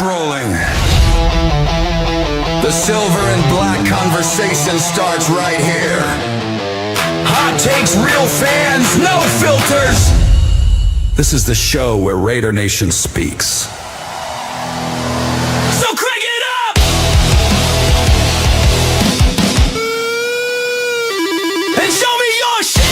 rolling. The silver and black conversation starts right here. Hot takes, real fans, no filters. This is the show where Raider Nation speaks. So crank it up! And show me your shit!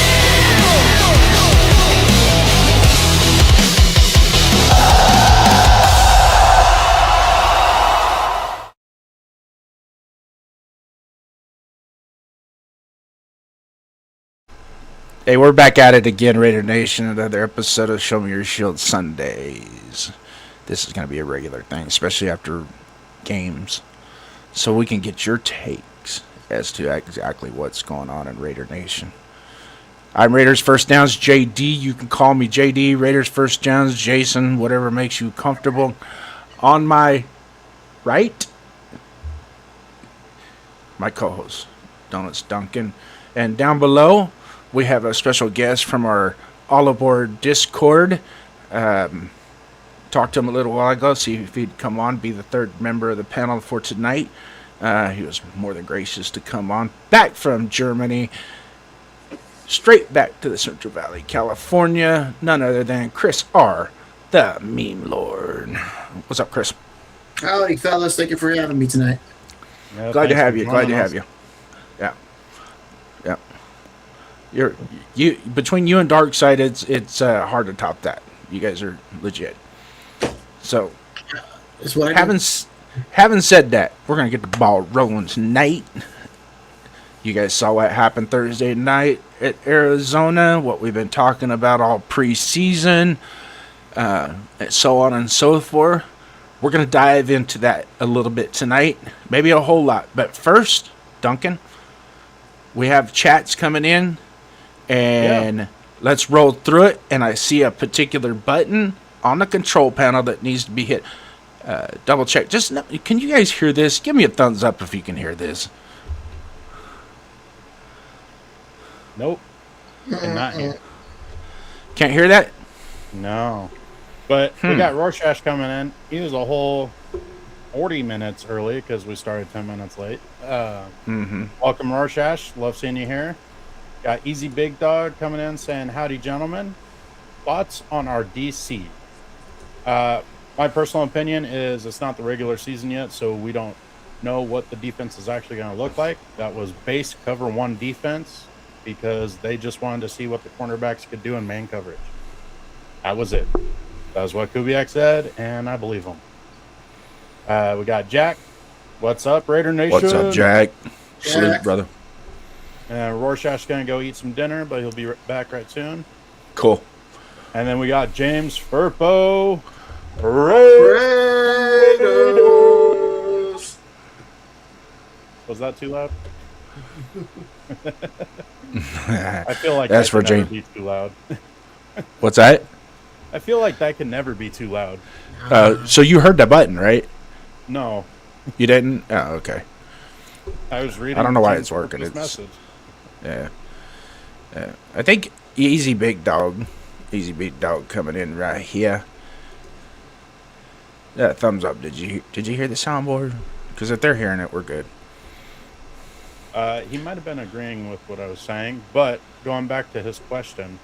Hey, we're back at it again, Raider Nation. Another episode of Show Me Your Shield Sundays. This is going to be a regular thing, especially after games, so we can get your takes as to exactly what's going on in Raider Nation. I'm Raiders First Downs, JD. You can call me JD. Raiders First Downs, Jason, whatever makes you comfortable. On my right, my co-host, Donuts Duncan. And down below, we have a special guest from our All Aboard Discord. Talked to him a little while ago, see if he'd come on, be the third member of the panel for tonight. He was more than gracious to come on. Back from Germany, straight back to the Central Valley, California. None other than Chris R., the Meme Lord. What's up, Chris? Howdy, fellas. Thank you for having me tonight. Yeah, glad to have you. Glad to have you. Yeah. Yeah. You between you and Darkseid, it's hard to top that. You guys are legit. So, having said that, we're gonna get the ball rolling tonight. You guys saw what happened Thursday night at Arizona. What we've been talking about all preseason, and so on and so forth. We're gonna dive into that a little bit tonight, maybe a whole lot. But first, Duncan, we have chats coming in. And let's roll through it. And I see a particular button on the control panel that needs to be hit. Double check. Can you guys hear this? Give me a thumbs up if you can hear this. Nope. Cannot hear. Can't hear that? No. But we got Rorschach coming in. He was a whole 40 minutes early because we started 10 minutes late. Welcome, Rorschach. Love seeing you here. Got Easy Big Dog coming in saying, howdy, gentlemen. Thoughts on our DC? My personal opinion is it's not the regular season yet, so we don't know what the defense is actually going to look like. That was base cover one defense because they just wanted to see what the cornerbacks could do in man coverage. That was it. That was what Kubiak said, and I believe him. We got Jack. What's up, Raider Nation? What's up, Jack? Salute, brother. And Rorschach's going to go eat some dinner, but he'll be back right soon. Cool. And then we got James Furpo. Raiders. Was that too loud? I feel like that's that for can never James. be too loud. What's that? I feel like that can never be too loud. So you heard the button, right? No. You didn't? Oh, okay. I was reading. I don't know why James it's working. Furpo's message. Yeah. I think Easy Big Dog coming in right here. Yeah, thumbs up. Did you hear the soundboard? Because if they're hearing it, we're good. He might have been agreeing with what I was saying, but going back to his question,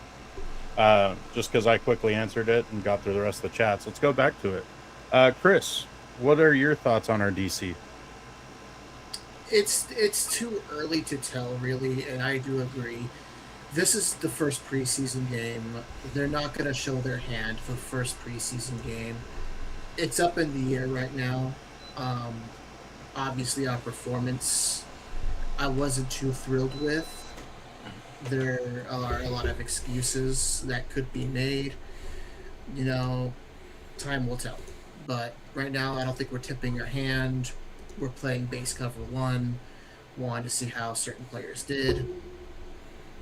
just because I quickly answered it and got through the rest of the chats, let's go back to it. Chris, what are your thoughts on our DC? It's too early to tell, really, and I do agree. This is the first preseason game. They're not going to show their hand for the first preseason game. It's up in the air right now. Obviously, our performance, I wasn't too thrilled with. There are a lot of excuses that could be made. You know, time will tell. But right now, I don't think we're tipping our hand. We're playing base cover one. Wanted to see how certain players did.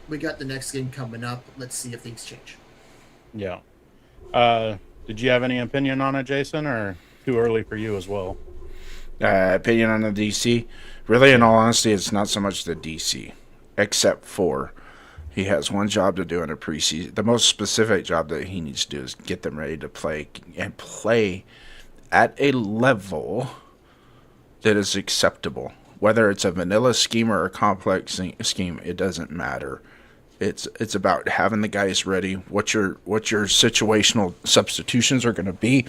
We got the next game coming up. Let's see if things change. Yeah. Did you have any opinion on it, Jason, or too early for you as well? Opinion on the DC? Really, in all honesty, it's not so much the DC, except for he has one job to do in a preseason. The most specific job that he needs to do is get them ready to play and play at a level that is acceptable. Whether it's a vanilla scheme or a complex scheme, it doesn't matter. It's about having the guys ready, what your situational substitutions are going to be,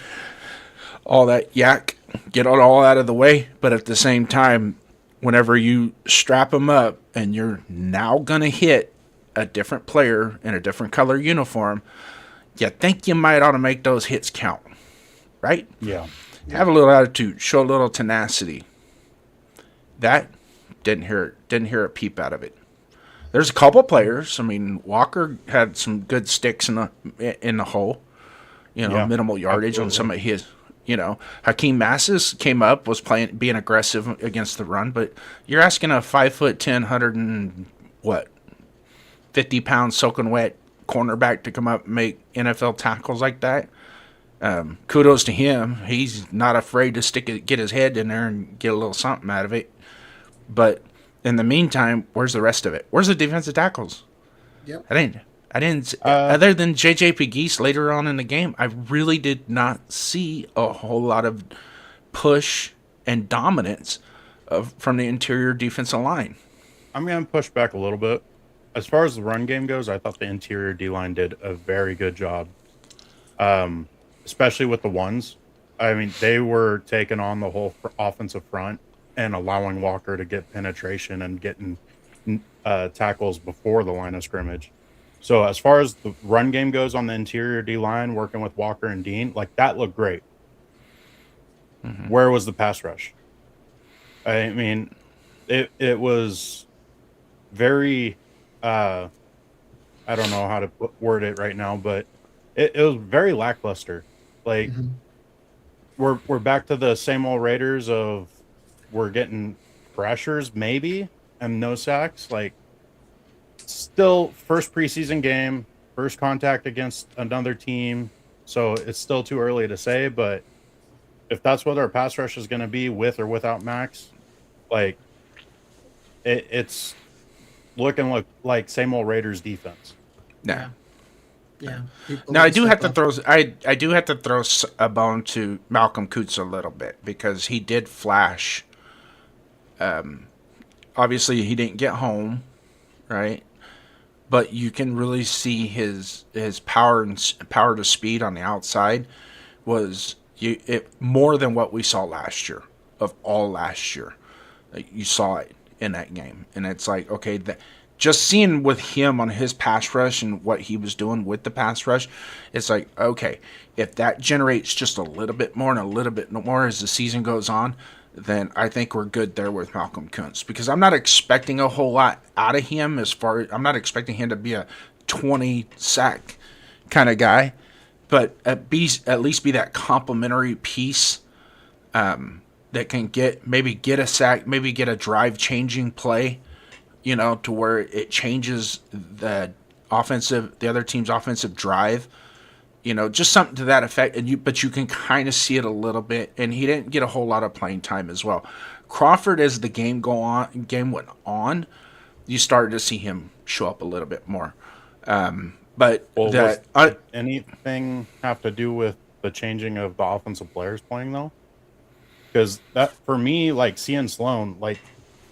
all that yak, get it all out of the way. But at the same time, whenever you strap them up and you're now going to hit a different player in a different color uniform, you think you might ought to make those hits count, right? Yeah. Have a little attitude, show a little tenacity. That didn't hear a peep out of it. There's a couple players. I mean, Walker had some good sticks in the hole. Minimal yardage on some of his. Hakeem Massis came up, was being aggressive against the run, but you're asking a 5'10", 50-pound soaking wet cornerback to come up and make NFL tackles like that. Kudos to him. He's not afraid to get his head in there and get a little something out of it. But in the meantime, where's the rest of it? Where's the defensive tackles? Yep. I didn't. Other than J.J. Pegues later on in the game, I really did not see a whole lot of push and dominance from the interior defensive line. I'm going to push back a little bit. As far as the run game goes, I thought the interior D-line did a very good job, especially with the ones. I mean, they were taking on the whole offensive front and allowing Walker to get penetration and getting tackles before the line of scrimmage. So as far as the run game goes on the interior D-line, working with Walker and Dean, like that looked great. Mm-hmm. Where was the pass rush? I mean, it was very, I don't know how to word it right now, but it was very lackluster. Like we're back to the same old Raiders of we're getting pressures maybe and no sacks. Like, still first preseason game, first contact against another team, so it's still too early to say, but if that's what our pass rush is going to be with or without Maxx, like it's looking like same old Raiders defense. Yeah. Now I do have to throw a bone to Malcolm Koonce a little bit because he did flash. Obviously he didn't get home, right? But you can really see his power to speed on the outside was more than what we saw last year. Of all last year, you saw it in that game, and it's like, okay, just seeing with him on his pass rush and what he was doing with the pass rush, it's like, okay, if that generates just a little bit more and a little bit more as the season goes on, then I think we're good there with Malcolm Koonce, because I'm not expecting a whole lot out of him I'm not expecting him to be a 20 sack kind of guy, but at least be that complementary piece that can get a sack, maybe get a drive changing play, to where it changes the other team's offensive drive. Just something to that effect, but you can kind of see it a little bit, and he didn't get a whole lot of playing time as well. Crawford, as the game went on, you started to see him show up a little bit more. Anything have to do with the changing of the offensive players playing though? Because that, for me, like seeing Sloan, like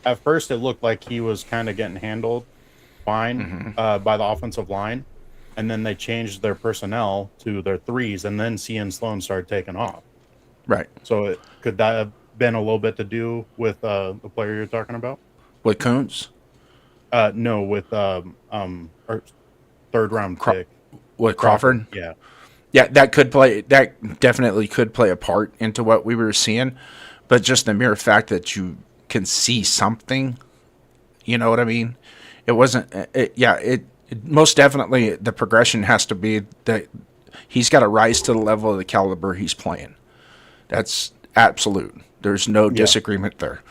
at first it looked like he was kind of getting handled fine by the offensive line. And then they changed their personnel to their threes, and then Cian Sloan started taking off. Right. So could that have been a little bit to do with the player you're talking about? With Koonce? No, with our third round pick. With Crawford? Yeah. Yeah, that definitely could play a part into what we were seeing. But just the mere fact that you can see something, you know what I mean? It wasn't, most definitely, the progression has to be that he's got to rise to the level of the caliber he's playing. That's absolute. There's no disagreement there.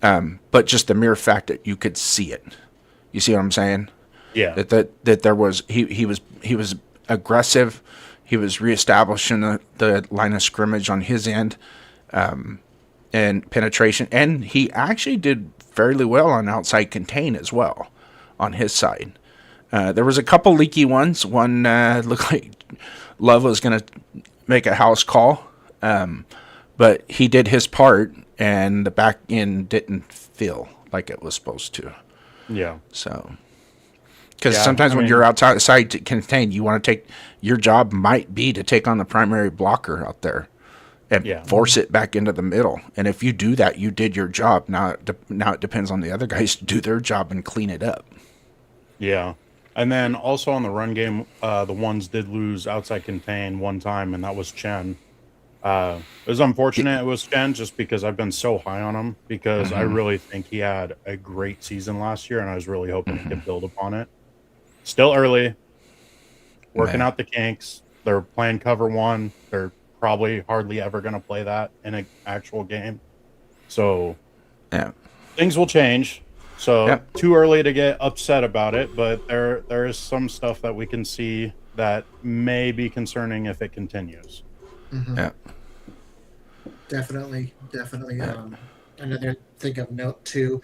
But just the mere fact that you could see it, you see what I'm saying? Yeah. That there was he was aggressive. He was reestablishing the line of scrimmage on his end, and penetration, and he actually did fairly well on outside contain as well on his side. There was a couple leaky ones. One looked like Love was going to make a house call. but he did his part, and the back end didn't feel like it was supposed to. Yeah. So, because sometimes when you're outside to contain, you want to take your job might be to take on the primary blocker out there and force it back into the middle. And if you do that, you did your job. Now it depends on the other guys to do their job and clean it up. Yeah. And then also on the run game, the ones did lose outside contain one time, and that was Chen. It was unfortunate it was Chen just because I've been so high on him because I really think he had a great season last year, and I was really hoping he could build upon it. Still early, working out the kinks. They're playing cover one. They're probably hardly ever going to play that in an actual game. So things will change. So too early to get upset about it, but there is some stuff that we can see that may be concerning if it continues. Mm-hmm. Definitely. Another thing of note too,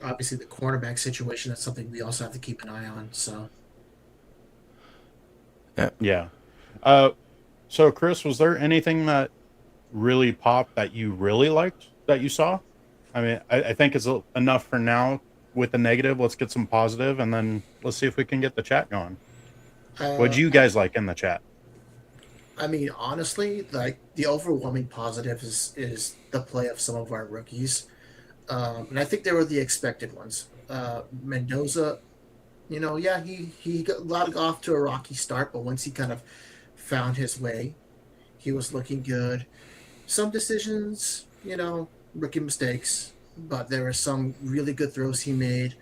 obviously the cornerback situation, that's something we also have to keep an eye on. So so Chris, was there anything that really popped that you really liked that you saw? I mean, I think it's enough for now with the negative. Let's get some positive, and then let's see if we can get the chat going. What do you guys like in the chat? I mean, honestly, like the overwhelming positive is the play of some of our rookies, and I think they were the expected ones. Mendoza, he got off to a rocky start, but once he kind of found his way, he was looking good. Some decisions, rookie mistakes, but there were some really good throws he made.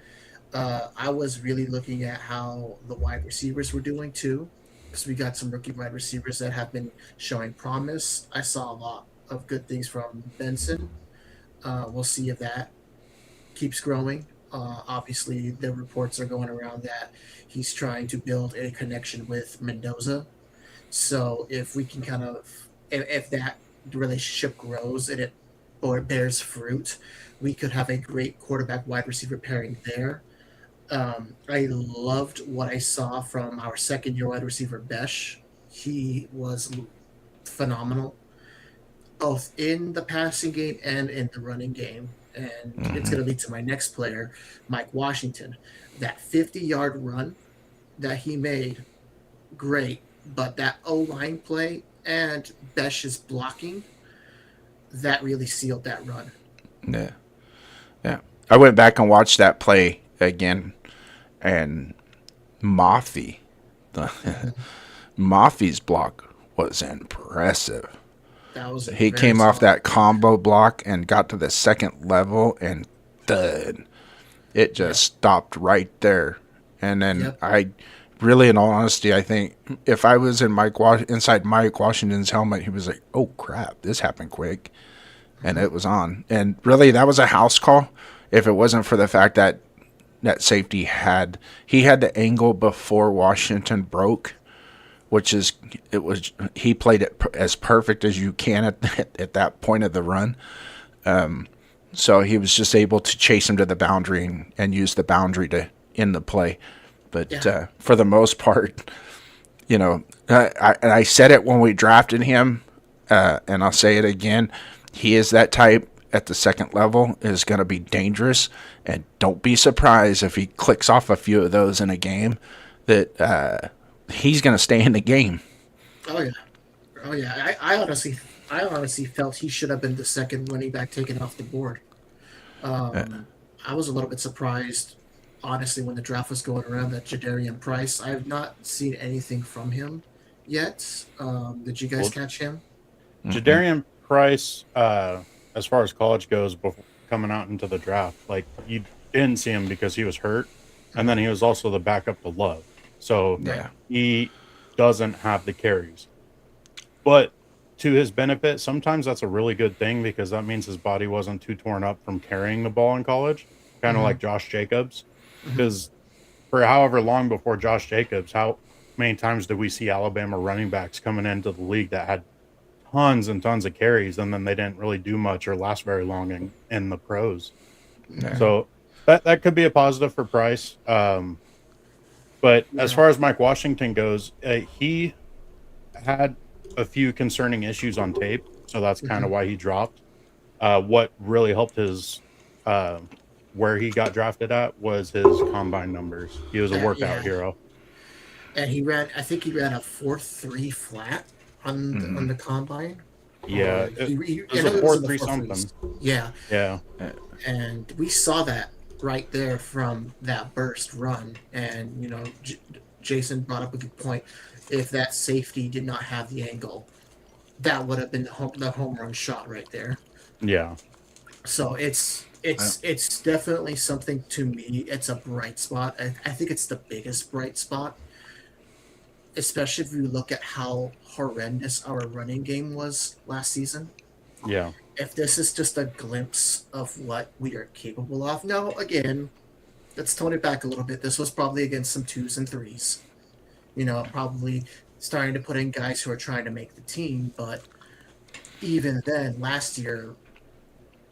I was really looking at how the wide receivers were doing too, because we got some rookie wide receivers that have been showing promise. I saw a lot of good things from Benson. We'll see if that keeps growing. Obviously, the reports are going around that he's trying to build a connection with Mendoza. So if we can if that relationship grows and it bears fruit, we could have a great quarterback wide receiver pairing there. I loved what I saw from our second-year wide receiver, Besh. He was phenomenal, both in the passing game and in the running game. And it's going to lead to my next player, Mike Washington. That 50-yard run that he made, great. But that O-line play and Besh's blocking, that really sealed that run. Yeah. I went back and watched that play again, and Mafi, Mafi's block was impressive. He came off that combo block and got to the second level, and thud, it just stopped right there. And then in all honesty, I think if I was inside Mike Washington's helmet, he was like, "Oh crap, this happened quick," and it was on. And really, that was a house call. If it wasn't for the fact that safety had the angle before Washington broke, he played it as perfect as you can at that point of the run. So he was just able to chase him to the boundary and use the boundary to end the play. But for the most part, I said it when we drafted him, and I'll say it again. He is that type at the second level, is going to be dangerous, and don't be surprised if he clicks off a few of those in a game that he's going to stay in the game. Oh yeah. I honestly felt he should have been the second running back taken off the board. I was a little bit surprised, honestly, when the draft was going around, that Jadarian Price. I have not seen anything from him yet. Did you guys catch him? Jadarian Price, as far as college goes, before coming out into the draft, like, you didn't see him because he was hurt, and then he was also the backup to Love. So he doesn't have the carries. But to his benefit, sometimes that's a really good thing because that means his body wasn't too torn up from carrying the ball in college, kind of like Josh Jacobs. Because for however long before Josh Jacobs, how many times did we see Alabama running backs coming into the league that had tons and tons of carries, and then they didn't really do much or last very long in the pros. So that could be a positive for Price. But as far as Mike Washington goes, he had a few concerning issues on tape, so that's kind of why he dropped. What really helped his where he got drafted at was his combine numbers. He was a workout hero. And I think he ran a 4.3 flat on the combine. Yeah, It was a 4.3 something. Yeah. Yeah. And we saw that right there from that burst run. And, Jason brought up a good point. If that safety did not have the angle, that would have been the home run shot right there. Yeah. So it's definitely something. To me, it's a bright spot. I think it's the biggest bright spot, especially if you look at how horrendous our running game was last season. Yeah. If this is just a glimpse of what we are capable of. Now, again, let's tone it back a little bit. This was probably against some 2s and 3s. Probably starting to put in guys who are trying to make the team. But even then, last year,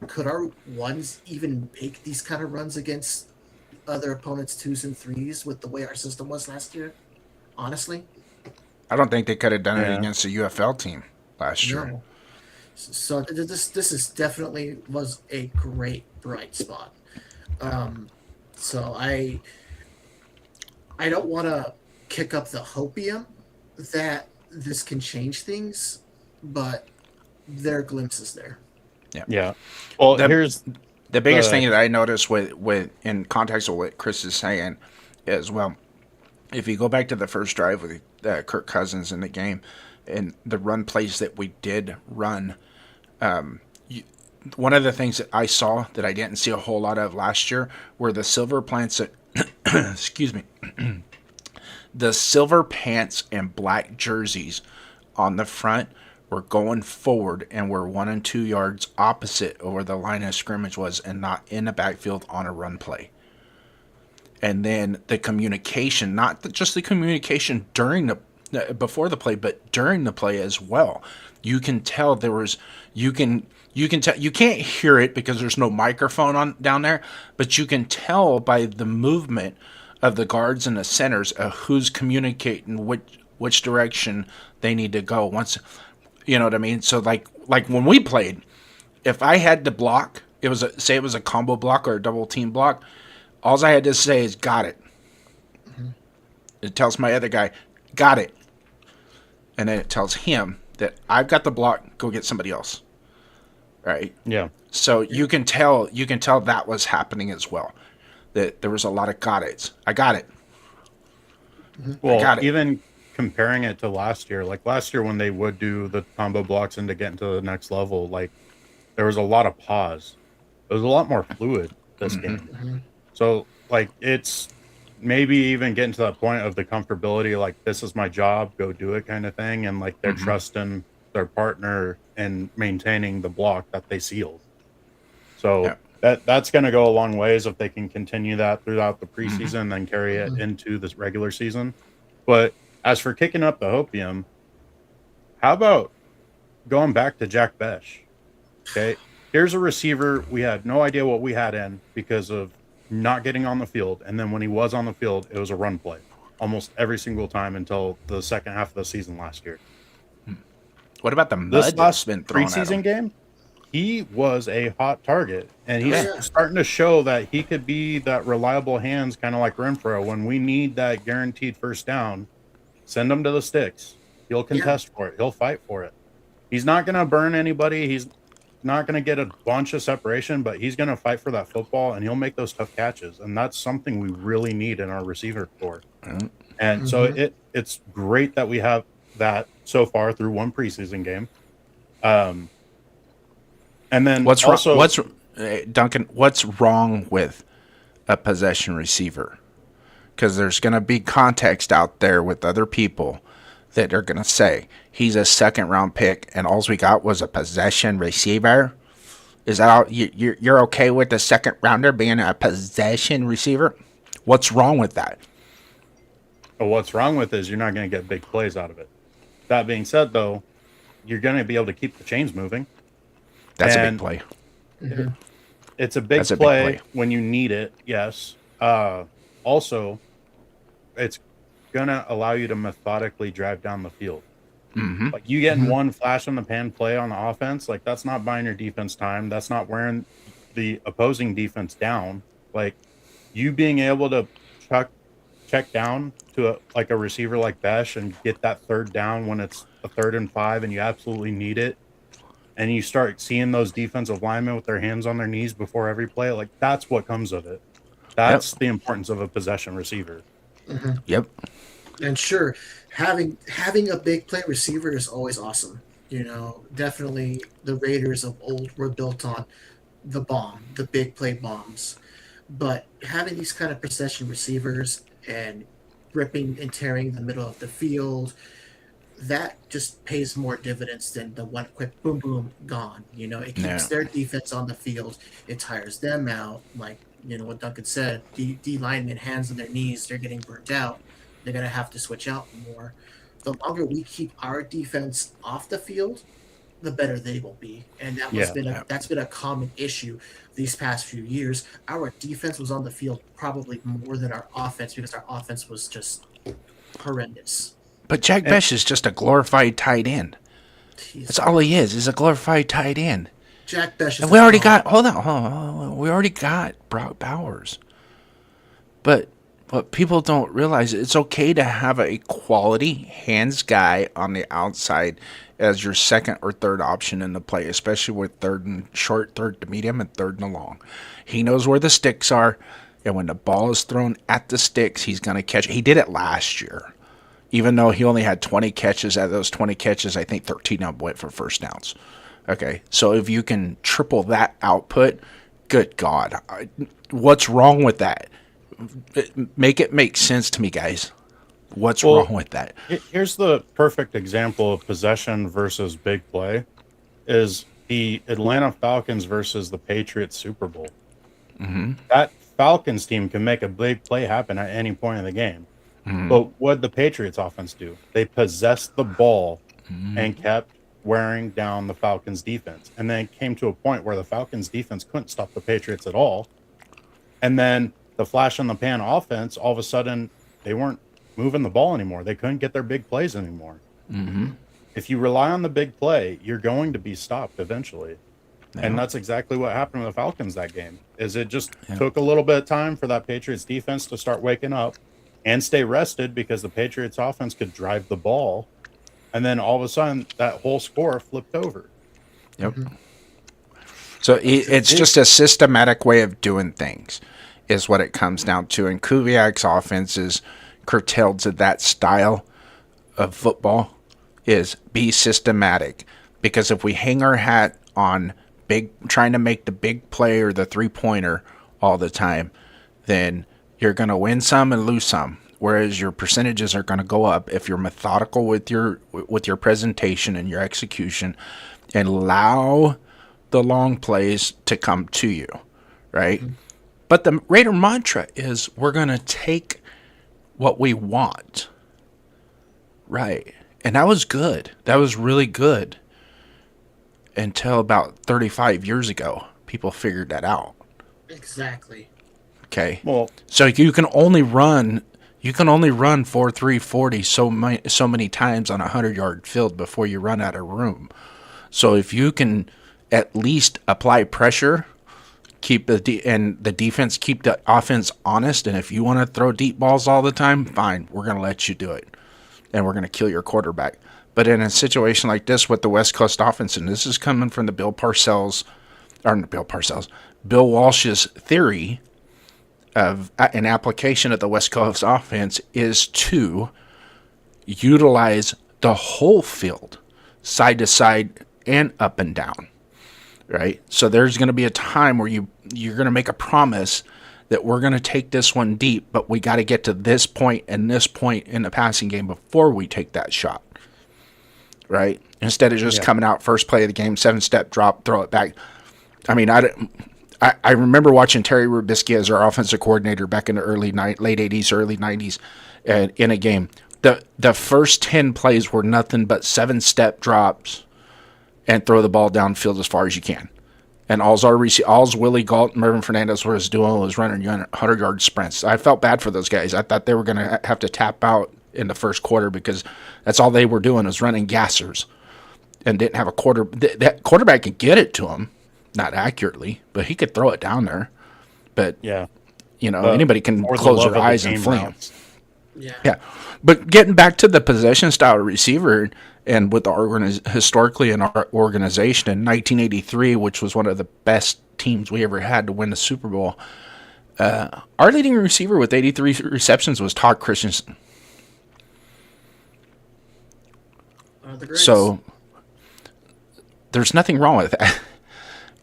could our 1s even make these kind of runs against other opponents' 2s and 3s with the way our system was last year? Honestly, I don't think they could have done it against a UFL team last year. No. So this is definitely was a great bright spot. So I don't want to kick up the hopium that this can change things, but there are glimpses there. Yeah. Well, here's the biggest thing that I noticed with in context of what Chris is saying is, well, if you go back to the first drive with Kirk Cousins in the game and the run plays that we did run, one of the things that I saw that I didn't see a whole lot of last year were the silver pants excuse me, the silver pants and black jerseys on the front were going forward and were 1 and 2 yards opposite of where the line of scrimmage was and not in the backfield on a run play. And then the communication, not just the communication during before the play, but during the play as well. You can tell there was, you can tell, you can't hear it because there's no microphone down there, but you can tell by the movement of the guards and the centers of who's communicating which direction they need to go. Once, you know what I mean? So like when we played, if I had to block, it was a combo block or a double team block, all I had to say is got it. Mm-hmm. It tells my other guy, got it. And then it tells him that I've got the block, go get somebody else. Right? Yeah. So you can tell that was happening as well. That there was a lot of got it's. I got it. Well, I got it. Even comparing it to last year, like last year when they would do the combo blocks and to get into the next level, like there was a lot of pause. It was a lot more fluid this game. Mm-hmm. So like it's maybe even getting to that point of the comfortability, like this is my job, go do it kind of thing. And like they're trusting their partner and maintaining the block that they sealed. So that's going to go a long ways if they can continue that throughout the preseason and then carry it into this regular season. But as for kicking up the hopium, how about going back to Jack Besh? Okay, here's a receiver we had no idea what we had in because of not getting on the field. And then when he was on the field, it was a run play almost every single time until the second half of the season last year. What about the mud this last been thrown at preseason him? game? He was a hot target, and he's starting to show that he could be that reliable hands, kind of like Renfro. When we need that guaranteed first down, send him to the sticks. He'll contest for it. He'll fight for it. He's not going to burn anybody. He's not going to get a bunch of separation, but he's going to fight for that football, and he'll make those tough catches. And that's something we really need in our receiver corps. And so it's great that we have that so far through one preseason game. And then Duncan, what's wrong with a possession receiver? Because there's going to be context out there with other people that are going to say he's a second-round pick and all we got was a possession receiver. Is that all? You're okay with the second-rounder being a possession receiver? What's wrong with that? Well, what's wrong with it is you're not going to get big plays out of it. That being said, though, you're going to be able to keep the chains moving. That's a big play. It's a big play when you need it, yes. Also, it's going to allow you to methodically drive down the field. Like you getting one flash in the pan play on the offense, like that's not buying your defense time. That's not wearing the opposing defense down. Like you being able to check down to a receiver like Besh and get that third down when it's a 3rd and 5 and you absolutely need it. And you start seeing those defensive linemen with their hands on their knees before every play. Like that's what comes of it. That's the importance of a possession receiver. Yep. And sure, having a big play receiver is always awesome. You know, definitely the Raiders of old were built on the big play bombs. But having these kind of possession receivers and ripping and tearing the middle of the field, that just pays more dividends than the one quick boom boom gone. You know, it keeps their defense on the field. It tires them out. Like, you know, what Duncan said, D linemen, hands on their knees, they're getting burnt out. They're going to have to switch out more. The longer we keep our defense off the field, the better they will be. And that's been a common issue these past few years. Our defense was on the field probably more than our offense because our offense was just horrendous. But Jack Besh is just a glorified tight end. That's all he is a glorified tight end. Jack Besh is and we already got, hold on. We already got Brock Bowers. But what people don't realize, it's okay to have a quality hands guy on the outside as your second or third option in the play, especially with third and short, third to medium, and third and long. He knows where the sticks are, and when the ball is thrown at the sticks, he's going to catch it. He did it last year. Even though he only had 20 catches, out of those 20 catches, I think 13 of them went for first downs. Okay, so if you can triple that output, good God. What's wrong with that? Make it make sense to me, guys. What's wrong with that? Here's the perfect example of possession versus big play is the Atlanta Falcons versus the Patriots Super Bowl. That Falcons team can make a big play happen at any point in the game. But what did the Patriots offense do? They possessed the ball and kept wearing down the Falcons defense. And then it came to a point where the Falcons defense couldn't stop the Patriots at all. And then the flash in the pan offense, all of a sudden, they weren't moving the ball anymore. They couldn't get their big plays anymore. If you rely on the big play, you're going to be stopped eventually. And that's exactly what happened with the Falcons that game. Is it just took a little bit of time for that Patriots defense to start waking up and stay rested because the Patriots offense could drive the ball. And then all of a sudden, that whole score flipped over. Yep. So it's just a systematic way of doing things is what it comes down to. And Kubiak's offense is curtailed to that style of football is be systematic. Because if we hang our hat on trying to make the big play or the three-pointer all the time, then you're going to win some and lose some. Whereas your percentages are going to go up if you're methodical with your presentation and your execution and allow the long plays to come to you, right? But the Raider mantra is we're going to take what we want, right? And that was good. That was really good until about 35 years ago. People figured that out. Exactly. Okay. Well, so you can only run 4.3 40 so many times on a 100-yard field before you run out of room. So if you can at least apply pressure, keep the defense, keep the offense honest, and if you want to throw deep balls all the time, fine, we're going to let you do it, and we're going to kill your quarterback. But in a situation like this with the West Coast offense, and this is coming from the Bill Walsh's theory of an application of the West Coast offense is to utilize the whole field, side to side and up and down, right? So there's going to be a time where you're going to make a promise that we're going to take this one deep, but we got to get to this point and this point in the passing game before we take that shot, right? Instead of just coming out first play of the game, 7-step drop, throw it back. I mean, I remember watching Terry Rubisky as our offensive coordinator back in the late 80s, early 90s in a game. The first 10 plays were nothing but 7-step drops and throw the ball downfield as far as you can. And all's Willie Galt and Mervin Fernandez was doing was running 100-yard sprints. I felt bad for those guys. I thought they were going to have to tap out in the first quarter because that's all they were doing was running gassers and didn't have a that quarterback could get it to him, not accurately, but he could throw it down there. But anybody can close their eyes and fling him. Yeah. But getting back to the possession style receiver and with the historically in our organization in 1983, which was one of the best teams we ever had to win the Super Bowl, our leading receiver with 83 receptions was Todd Christensen. So there's nothing wrong with that.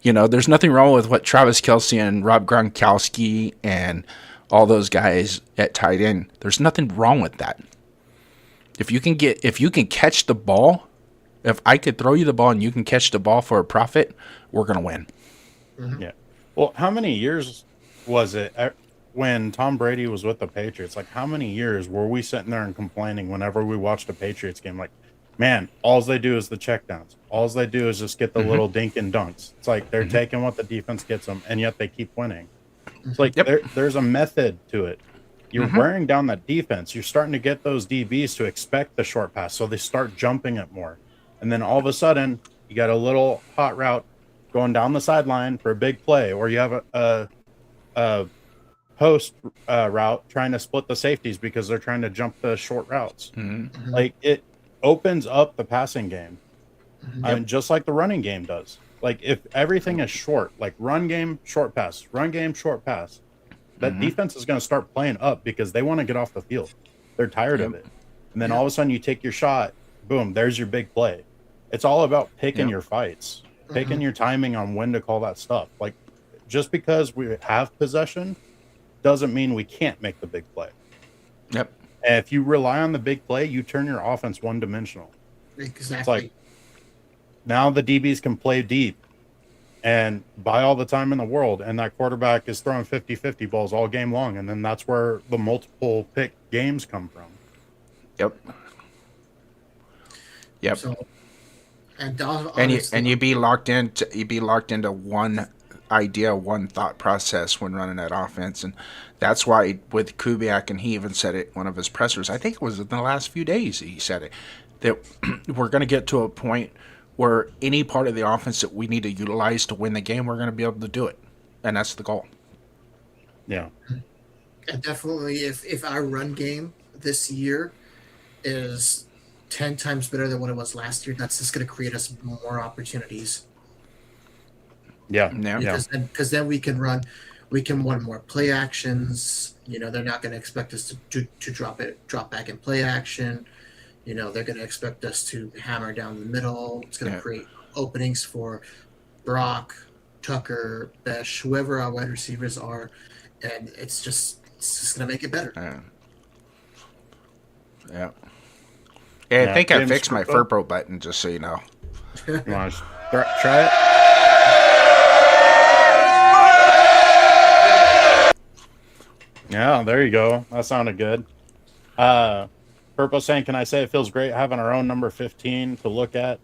There's nothing wrong with what Travis Kelce and Rob Gronkowski and all those guys at tight end. There's nothing wrong with that. If you can catch the ball, if I could throw you the ball and you can catch the ball for a profit, we're going to win. Mm-hmm. Yeah. Well, how many years was it when Tom Brady was with the Patriots? Like, how many years were we sitting there and complaining whenever we watched a Patriots game? Like, man, all they do is the checkdowns. All they do is just get the little dink and dunks. It's like they're taking what the defense gets them, and yet they keep winning. It's like there's a method to it. You're wearing down that defense. You're starting to get those DBs to expect the short pass, so they start jumping it more. And then all of a sudden, you got a little hot route going down the sideline for a big play, or you have a post route trying to split the safeties because they're trying to jump the short routes. Mm-hmm. Like, it opens up the passing game, just like the running game does. Like, if everything is short, like run game, short pass, that defense is going to start playing up because they want to get off the field. They're tired of it. And then all of a sudden you take your shot, boom, there's your big play. It's all about picking your fights, picking your timing on when to call that stuff. Like, just because we have possession doesn't mean we can't make the big play. Yep. And if you rely on the big play, you turn your offense one-dimensional. Exactly. It's like, now the DBs can play deep and buy all the time in the world, and that quarterback is throwing 50-50 balls all game long, and then that's where the multiple pick games come from. Yep. So, and you be locked into one idea, one thought process when running that offense, and that's why with Kubiak, and he even said it in one of his pressers, I think it was in the last few days he said it, that we're going to get to a point where any part of the offense that we need to utilize to win the game, we're going to be able to do it. And that's the goal. Yeah. And definitely if our run game this year is 10 times better than what it was last year, that's just going to create us more opportunities. Yeah. Because then we can run more play actions. They're not going to expect us to drop back in play action. They're going to expect us to hammer down the middle. It's going to create openings for Brock, Tucker, Besh, whoever our wide receivers are, and it's just going to make it better. Yeah. I think I fixed my Furpro button, just so you know. You want to try it? Yeah, there you go. That sounded good. Purple saying, can I say it feels great having our own number 15 to look at?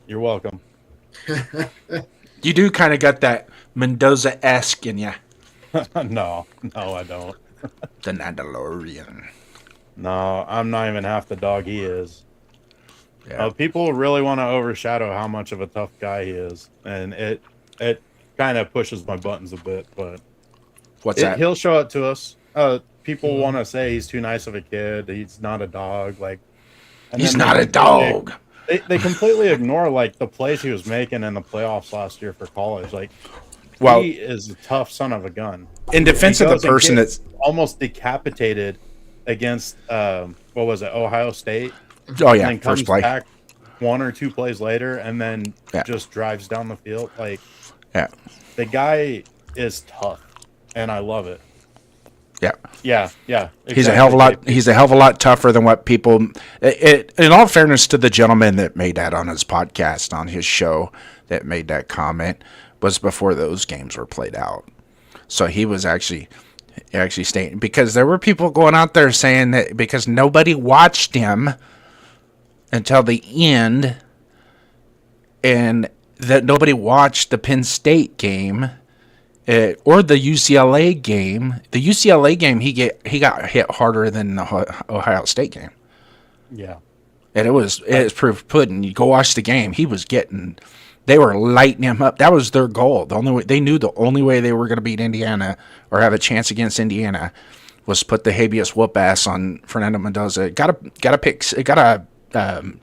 You're welcome. You do kind of got that Mendoza-esque in you. No, I don't. The Mandalorian. No, I'm not even half the dog he is. Yeah. People really want to overshadow how much of a tough guy he is, and it kind of pushes my buttons a bit. But what's that? He'll show it to us. People want to say he's too nice of a kid. He's not a dog. Like, he's not a dog. They completely ignore like the plays he was making in the playoffs last year for college. Like, he is a tough son of a gun. In defense of the person that's almost decapitated against what was it, Ohio State? Oh yeah, and then first play. Back 1 or 2 plays later, and then just drives down the field. Like, the guy is tough, and I love it. Yeah. Exactly. He's a hell of a lot tougher than what people. In all fairness to the gentleman that made that on his podcast, on his show, that made that comment, was before those games were played out. So he was actually stating, because there were people going out there saying that because nobody watched him until the end, and that nobody watched the Penn State game. Or the UCLA game. The UCLA game, he got hit harder than the Ohio State game. Yeah. And it's proof of pudding. You go watch the game. They were lighting him up. That was their goal. They knew the only way they were going to beat Indiana or have a chance against Indiana was put the habeas whoop ass on Fernando Mendoza. Got a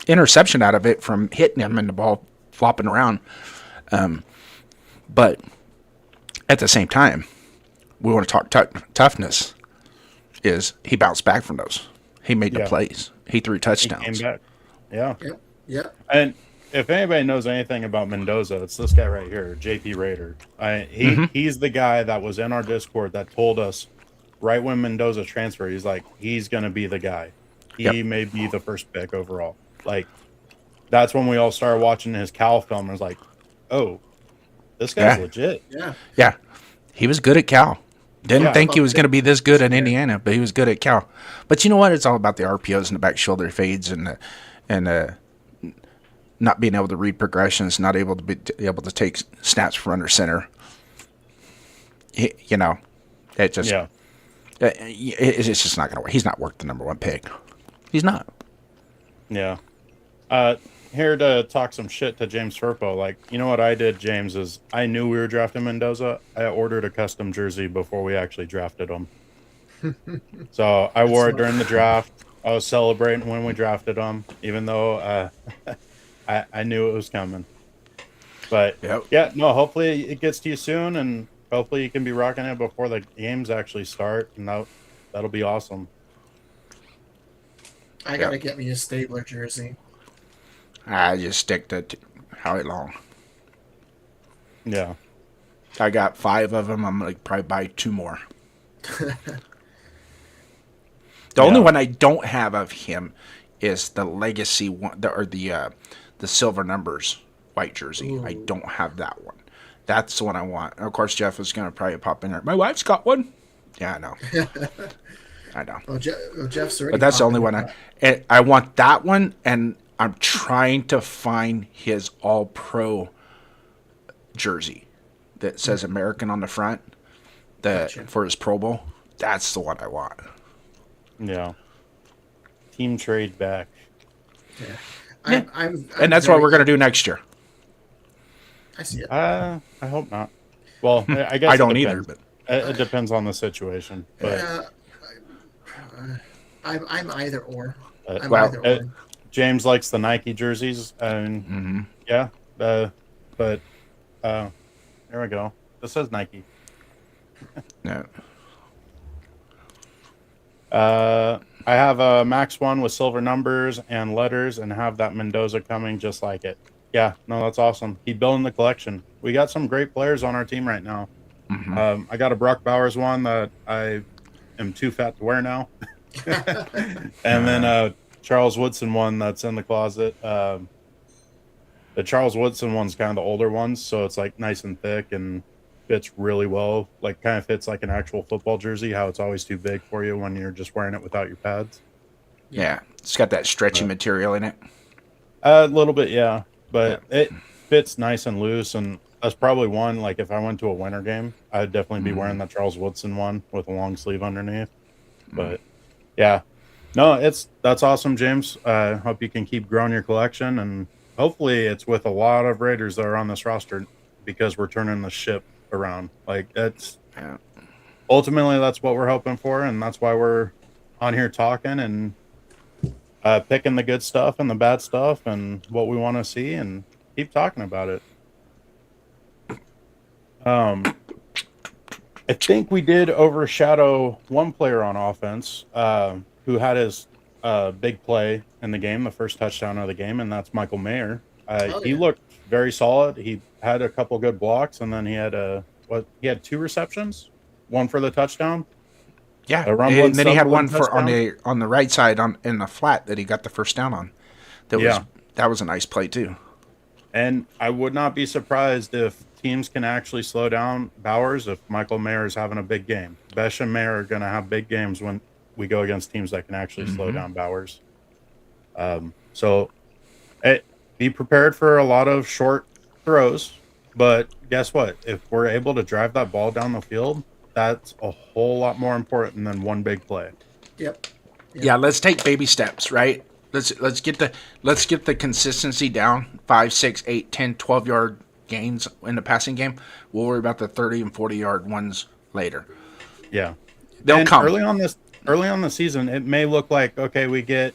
interception out of it from hitting him and the ball flopping around. But at the same time, we want to talk toughness. Is he bounced back from those? He made the plays. He threw touchdowns. He came back. Yeah. Yep. And if anybody knows anything about Mendoza, it's this guy right here, JP Raider. He's the guy that was in our Discord that told us right when Mendoza transferred, he's like, he's going to be the guy. He may be the first pick overall. Like, that's when we all started watching his Cal film and was like, oh, this guy's legit. Yeah. He was good at Cal. Didn't think he was going to be this good at Indiana, but he was good at Cal. But you know what? It's all about the RPOs and the back shoulder fades and not being able to read progressions, not able to be able to take snaps from under center. It's just not going to work. He's not worth the number one pick. He's not. Yeah. Here to talk some shit to James Firpo. Like, you know what I did, James, is I knew we were drafting Mendoza. I ordered a custom jersey before we actually drafted him. So I wore it during the draft. I was celebrating when we drafted him, even though I knew it was coming. But hopefully it gets to you soon, and hopefully you can be rocking it before the games actually start, and that'll be awesome. I gotta get me a Stabler jersey. I just stick to Howie Long. Yeah. I got 5 of them. I'm going to probably buy 2 more. The only one I don't have of him is the legacy one, the silver numbers white jersey. Ooh. I don't have that one. That's the one I want. And of course, Jeff is going to probably pop in there. My wife's got one. Yeah, I know. I know. Well, Jeff's already. But that's the only one I want. That one, and I'm trying to find his All-Pro jersey that says American on the front for his Pro Bowl. That's the one I want. Yeah. Team trade back. Yeah. And that's what we're going to do next year. I see it. I hope not. Well, I guess I don't either. But it depends on the situation. But I'm either or. James likes the Nike jerseys, and but there we go. This says Nike. No. I have a Maxx one with silver numbers and letters, and have that Mendoza coming just like it. Yeah, no, that's awesome. Keep building the collection. We got some great players on our team right now. Mm-hmm. I got a Brock Bowers one that I am too fat to wear now, and then Charles Woodson one that's in the closet. The Charles Woodson one's kind of the older ones, so it's like nice and thick and fits really well. Like kind of fits like an actual football jersey, how it's always too big for you when you're just wearing it without your pads. Yeah, it's got that stretchy material in it. A little bit, yeah, but it fits nice and loose, and that's probably one, like if I went to a winter game, I'd definitely be wearing that Charles Woodson one with a long sleeve underneath. But yeah. No, that's awesome, James. Hope you can keep growing your collection, and hopefully it's with a lot of Raiders that are on this roster, because we're turning the ship around. Like ultimately that's what we're hoping for, and that's why we're on here talking and picking the good stuff and the bad stuff and what we want to see, and keep talking about it. I think we did overshadow one player on offense who had his big play in the game, the first touchdown of the game, and that's Michael Mayer. He looked very solid. He had a couple good blocks, and then he had he had 2 receptions, one for the touchdown. Yeah, and then he had one for on the right side in the flat that he got the first down on. That was a nice play too. And I would not be surprised if teams can actually slow down Bowers if Michael Mayer is having a big game. Besh and Mayer are going to have big games when we go against teams that can actually slow down Bowers. So be prepared for a lot of short throws, But guess what? If we're able to drive that ball down the field, that's a whole lot more important than one big play. Yep. Yeah, let's take baby steps, right? Let's get the consistency down. 5, 6, 8, 10, 12-yard gains in the passing game. We'll worry about the 30 and 40-yard ones later. Yeah. They'll come. Early on the season, it may look like, okay, we get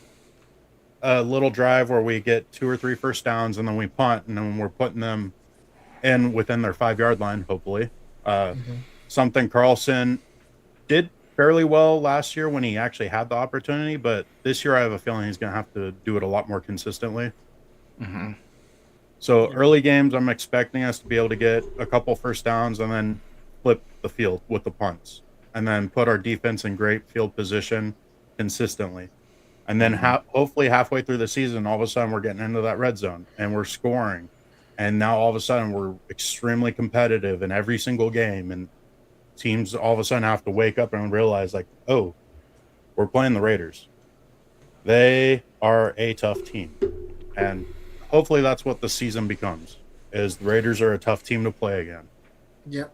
a little drive where we get 2 or 3 first downs and then we punt, and then we're putting them in within their 5-yard line, hopefully. Something Carlson did fairly well last year when he actually had the opportunity, but this year I have a feeling he's going to have to do it a lot more consistently. So early games, I'm expecting us to be able to get a couple first downs and then flip the field with the punts, and then put our defense in great field position consistently. And then hopefully halfway through the season, all of a sudden we're getting into that red zone and we're scoring. And now all of a sudden we're extremely competitive in every single game. And teams all of a sudden have to wake up and realize, like, oh, we're playing the Raiders. They are a tough team. And hopefully that's what the season becomes, is the Raiders are a tough team to play again. Yep.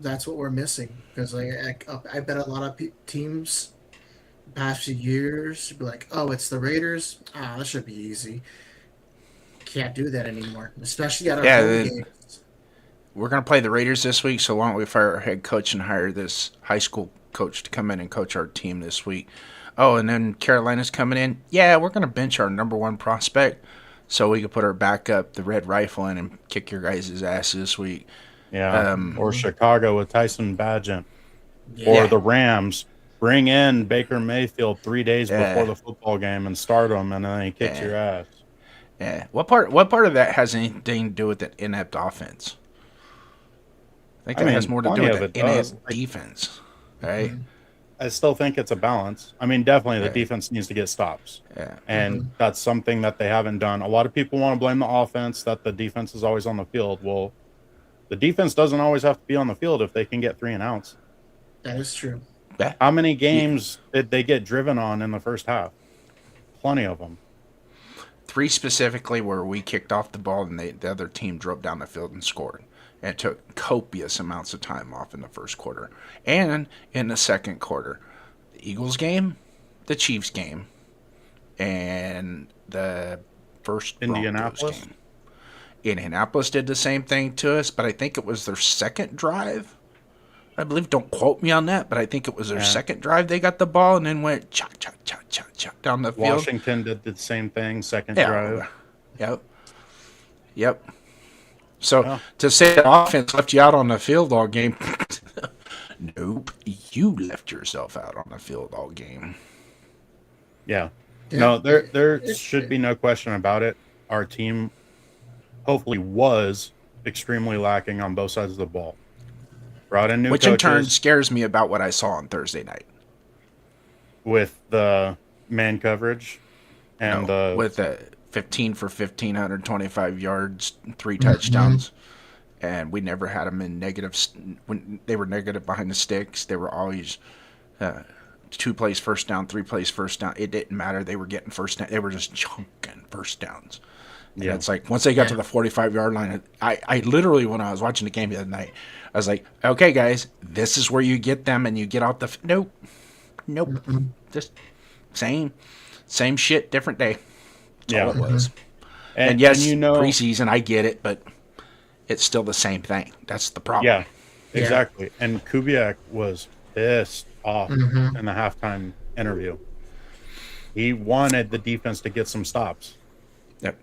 That's what we're missing. Because I bet a lot of teams the past few years be like, oh, it's the Raiders. That should be easy. Can't do that anymore, especially at our home games. We're going to play the Raiders this week, so why don't we fire our head coach and hire this high school coach to come in and coach our team this week? Oh, and then Carolina's coming in. Yeah, we're going to bench our number 1 prospect so we can put our backup, the Red Rifle, in and kick your guys' ass this week. Yeah, or Chicago with Tyson Bagent. Or the Rams. Bring in Baker Mayfield 3 days before the football game and start him, and then he kicks your ass. Yeah. What part of that has anything to do with the inept offense? I think that has more to do with the inept defense, right? I still think it's a balance. I mean, definitely the defense needs to get stops. Yeah. And that's something that they haven't done. A lot of people want to blame the offense that the defense is always on the field. Well, the defense doesn't always have to be on the field if they can get 3 and outs. That is true. Yeah. How many games did they get driven on in the first half? Plenty of them. 3 specifically where we kicked off the ball and the other team drove down the field and scored. And it took copious amounts of time off in the first quarter. And in the second quarter. The Eagles game, the Chiefs game, and the first Indianapolis game. Indianapolis did the same thing to us, but I think it was their second drive. I believe, don't quote me on that, but I think it was their second drive. They got the ball and then went chuck down the field. Washington did the same thing, second drive. Yep. So to say the offense left you out on the field all game, nope, you left yourself out on the field all game. Yeah. No, there should be no question about it. Our team hopefully was extremely lacking on both sides of the ball. Brought in new Which coaches, in turn scares me about what I saw on Thursday night. With the man coverage and with the 15 for 1,525 yards, 3 touchdowns. And we never had them in negatives. When they were negative behind the sticks, they were always 2 plays first down, 3 plays first down. It didn't matter. They were getting first down. They were just chunking first downs. And it's like once they got to the 45-yard line, I literally, when I was watching the game the other night, I was like, okay, guys, this is where you get them and you get out the nope. Just same shit, different day. That's all it was. And yes, preseason, I get it, but it's still the same thing. That's the problem. Yeah, exactly. And Kubiak was pissed off in the halftime interview. He wanted the defense to get some stops. Yep.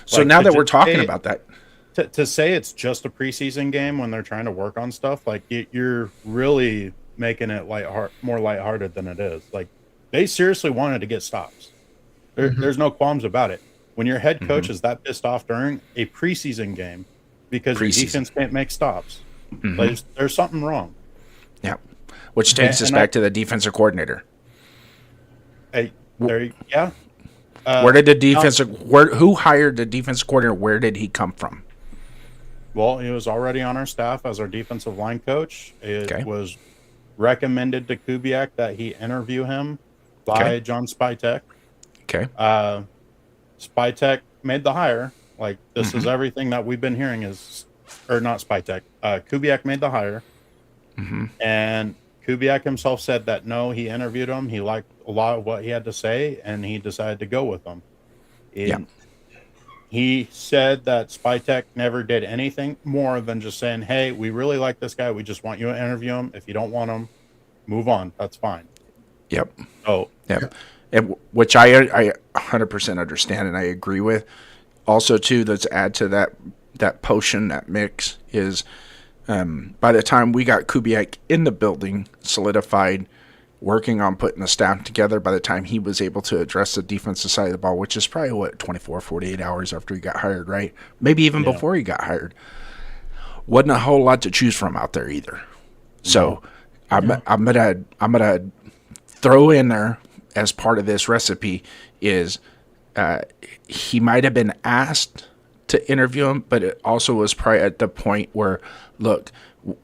So now that we're talking about that, to say it's just a preseason game when they're trying to work on stuff, like you're really making it more lighthearted than it is. Like they seriously wanted to get stops. There's no qualms about it. When your head coach is that pissed off during a preseason game because your defense can't make stops, there's something wrong. Yeah, which takes us back to the defensive coordinator. Where did the who hired the defensive coordinator? Where did he come from? Well, he was already on our staff as our defensive line coach. It was recommended to Kubiak that he interview him by John Spytek. Okay. Spytek made the hire. Like, this is everything that we've been hearing is or not Spytek, Kubiak made the hire. And Kubiak himself said that no, he interviewed him. He liked a lot of what he had to say, and he decided to go with him. He said that Spytek never did anything more than just saying, hey, we really like this guy. We just want you to interview him. If you don't want him, move on. That's fine. Yep. Oh, Yep. And, which I 100% understand and I agree with. Also, too, let's add to that potion, that mix, is by the time we got Kubiak in the building, solidified, working on putting the staff together, by the time he was able to address the defensive side of the ball, which is probably, 24, 48 hours after he got hired, right? Maybe even before he got hired. Wasn't a whole lot to choose from out there either. So I'm gonna throw in there as part of this recipe is he might have been asked to interview him, but it also was probably at the point where, look,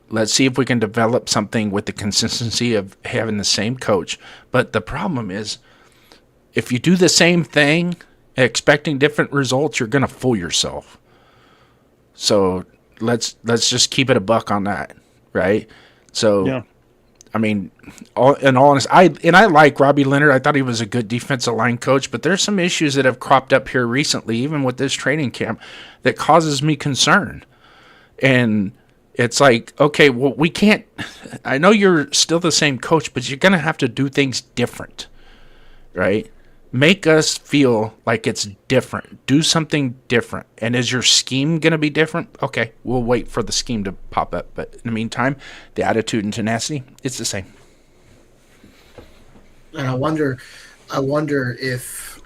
let's see if we can develop something with the consistency of having the same coach. But the problem is, if you do the same thing expecting different results, you're going to fool yourself. So let's just keep it a buck on that, right? So, I mean, in all honesty, I like Robbie Leonard. I thought he was a good defensive line coach, but there's some issues that have cropped up here recently, even with this training camp, that causes me concern. And it's like, okay, well, we can't – I know you're still the same coach, but you're going to have to do things different, right? Make us feel like it's different. Do something different. And is your scheme going to be different? Okay, we'll wait for the scheme to pop up. But in the meantime, the attitude and tenacity, it's the same. And I wonder if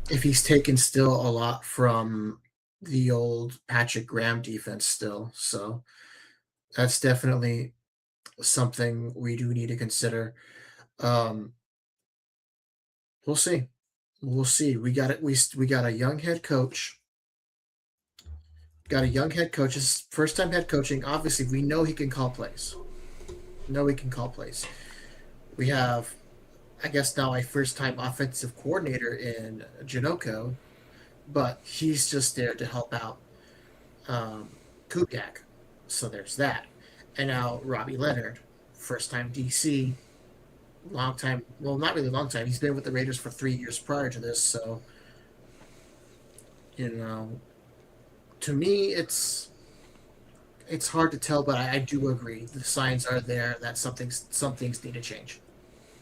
he's taken still a lot from the old Patrick Graham defense still. So that's definitely something we do need to consider. We'll see. We'll see. We got a young head coach. Got a young head coach. His first time head coaching. Obviously, we know he can call plays. We have, I guess now, a first time offensive coordinator in Janoko, but he's just there to help out Kubiak. So there's that. And now Robbie Leonard, first time DC. Long time, well, not really long time. He's been with the Raiders for 3 years prior to this, so to me, it's hard to tell, but I do agree. The signs are there that some things need to change.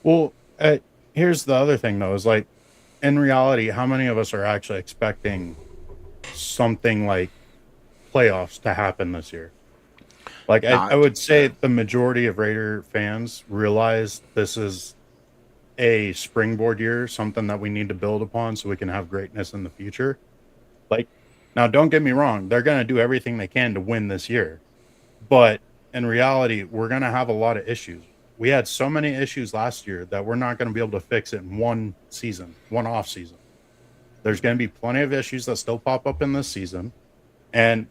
Well, here's the other thing, though, is like, in reality, how many of us are actually expecting something like playoffs to happen this year? Like, I would say the majority of Raider fans realize this is a springboard year, something that we need to build upon so we can have greatness in the future. Like, now, don't get me wrong. They're going to do everything they can to win this year. But in reality, we're going to have a lot of issues. We had so many issues last year that we're not going to be able to fix it in one season, one off season. There's going to be plenty of issues that still pop up in this season. And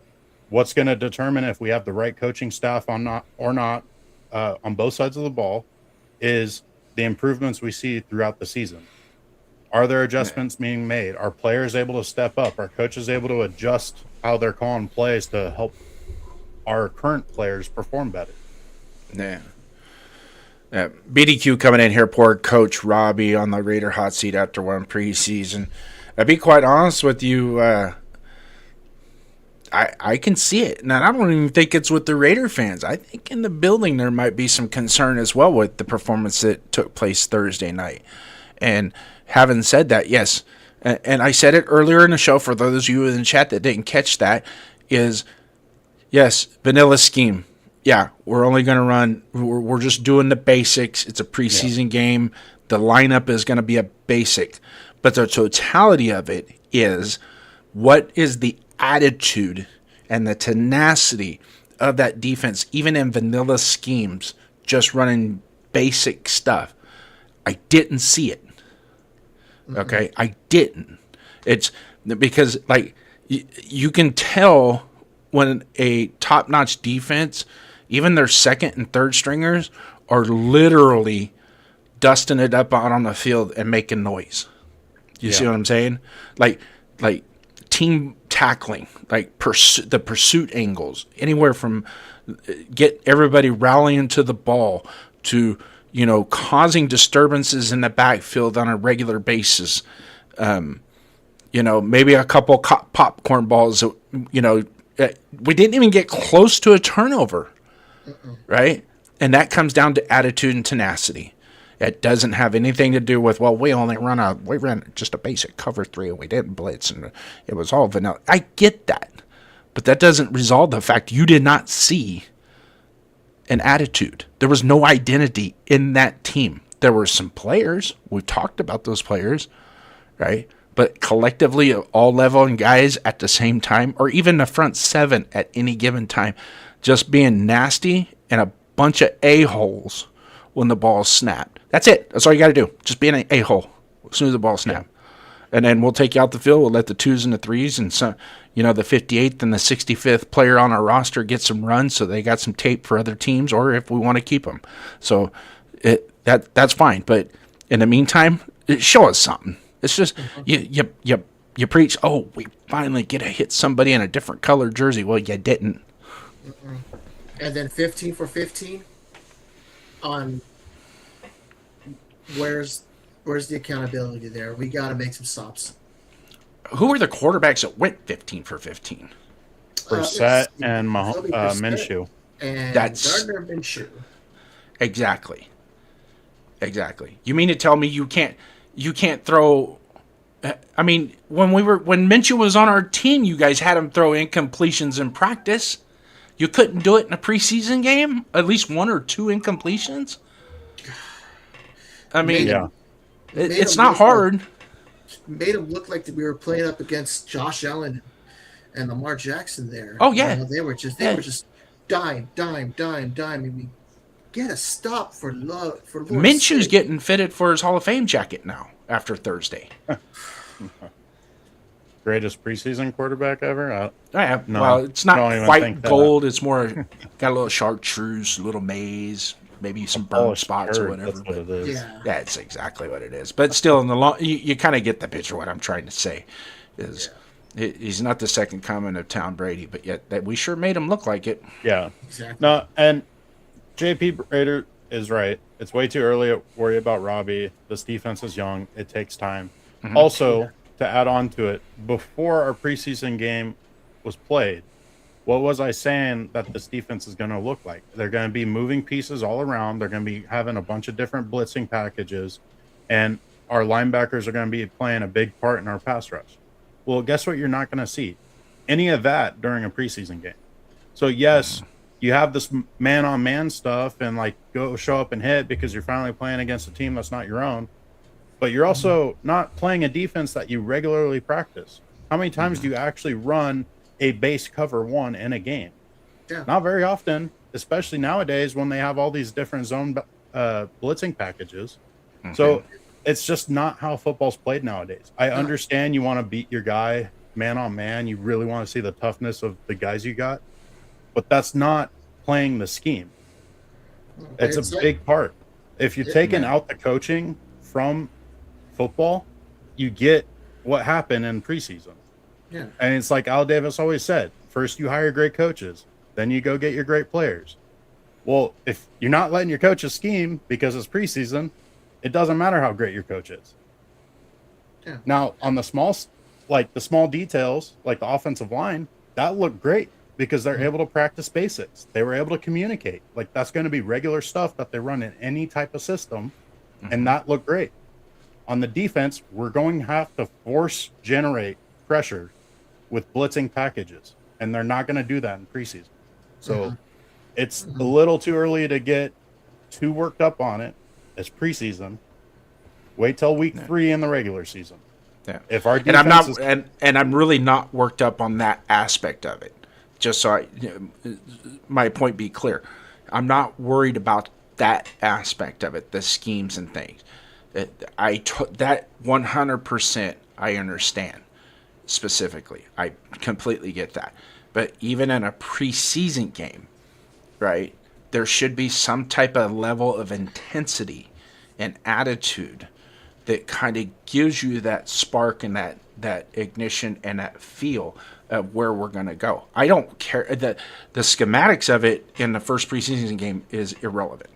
what's going to determine if we have the right coaching staff on both sides of the ball is the improvements we see throughout the season. Are there adjustments being made? Are players able to step up? Are coaches able to adjust how they're calling plays to help our current players perform better? Yeah. BDQ coming in here, poor Coach Robbie on the Raider hot seat after one preseason. I'll be quite honest with you, I can see it, and I don't even think it's with the Raider fans. I think in the building there might be some concern as well with the performance that took place Thursday night. And having said that, yes, and I said it earlier in the show for those of you in the chat that didn't catch that, is, yes, vanilla scheme. Yeah, we're only going to run, we're just doing the basics. It's a preseason game. The lineup is going to be a basic. But the totality of it is, what is the attitude and the tenacity of that defense, even in vanilla schemes, just running basic stuff? I didn't see it. Okay, I didn't. It's because, like, you can tell when a top-notch defense, even their second and third stringers, are literally dusting it up out on the field and making noise. You see what I'm saying? Like team tackling, like the pursuit angles, anywhere from get everybody rallying to the ball to, causing disturbances in the backfield on a regular basis. Maybe a couple popcorn balls, we didn't even get close to a turnover, right? And that comes down to attitude and tenacity. It doesn't have anything to do with, we ran just a basic cover 3 and we didn't blitz and it was all vanilla. I get that. But that doesn't resolve the fact you did not see an attitude. There was no identity in that team. There were some players. We talked about those players, right? But collectively, all level and guys at the same time, or even the front 7 at any given time, just being nasty and a bunch of a-holes when the ball snapped. That's it. That's all you got to do. Just be an a-hole as soon as the ball snapped. And then we'll take you out the field. We'll let the 2s and the 3s and some, the 58th and the 65th player on our roster get some runs so they got some tape for other teams, or if we want to keep them. So that's fine. But in the meantime, show us something. It's just you preach, we finally get to hit somebody in a different colored jersey. Well, you didn't. And then 15 for 15 on where's the accountability there? We got to make some stops. Who were the quarterbacks that went 15 for 15? Brissett and Minshew. And That's Gardner Minshew. Exactly. You mean to tell me you can't throw? I mean, when Minshew was on our team, you guys had him throw incompletions in practice. You couldn't do it in a preseason game? At least 1 or 2 incompletions? I mean, it's not hard. Made him look like we were playing up against Josh Allen and Lamar Jackson there. Oh, yeah. They were just dime. I mean, get a stop for love. Minshew's getting fitted for his Hall of Fame jacket now after Thursday. Greatest preseason quarterback ever? No, well, it's not quite gold. That. It's more got a little chartreuse, a little maize, maybe some burn spots or whatever. That's what it is. Yeah, that's exactly what it is. But still, in the long, you kind of get the picture. What I'm trying to say is, he's not the second coming of Tom Brady, but yet that we sure made him look like it. Yeah, exactly. No, and JP Raider is right. It's way too early to worry about Robbie. This defense is young. It takes time. Mm-hmm. Also, to add on to it, before our preseason game was played, what was I saying that this defense is going to look like? They're going to be moving pieces all around. They're going to be having a bunch of different blitzing packages, and our linebackers are going to be playing a big part in our pass rush. Well, guess what? You're not going to see any of that during a preseason game. So, yes, you have this man-on-man stuff and, go show up and hit because you're finally playing against a team that's not your own. But you're also not playing a defense that you regularly practice. How many times do you actually run a base cover 1 in a game? Yeah. Not very often, especially nowadays when they have all these different zone blitzing packages. Mm-hmm. So it's just not how football's played nowadays. I understand you want to beat your guy man on man. You really want to see the toughness of the guys you got. But that's not playing the scheme. It's a big part. If you're taking out the coaching from football, you get what happened in preseason. Yeah. And it's like Al Davis always said, first you hire great coaches, then you go get your great players. Well, if you're not letting your coaches scheme because it's preseason, it doesn't matter how great your coach is. Yeah. Now, on the small details, like the offensive line, that looked great because they're able to practice basics. They were able to communicate. That's going to be regular stuff that they run in any type of system, and that looked great. On the defense, we're going to have to force generate pressure with blitzing packages, and they're not going to do that in preseason. So it's a little too early to get too worked up on it. It's preseason. Wait till week 3 in the regular season. Yeah. If our defense and I'm really not worked up on that aspect of it. Just so my point be clear, I'm not worried about that aspect of it, the schemes and things. That 100% I understand specifically. I completely get that. But even in a preseason game, right, there should be some type of level of intensity and attitude that kind of gives you that spark and that ignition and that feel of where we're going to go. I don't care. The schematics of it in the first preseason game is irrelevant.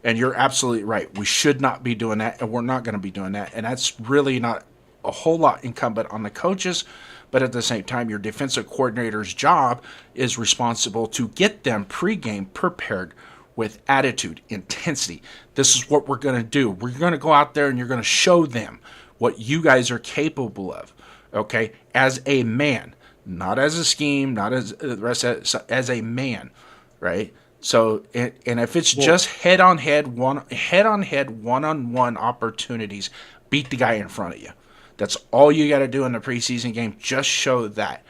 And you're absolutely right. We should not be doing that, and we're not going to be doing that. And that's really not a whole lot incumbent on the coaches. But at the same time, your defensive coordinator's job is responsible to get them pregame prepared with attitude, intensity. This is what we're going to do. We're going to go out there and you're going to show them what you guys are capable of, okay, as a man, not as a scheme, not as the rest of it, as a man, right? So, and if it's just head-on-head, one-on-one opportunities, beat the guy in front of you. That's all you got to do in the preseason game. Just show that.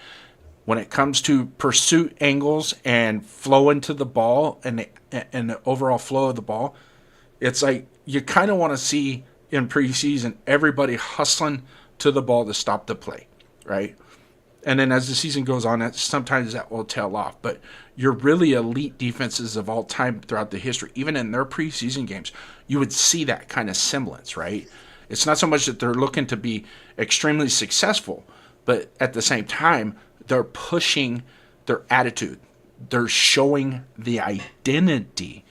When it comes to pursuit angles and flow into the ball and the overall flow of the ball, it's like you kind of want to see in preseason everybody hustling to the ball to stop the play, right? And then as the season goes on, sometimes that will tail off. But your really elite defenses of all time throughout the history, even in their preseason games, you would see that kind of semblance, right? It's not so much that they're looking to be extremely successful, but at the same time, they're pushing their attitude. They're showing the identity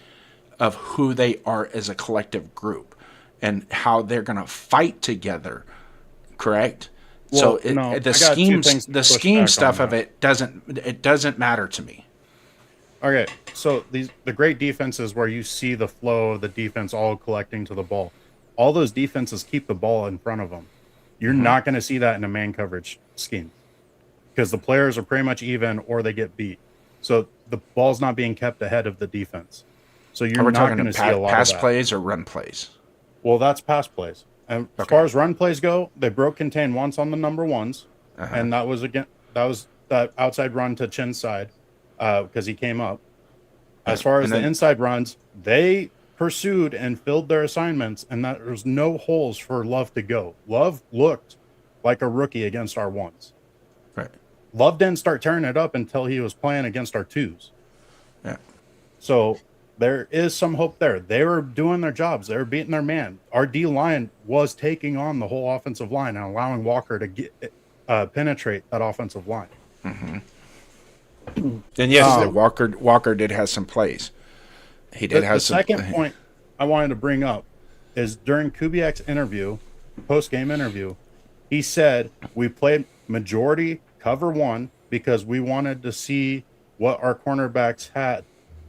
of who they are as a collective group and how they're going to fight together, correct? Well, so no, the scheme stuff of it doesn't matter to me. Okay, so the great defenses where you see the flow of the defense all collecting to the ball. All those defenses keep the ball in front of them. You're not going to see that in a man coverage scheme because the players are pretty much even or they get beat. So the ball's not being kept ahead of the defense. So you're not going to see a lot of that. Pass plays or run plays? Well, that's pass plays. And as far as run plays go, they broke contain once on the number ones, and that was that outside run to Chin's side because he came up. As far as the inside runs, they pursued and filled their assignments, and that there was no holes for Love to go. Love looked like a rookie against our ones. Right. Love didn't start tearing it up until he was playing against our twos. Yeah. So there is some hope there. They were doing their jobs. They were beating their man. Our D line was taking on the whole offensive line and allowing Walker to penetrate that offensive line. Mm-hmm. And yes, Walker did have some plays. He did have some. The second point I wanted to bring up is during Kubiak's interview, post-game interview, he said we played majority cover one because we wanted to see what our cornerbacks had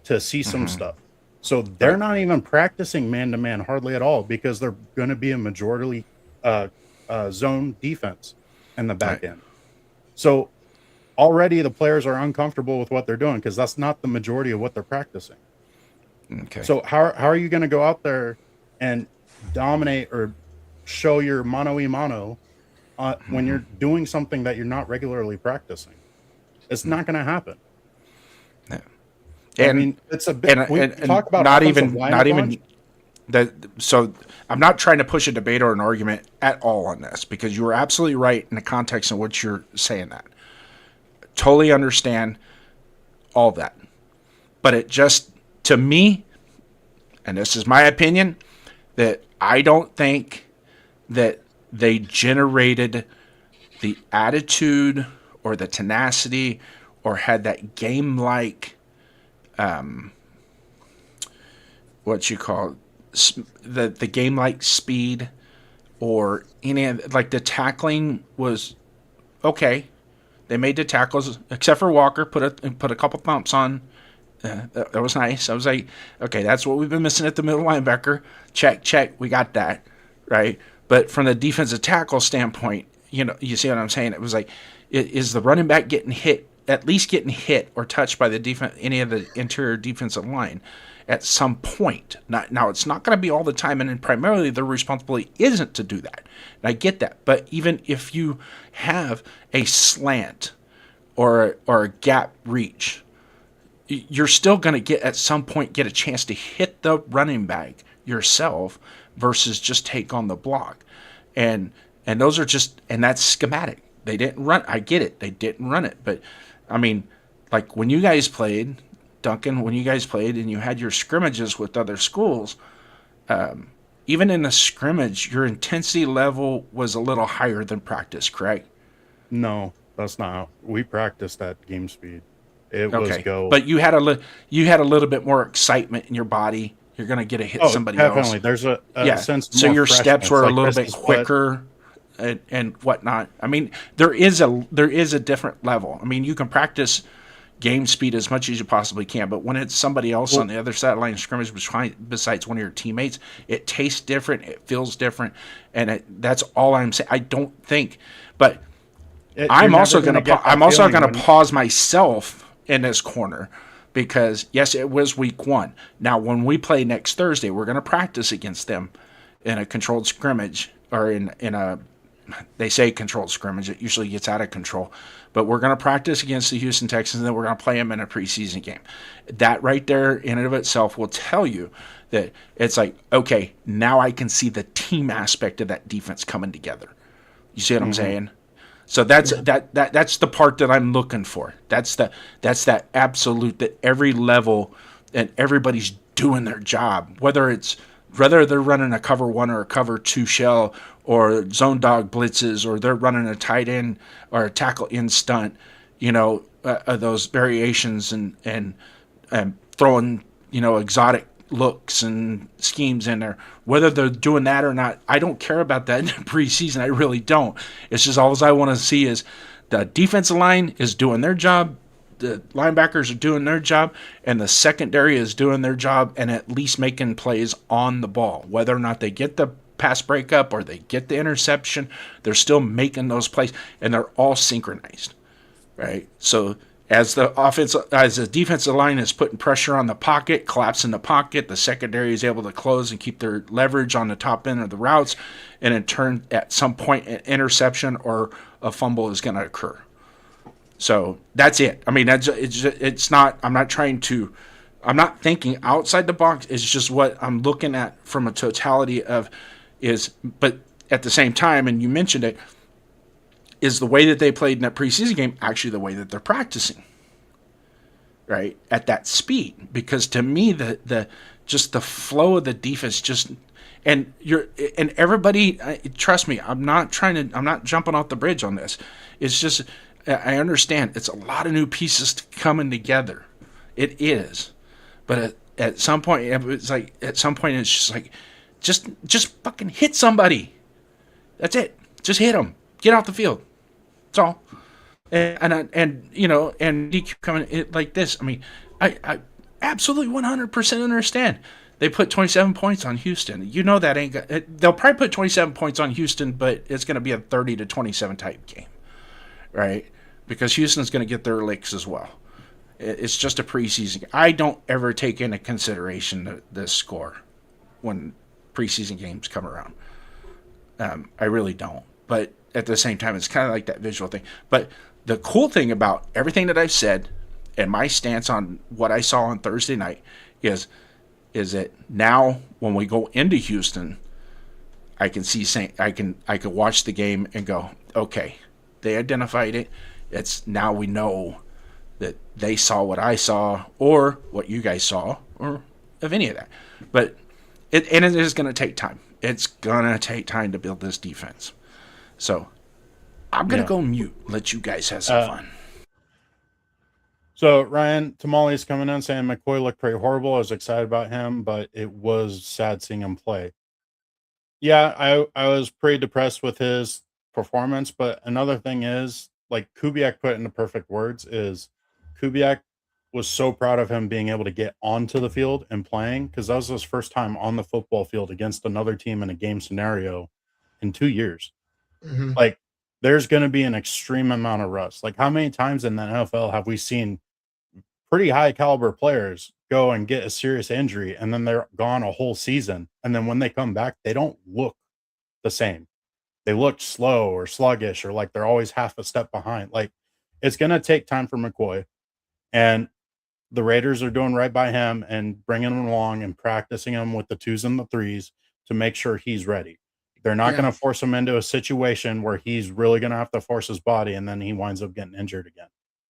to see some stuff. So they're not even practicing man-to-man hardly at all because they're going to be a majority zone defense in the back end. So already the players are uncomfortable with what they're doing because that's not the majority of what they're practicing. Okay. So how are you going to go out there and dominate or show your mano-a-mano when you're doing something that you're not regularly practicing? It's not going to happen. Yeah. I mean, it's a bit. And talk about not even that. So I'm not trying to push a debate or an argument at all on this because you were absolutely right in the context in which you're saying that. Totally understand all that, but it just, to me, and this is my opinion, that I don't think that they generated the attitude or the tenacity or had that game-like, what you call the game-like speed or any, like the tackling was okay. They made the tackles, except for Walker, put a couple thumps on. That was nice. I was like, okay, that's what we've been missing at the middle linebacker. Check, we got that, right? But from the defensive tackle standpoint, you see what I'm saying? It was like, is the running back getting hit or touched by any of the interior defensive line at some point? Now it's not going to be all the time, and primarily their responsibility isn't to do that. And I get that. But even if you have a slant or a gap reach, you're still going to get a chance to hit the running back yourself versus just take on the block. And those are just, and that's schematic. They didn't run. I get it. They didn't run it. But I mean, like when you guys played, Duncan, when you guys played and you had your scrimmages with other schools, even in the scrimmage, your intensity level was a little higher than practice, correct? No. That's not how we practiced at game speed. It was go. But you had a little bit more excitement in your body. You're going to get to hit somebody definitely. else. There's a sense of so more your steps were a like, little bit quicker and whatnot. I mean, there is a different level. I mean, you can practice game speed as much as you possibly can, but when it's somebody else on the other side of the line of scrimmage besides one of your teammates, it tastes different, it feels different, and that's all I'm saying. I don't think, but I'm also going to pause myself in this corner because yes, it was week 1. Now, when we play next Thursday, we're going to practice against them in a controlled scrimmage or in a. They say controlled scrimmage. It usually gets out of control. But we're going to practice against the Houston Texans, and then we're going to play them in a preseason game. That right there in and of itself will tell you that it's like, okay, now I can see the team aspect of that defense coming together. You see what I'm saying? So that's the part that I'm looking for. That's that absolute that every level and everybody's doing their job, whether they're running a cover 1 or a cover 2 shell or zone dog blitzes, or they're running a tight end or a tackle in stunt, those variations and throwing, exotic looks and schemes in there. Whether they're doing that or not, I don't care about that in the preseason. I really don't. It's just all I want to see is the defensive line is doing their job, the linebackers are doing their job, and the secondary is doing their job and at least making plays on the ball. Whether or not they get the pass breakup or they get the interception, they're still making those plays, and they're all synchronized, right? So as the defensive line is putting pressure on the pocket, collapsing the pocket, the secondary is able to close and keep their leverage on the top end of the routes, and in turn, at some point, an interception or a fumble is going to occur. So that's it. I mean, it's not. I'm not thinking outside the box. It's just what I'm looking at from a totality of but at the same time, and you mentioned it, is the way that they played in that preseason game actually the way that they're practicing, right, at that speed? Because to me, the flow of the defense and everybody, trust me, I'm not jumping off the bridge on this. It's just, I understand it's a lot of new pieces coming together. It is, but at some point, it's just like, just fucking hit somebody. That's it. Just hit them. Get off the field. That's all. And you keep coming like this. I mean, I absolutely 100% understand. They put 27 points on Houston. You know that ain't. They'll probably put 27 points on Houston, but it's going to be a 30-27 type game, right? Because Houston's going to get their licks as well. It's just a preseason. I don't ever take into consideration the score when preseason games come around. I really don't. But at the same time, it's kind of like that visual thing. But the cool thing about everything that I've said and my stance on what I saw on Thursday night is that now when we go into Houston, I can watch the game and go, okay, they identified it. It's now we know that they saw what I saw or what you guys saw or of any of that. But it is going to take time. It's going to take time to build this defense. So I'm going to go mute, let you guys have some fun. So Ryan Tamale's coming in saying McCoy looked pretty horrible. I was excited about him, but it was sad seeing him play. Yeah, I was pretty depressed with his performance, but another thing is, like Kubiak put it in the perfect words, is Kubiak was so proud of him being able to get onto the field and playing, because that was his first time on the football field against another team in a game scenario in 2 years. Mm-hmm. Like, there's going to be an extreme amount of rust. Like, how many times in the NFL have we seen pretty high caliber players go and get a serious injury and then they're gone a whole season, and then when they come back, they don't look the same? They look slow or sluggish, or like they're always half a step behind. Like, it's going to take time for McCoy, and the Raiders are doing right by him and bringing him along and practicing him with the 2s and the 3s to make sure he's ready. They're not going to force him into a situation where he's really going to have to force his body and then he winds up getting injured again.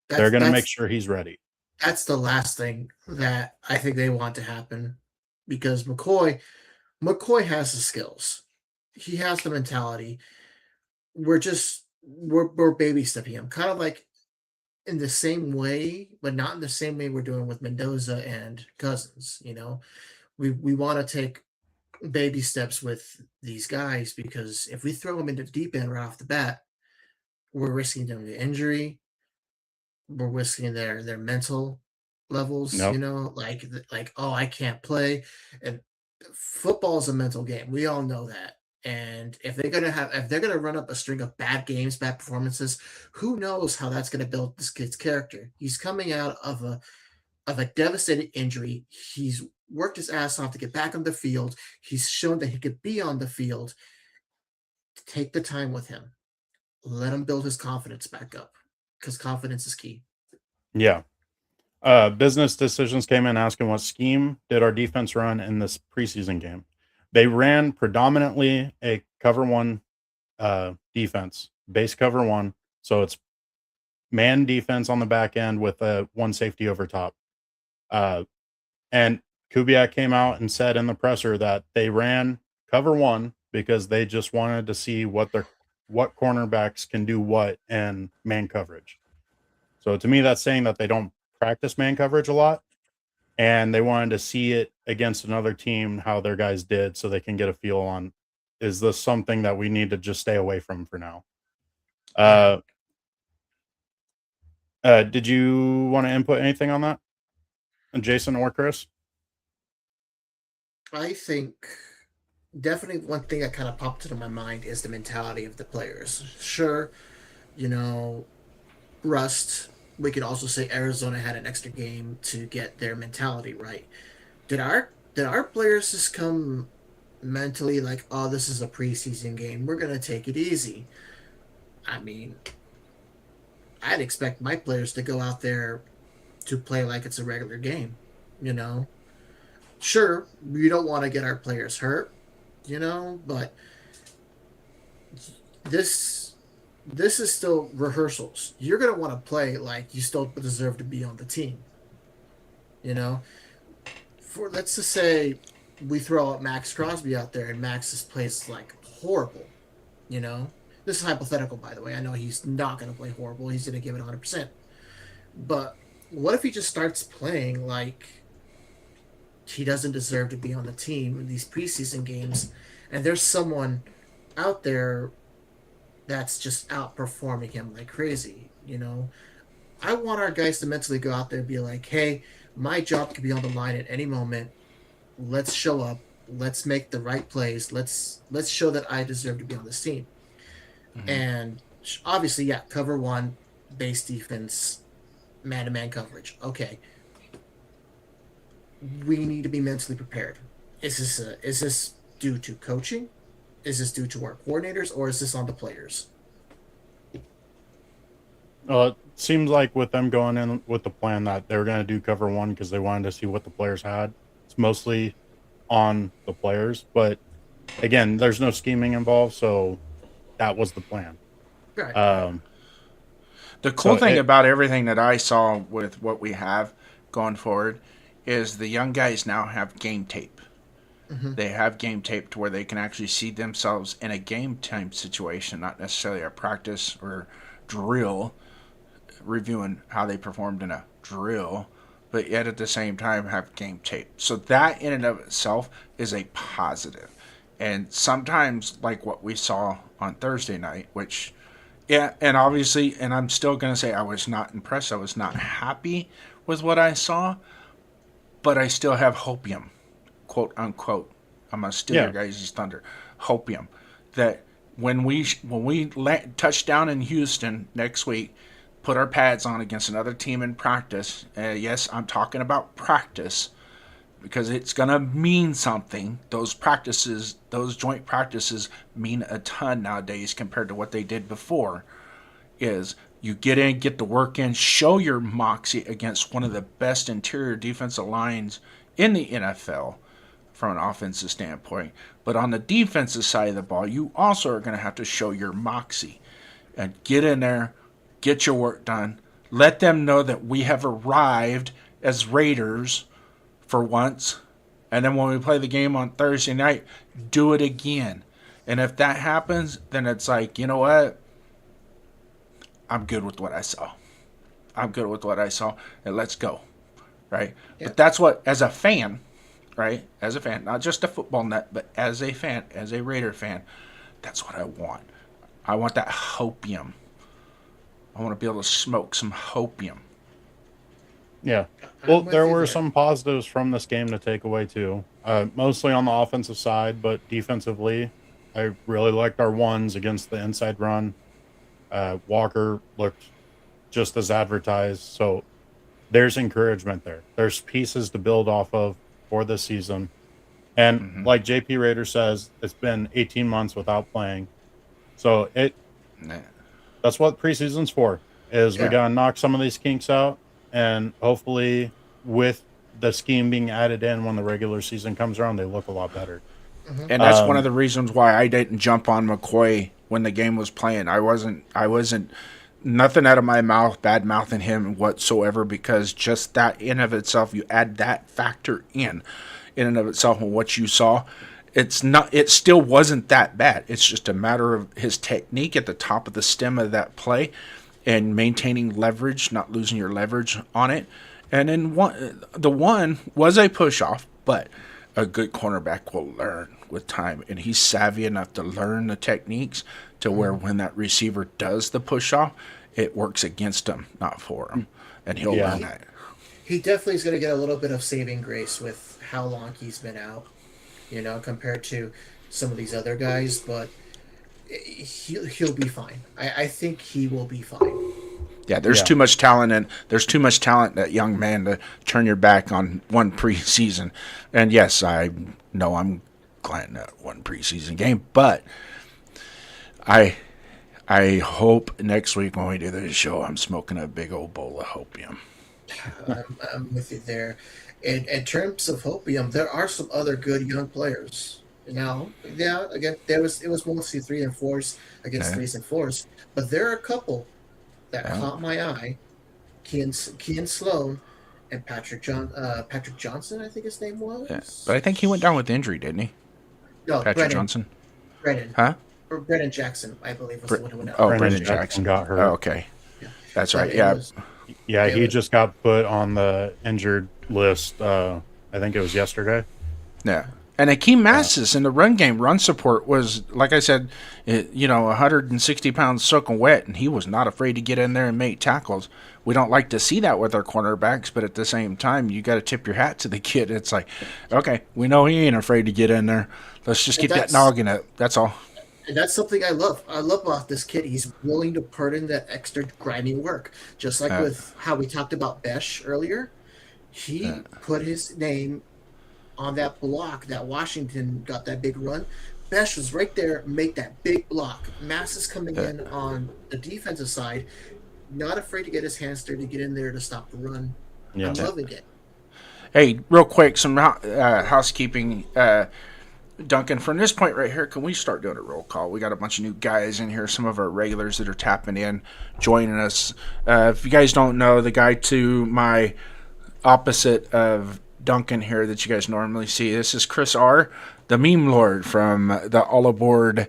They're going to make sure he's ready. That's the last thing that I think they want to happen, because McCoy has the skills. He has the mentality. We're just we're baby stepping him, kind of like in the same way, but not in the same way we're doing with Mendoza and Cousins. We want to take baby steps with these guys because if we throw them into the deep end right off the bat, we're risking them the injury. We're risking their mental levels. Nope. Like oh, I can't play, and football is a mental game. We all know that. And if they're gonna run up a string of bad games, bad performances, who knows how that's gonna build this kid's character? He's coming out of a devastating injury. He's worked his ass off to get back on the field. He's shown that he could be on the field. Take the time with him. Let him build his confidence back up because confidence is key. Yeah. Business Decisions came in asking what scheme did our defense run in this preseason game. They ran predominantly a cover one defense, base cover one. So it's man defense on the back end with a one safety over top. And Kubiak came out and said in the presser that they ran cover one because they just wanted to see what cornerbacks can do what in man coverage. So to me, that's saying that they don't practice man coverage a lot, and they wanted to see it against another team how their guys did so they can get a feel on, is this something that we need to just stay away from for now? Did you want to input anything on that, Jason or Chris? I think definitely one thing that kind of popped into my mind is the mentality of the players. Sure, rust. We could also say Arizona had an extra game to get their mentality right. Did our players just come mentally like, oh, this is a preseason game, we're gonna take it easy? I mean, I'd expect my players to go out there to play like it's a regular game. Sure, we don't want to get our players hurt, but this is still rehearsals. You're going to want to play like you still deserve to be on the team. For let's just say we throw out Maxx Crosby out there and Max plays like horrible. This is hypothetical, by the way. I know he's not going to play horrible. He's going to give it 100%. But what if he just starts playing like he doesn't deserve to be on the team in these preseason games, and there's someone out there that's just outperforming him like crazy? I want our guys to mentally go out there and be like, hey, my job could be on the line at any moment. Let's show up. Let's make the right plays. Let's show that I deserve to be on this team. Mm-hmm. And obviously, yeah, cover one, base defense, man-to-man coverage. Okay. We need to be mentally prepared. Is this due to coaching? Is this due to our coordinators, or is this on the players? It seems like with them going in with the plan that they were going to do cover one because they wanted to see what the players had. It's mostly on the players, but again, there's no scheming involved, so that was the plan. Right. The cool thing about everything that I saw with what we have going forward is the young guys now have game tape. Mm-hmm. They have game tape to where they can actually see themselves in a game time situation, not necessarily a practice or drill, reviewing how they performed in a drill, but yet at the same time have game tape. So that in and of itself is a positive. And sometimes, like what we saw on Thursday night, which, yeah, and obviously, and I'm still going to say I was not impressed. I was not happy with what I saw, but I still have hopium, quote unquote. I'm going to steal your guys' thunder. Hopium. That when we touch down in Houston next week, put our pads on against another team in practice. Yes, I'm talking about practice because it's going to mean something. Those practices, those joint practices mean a ton nowadays compared to what they did before. Is you get in, get the work in, show your moxie against one of the best interior defensive lines in the NFL from an offensive standpoint. But on the defensive side of the ball, you also are going to have to show your moxie and get in there, get your work done. Let them know that we have arrived as Raiders for once. And then when we play the game on Thursday night, do it again. And if that happens, then it's like, you know what? I'm good with what I saw. I'm good with what I saw, and let's go, right? Yeah. But that's what, as a fan, right? As a fan, not just a football nut, but as a fan, as a Raider fan, that's what I want. I want that hopium. I want to be able to smoke some hopium. Yeah. I'm Well, with there you were there. some positives from this game to take away too. Mostly on the offensive side, but defensively, I really liked our ones against the inside run. Walker looked just as advertised, so there's encouragement there. There's pieces to build off of for this season. And like JP Raider says, it's been 18 months without playing. So Nah. that's what preseason's for. Is we Yeah. gotta knock some of these kinks out, and hopefully with the scheme being added in when the regular season comes around, they look a lot better. And that's one of the reasons why I didn't jump on McCoy when the game was playing. I wasn't nothing out of my mouth, bad mouthing him whatsoever, because just that in of itself, you add that factor in and of itself and what you saw, it still wasn't that bad. It's just a matter of his technique at the top of the stem of that play and maintaining leverage, not losing your leverage on it. And then the one was a push off, but a good cornerback will learn with time, and he's savvy enough to learn the techniques to where when that receiver does the push off, it works against him, not for him, and he'll learn that. He definitely is going to get a little bit of saving grace with how long he's been out, compared to some of these other guys, but he'll be fine. I think he will be fine. Yeah, there's too much talent, and there's too much talent in that young man to turn your back on one preseason. And yes, I know I'm glad that one preseason game, but I hope next week when we do the show, I'm smoking a big old bowl of hopium. I'm with you there. In terms of hopium, there are some other good young players. Now, yeah, again, it was mostly 3 and 4s against 3s and 4s, but there are a couple that caught my eye. Kean Sloan and Patrick Johnson, I think his name was. Yeah. But I think he went down with injury, didn't he? No, Patrick Johnson. Brennan. Huh? Or Brennan Jackson, I believe, was the one who went out. Oh, Brennan Brennan Jackson Jackson got hurt. Oh, okay. Yeah. That's But right. it Yeah. was- Yeah, it he was- just got put on the injured list. I think it was yesterday. Yeah. And Akeem Massis in the run support was, like I said, 160 pounds soaking wet, and he was not afraid to get in there and make tackles. We don't like to see that with our cornerbacks, but at the same time, you got to tip your hat to the kid. It's like, okay, we know he ain't afraid to get in there. Let's just get that noggin up. That's all. And that's something I love. I love about this kid. He's willing to put in that extra grimy work. Just like with how we talked about Besh earlier. He put his name on that block that Washington got that big run. Besh was right there, make that big block. Mass is coming in on the defensive side, not afraid to get his hands dirty, get in there to stop the run. Yeah. I'm loving it. Hey, real quick, some housekeeping. Duncan, from this point right here, can we start doing a roll call? We got a bunch of new guys in here, some of our regulars that are tapping in, joining us. If you guys don't know, the guy to my opposite of Duncan here that you guys normally see, this is Chris R., the meme lord from the All Aboard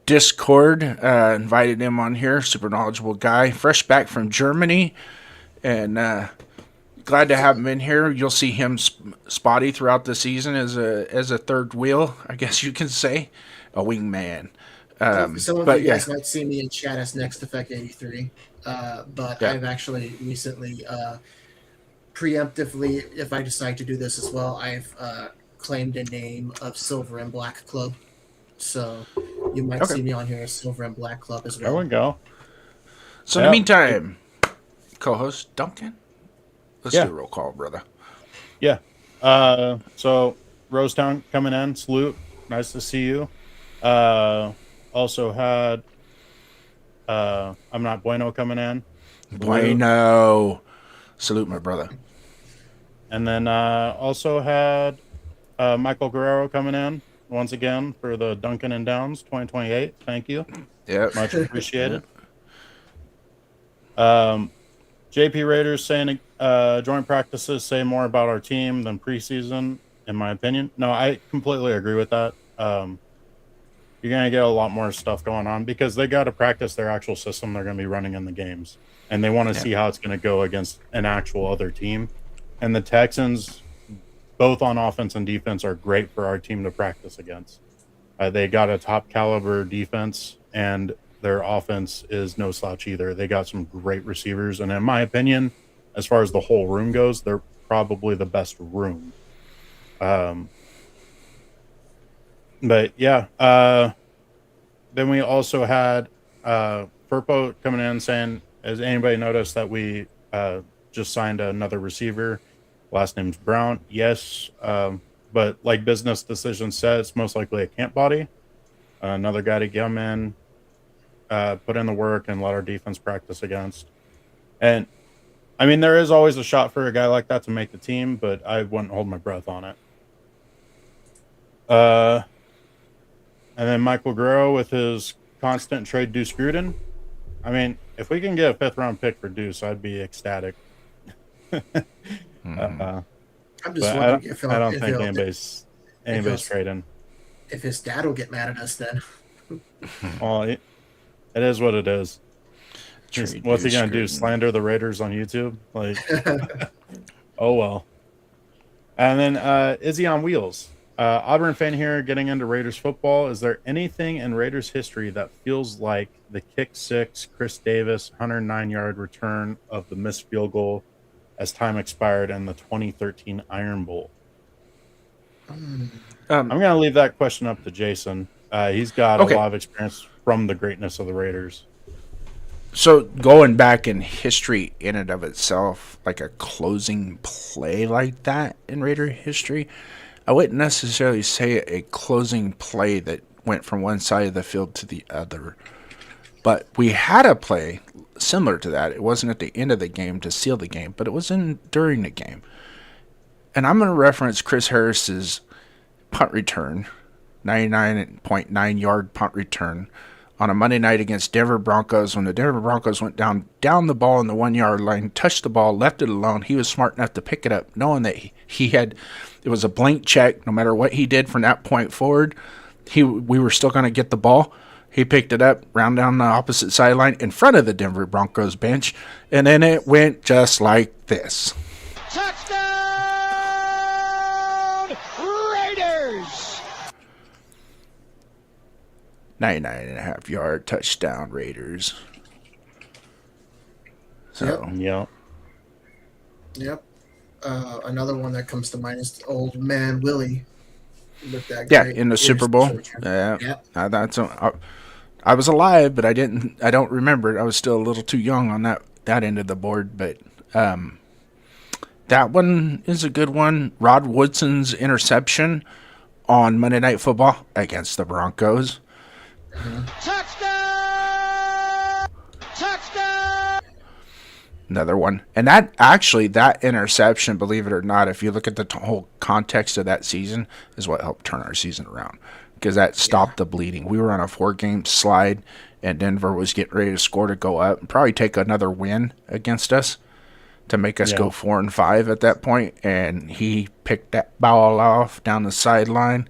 Discord. Invited him on here, super knowledgeable guy, fresh back from Germany, and glad to have him in here. You'll see him spotty throughout the season as a third wheel, I guess you can say, a wingman. Some of you guys might see me in chat as Next Effect 83, but I've actually recently, preemptively, if I decide to do this as well, I've claimed a name of Silver and Black Club. So you might see me on here as Silver and Black Club as well. There we go. So in the meantime, co-host Duncan, let's do a roll call, brother. Yeah. So Rosetown coming in, salute. Nice to see you. Also had I'm Not Bueno coming in. Bueno. Salute, my brother. And then also had Michael Guerrero coming in once again for the Duncan and Downs 2028. Thank you. Yep. Much appreciated. JP Raiders saying joint practices say more about our team than preseason, in my opinion. No, I completely agree with that. you're going to get a lot more stuff going on because they got to practice their actual system they're going to be running in the games. And they want to see how it's going to go against an actual other team. And the Texans, both on offense and defense, are great for our team to practice against. They got a top caliber defense, and their offense is no slouch either. They got some great receivers. And in my opinion, as far as the whole room goes, they're probably the best room. But yeah, then we also had Furpo coming in saying, has anybody noticed that we just signed another receiver? Last name's Brown. Yes, but like business decision says, it's most likely a camp body. Another guy to come in, put in the work, and let our defense practice against. And I mean, there is always a shot for a guy like that to make the team, but I wouldn't hold my breath on it. And then Michael Guerrero with his constant trade Deuce Gruden. I mean, if we can get a 5th-round pick for Deuce, I'd be ecstatic. I'm just wondering if I don't think anybody's trading. If his dad will get mad at us, then. Well, it is what it is. What's he gonna do? Slander the Raiders on YouTube? Like, oh well. And then Izzy on Wheels. Auburn fan here, getting into Raiders football. Is there anything in Raiders history that feels like the kick 6, Chris Davis 109-yard return of the missed field goal as time expired in the 2013 Iron Bowl? I'm going to leave that question up to Jason. He's got a lot of experience from the greatness of the Raiders. So going back in history in and of itself, like a closing play like that in Raider history, I wouldn't necessarily say a closing play that went from one side of the field to the other. But we had a play similar to that. It wasn't at the end of the game to seal the game, but it was during the game. And I'm going to reference Chris Harris's punt return, 99.9-yard punt return on a Monday night against Denver Broncos when the Denver Broncos went down the ball on the 1-yard line, touched the ball, left it alone. He was smart enough to pick it up, knowing that it was a blank check. No matter what he did from that point forward, we were still going to get the ball. He picked it up, round down the opposite sideline in front of the Denver Broncos bench, and then it went just like this. Touchdown, Raiders! 99.5-yard touchdown, Raiders. So, Yep. Another one that comes to mind is old man Willie. With that in the Super Bowl. Yeah. I was alive, but I don't remember it. I was still a little too young on that end of the board, but that one is a good one. Rod Woodson's interception on Monday Night Football against the Broncos. Touchdown! Touchdown! Another one. And that interception, believe it or not, if you look at the whole context of that season, is what helped turn our season around. Because that stopped the bleeding. We were on a 4-game slide, and Denver was getting ready to score to go up and probably take another win against us to make us go 4-5 at that point. And he picked that ball off down the sideline.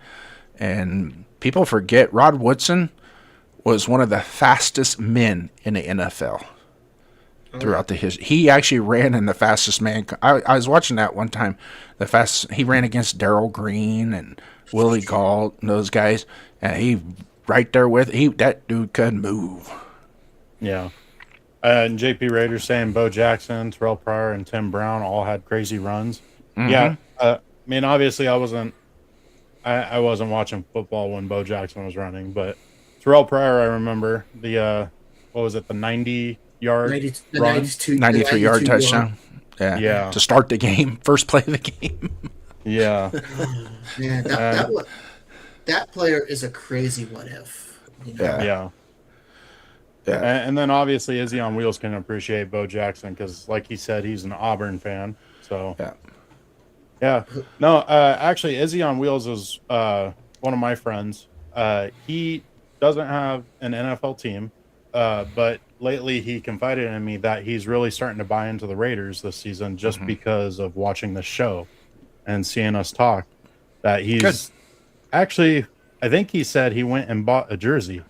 And people forget Rod Woodson was one of the fastest men in the NFL throughout the history. He actually ran in the fastest man. I was watching that one time. He ran against Darryl Green and Willie Gault and those guys, and he right there that dude could move. Yeah. And JP Raiders saying Bo Jackson, Terrell Pryor, and Tim Brown all had crazy runs. Mm-hmm. Yeah. I mean, obviously I wasn't watching football when Bo Jackson was running, but Terrell Pryor, I remember the 90-yard 93-yard touchdown. Yeah. To start the game, first play of the game. Yeah. Man, that player is a crazy what if. You know? Yeah. And then obviously Izzy on Wheels can appreciate Bo Jackson because, like he said, he's an Auburn fan. So yeah. No, actually, Izzy on Wheels is one of my friends. He doesn't have an NFL team, but lately he confided in me that he's really starting to buy into the Raiders this season just because of watching the show and seeing us talk. That he's actually I think he said he went and bought a jersey.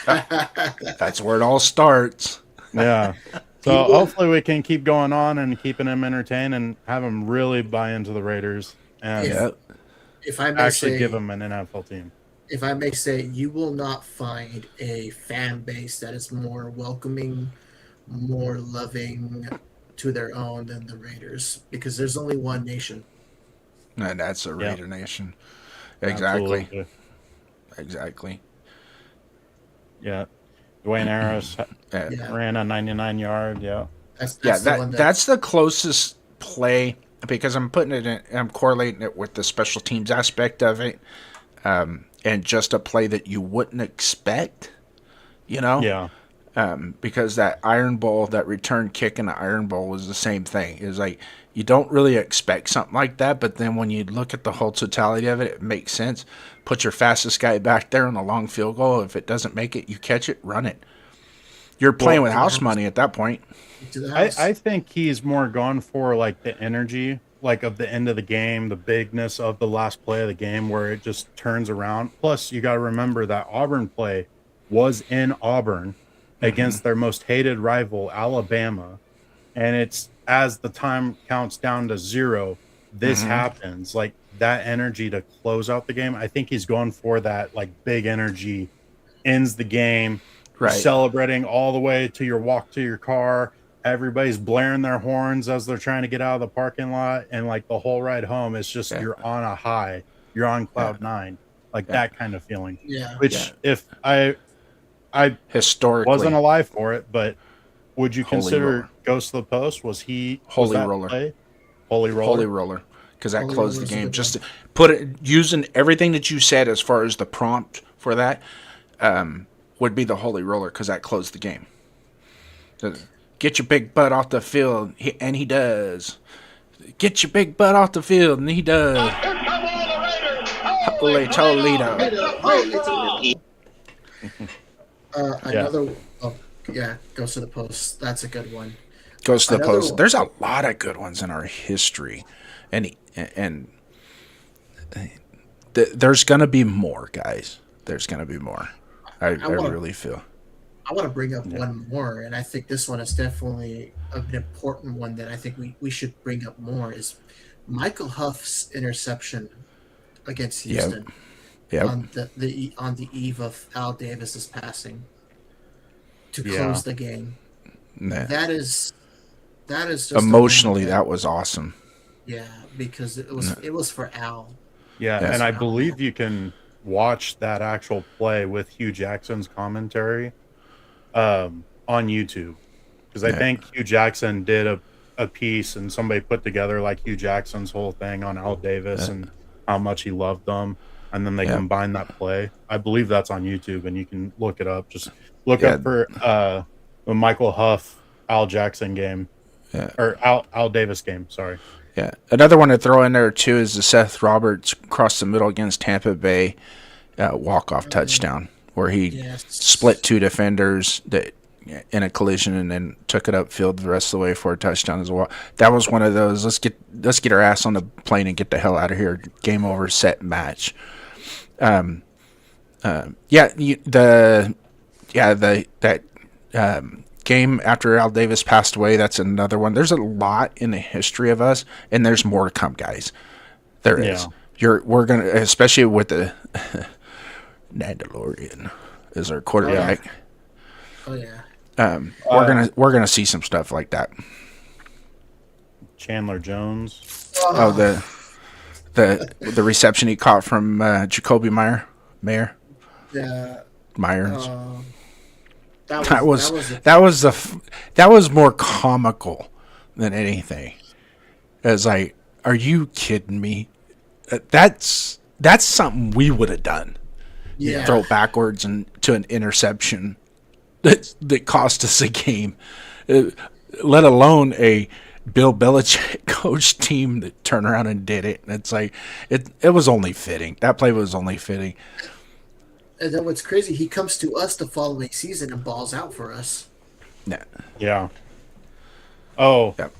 That's where it all starts. Yeah. So hopefully we can keep going on and keeping him entertained and have him really buy into the Raiders and If I may actually say, give him an NFL team. if I may say, you will not find a fan base that is more welcoming, more loving to their own than the Raiders, because there's only one nation. And that's a Raider Nation. Exactly. Absolutely. Exactly. Yeah. Dwayne Harris ran a 99-yard. Yeah. That's the closest play, because I'm putting it in, I'm correlating it with the special teams aspect of it, and just a play that you wouldn't expect, Yeah. Because that Iron Bowl, that return kick in the Iron Bowl was the same thing. It was like you don't really expect something like that, but then when you look at the whole totality of it, it makes sense. Put your fastest guy back there on a long field goal. If it doesn't make it, you catch it, run it. You're playing with house money at that point. I think he's more gone for like the energy, like of the end of the game, the bigness of the last play of the game where it just turns around. Plus, you got to remember that Auburn play was in Auburn against their most hated rival, Alabama. And it's as the time counts down to 0, this happens. Like that energy to close out the game. I think he's going for that like big energy, ends the game. Right. Celebrating all the way to your walk to your car. Everybody's blaring their horns as they're trying to get out of the parking lot, and like the whole ride home is just you're on a high, you're on cloud 9, like that kind of feeling. Yeah. Which if I historically wasn't alive for it, but would you Holy consider roller. Ghost of the Post? Was he Holy was that roller. play? Holy roller. Holy roller, because that Holy closed the roller's a game. good Just to put it, using everything that you said as far as the prompt for that, would be the holy roller, because that closed the game. Get your big butt off the field, and he does. Get your big butt off the field, and he does. Here come all the Raiders. Holy Toledo. Another, Goes to the Post. That's a good one. Goes to the Another post. one. There's a lot of good ones in our history, and there's gonna be more, guys. There's gonna be more. I really feel. I want to bring up one more, and I think this one is definitely an important one that I think we should bring up more, is Michael Huff's interception against Houston on the eve of Al Davis's passing to close the game. Nah. That is just Emotionally, that was awesome. Yeah, because it was for Al. Yeah, Yes. and I believe you can watch that actual play with Hugh Jackson's commentary on YouTube, because I think Hugh Jackson did a piece and somebody put together like Hugh Jackson's whole thing on Al Davis and how much he loved them, and then they combined that play. I believe that's on YouTube, and you can look it up. Just look up for the Michael Huff Al Jackson game, or Al Davis game. Sorry. Yeah, another one to throw in there too is the Seth Roberts across the middle against Tampa Bay walk-off touchdown, where he split 2 defenders in a collision and then took it upfield the rest of the way for a touchdown as well. That was one of those. Let's get our ass on the plane and get the hell out of here. Game over, set, match. Game after Al Davis passed away, that's another one. There's a lot in the history of us, and there's more to come, guys. There is. We're gonna, especially with the Mandalorian as our quarterback. Oh yeah. We're gonna see some stuff like that. Chandler Jones. Oh, the reception he caught from Jacoby Myers. That was more comical than anything. It was like, are you kidding me? That's something we would have done. Yeah. Throw backwards and to an interception that cost us a game, let alone a Bill Belichick coach team that turned around and did it. And it's like it was only fitting. That play was only fitting. And then what's crazy, he comes to us the following season and balls out for us. Yeah. Oh, Yep.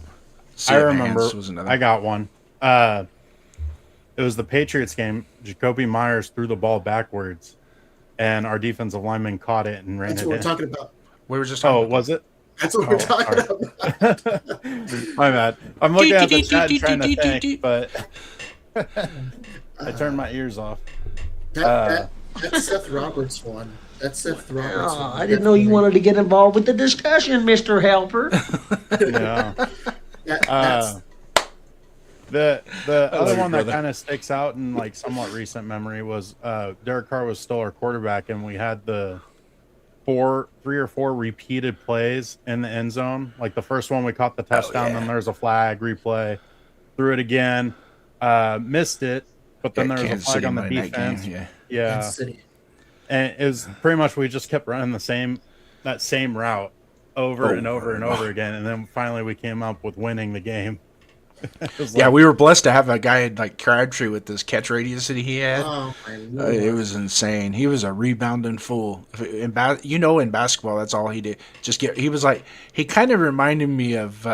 I remember. I got one. It was the Patriots game. Jacoby Myers threw the ball backwards, and our defensive lineman caught it and ran That's it what we're in. talking about. We were just talking Oh, about was it? That's what we're talking sorry. about. My bad. I'm looking at the chat and trying to think, but I turned my ears off. That's Seth Roberts one. That's Seth Roberts one. I didn't know you wanted to get involved with the discussion, Mr. Helper. Yeah. That's The other one that brother. kind of sticks out in like somewhat recent memory was Derek Carr was still our quarterback, and we had the 3 or 4 repeated plays in the end zone. Like the first one, we caught the touchdown, then there's a flag, replay, threw it again, missed it, but then there was a Kansas flag City on the Monday night game, defense. yeah. Kansas City. And it was pretty much we just kept running that same route over and over and over again, and then finally we came up with winning the game. Yeah, we were blessed to have a guy like Crabtree with this catch radius that he had. Oh my lord! It was insane. He was a rebounding fool. In basketball, that's all he did. He kind of reminded me of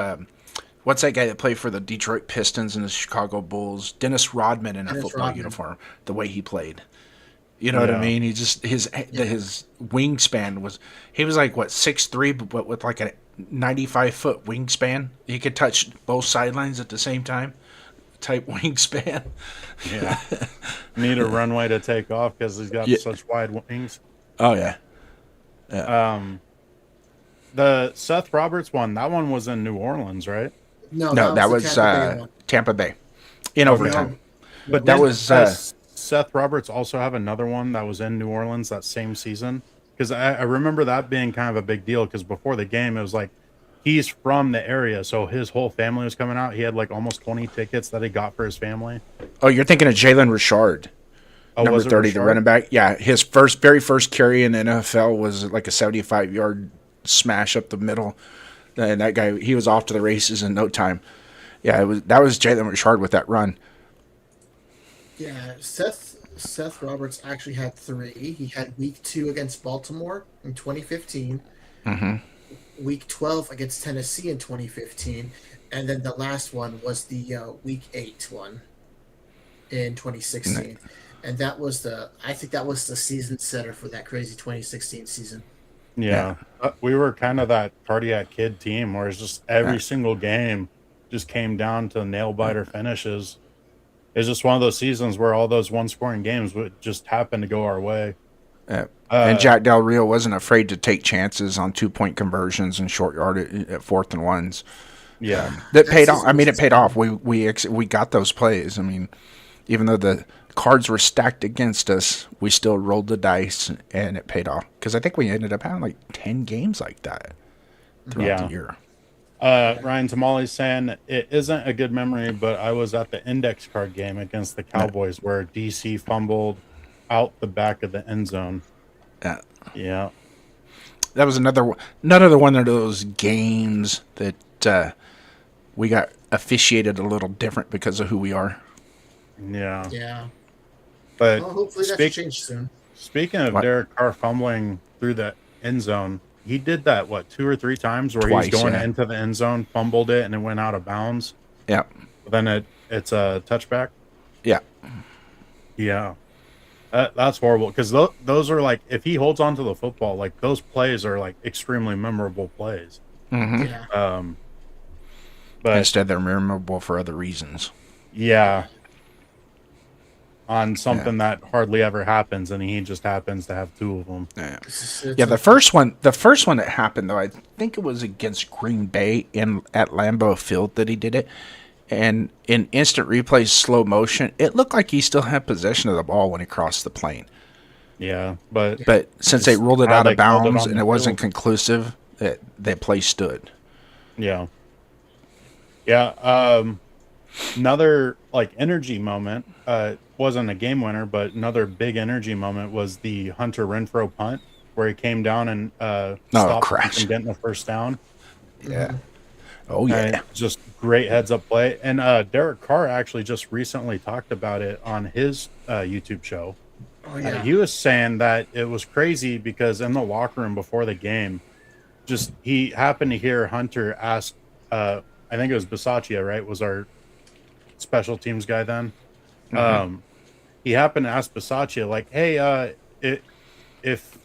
what's that guy that played for the Detroit Pistons and the Chicago Bulls? Dennis Rodman in a football uniform. The way he played. You know what I mean? He just his wingspan was like 6'3", but with like a 95-foot wingspan. He could touch both sidelines at the same time. Type wingspan. Yeah, need a runway to take off because he's got such wide wings. Oh yeah. The Seth Roberts one, that one was in New Orleans, right? No, that was Tampa Bay in overtime. But that was Seth Roberts also have another one that was in New Orleans that same season? Because I remember that being kind of a big deal because before the game, it was like he's from the area, so his whole family was coming out. He had like almost 20 tickets that he got for his family. Oh, you're thinking of Jalen Richard, number 30, the running back. Yeah, his very first carry in the NFL was like a 75-yard smash up the middle. And that guy, he was off to the races in no time. Yeah, that was Jalen Richard with that run. Yeah, Seth Roberts actually had 3. He had week 2 against Baltimore in 2015, week 12 against Tennessee in 2015, and then the last one was the week 8 one in 2016. And that was I think that was the season setter for that crazy 2016 season. Yeah. We were kind of that cardiac kid team where it's just every single game just came down to nail biter finishes. It's just one of those seasons where all those one-scoring games would just happen to go our way. And Jack Del Rio wasn't afraid to take chances on 2-point conversions and short yard at 4th and 1s. Yeah, that paid off. I mean, it paid off. We got those plays. I mean, even though the cards were stacked against us, we still rolled the dice, and it paid off. Because I think we ended up having like 10 games like that throughout the year. Ryan Tamale's saying it isn't a good memory, but I was at the index card game against the Cowboys where DC fumbled out the back of the end zone. Yeah. That was another one of those games that we got officiated a little different because of who we are. Yeah. Yeah. But well, hopefully that should change soon. Speaking of Derek Carr fumbling through the end zone, he did that, 2 or 3 times where he's going into the end zone, fumbled it, and it went out of bounds. Yeah. Then it's a touchback. Yeah. Yeah. That's horrible because those are like, if he holds on to the football, like those plays are like extremely memorable plays. Mm-hmm. Yeah. But instead, they're memorable for other reasons. Yeah. On something that hardly ever happens, and he just happens to have 2 of them. Yeah, the first one that happened though, I think it was against Green Bay at Lambeau Field that he did it, and in instant replay slow motion, it looked like he still had possession of the ball when he crossed the plane. Yeah, but since they ruled it out of bounds and it wasn't conclusive, that play stood. Yeah. Yeah. Another like energy moment. Wasn't a game winner, but another big energy moment was the Hunter Renfrow punt where he came down and stopped him from getting the first down. Yeah. Oh yeah. And just great heads up play. And Derek Carr actually just recently talked about it on his YouTube show. Oh yeah. He was saying that it was crazy because in the locker room before the game, just he happened to hear Hunter ask, I think it was Bisaccia, right? Was our special teams guy then? He happened to ask Bisaccia, like, hey, if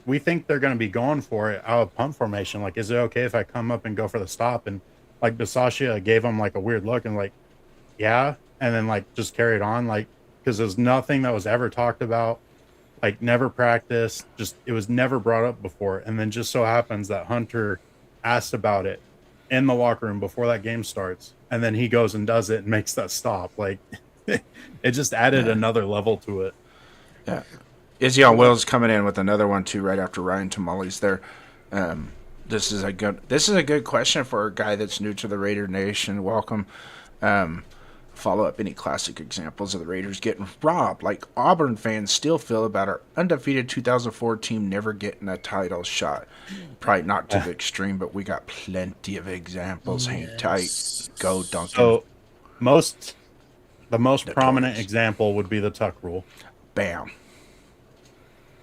we think they're going to be going for it out of punt formation, like, is it okay if I come up and go for the stop? And like Bisaccia gave him like a weird look and like, yeah. And then like just carried on, like, because there's nothing that was ever talked about, like never practiced, just it was never brought up before. And then just so happens that Hunter asked about it in the locker room before that game starts. And then he goes and does it and makes that stop. Like it just added another level to it. Yeah. Izzy on Will's coming in with another one too right after Ryan Tamales there. This is a good question for a guy that's new to the Raider Nation. Welcome. Follow up any classic examples of the Raiders getting robbed, like Auburn fans still feel about our undefeated 2004 team never getting a title shot. Probably not to the extreme, but we got plenty of examples. Hang tight. Go Duncan. So the most prominent example would be the tuck rule. Bam.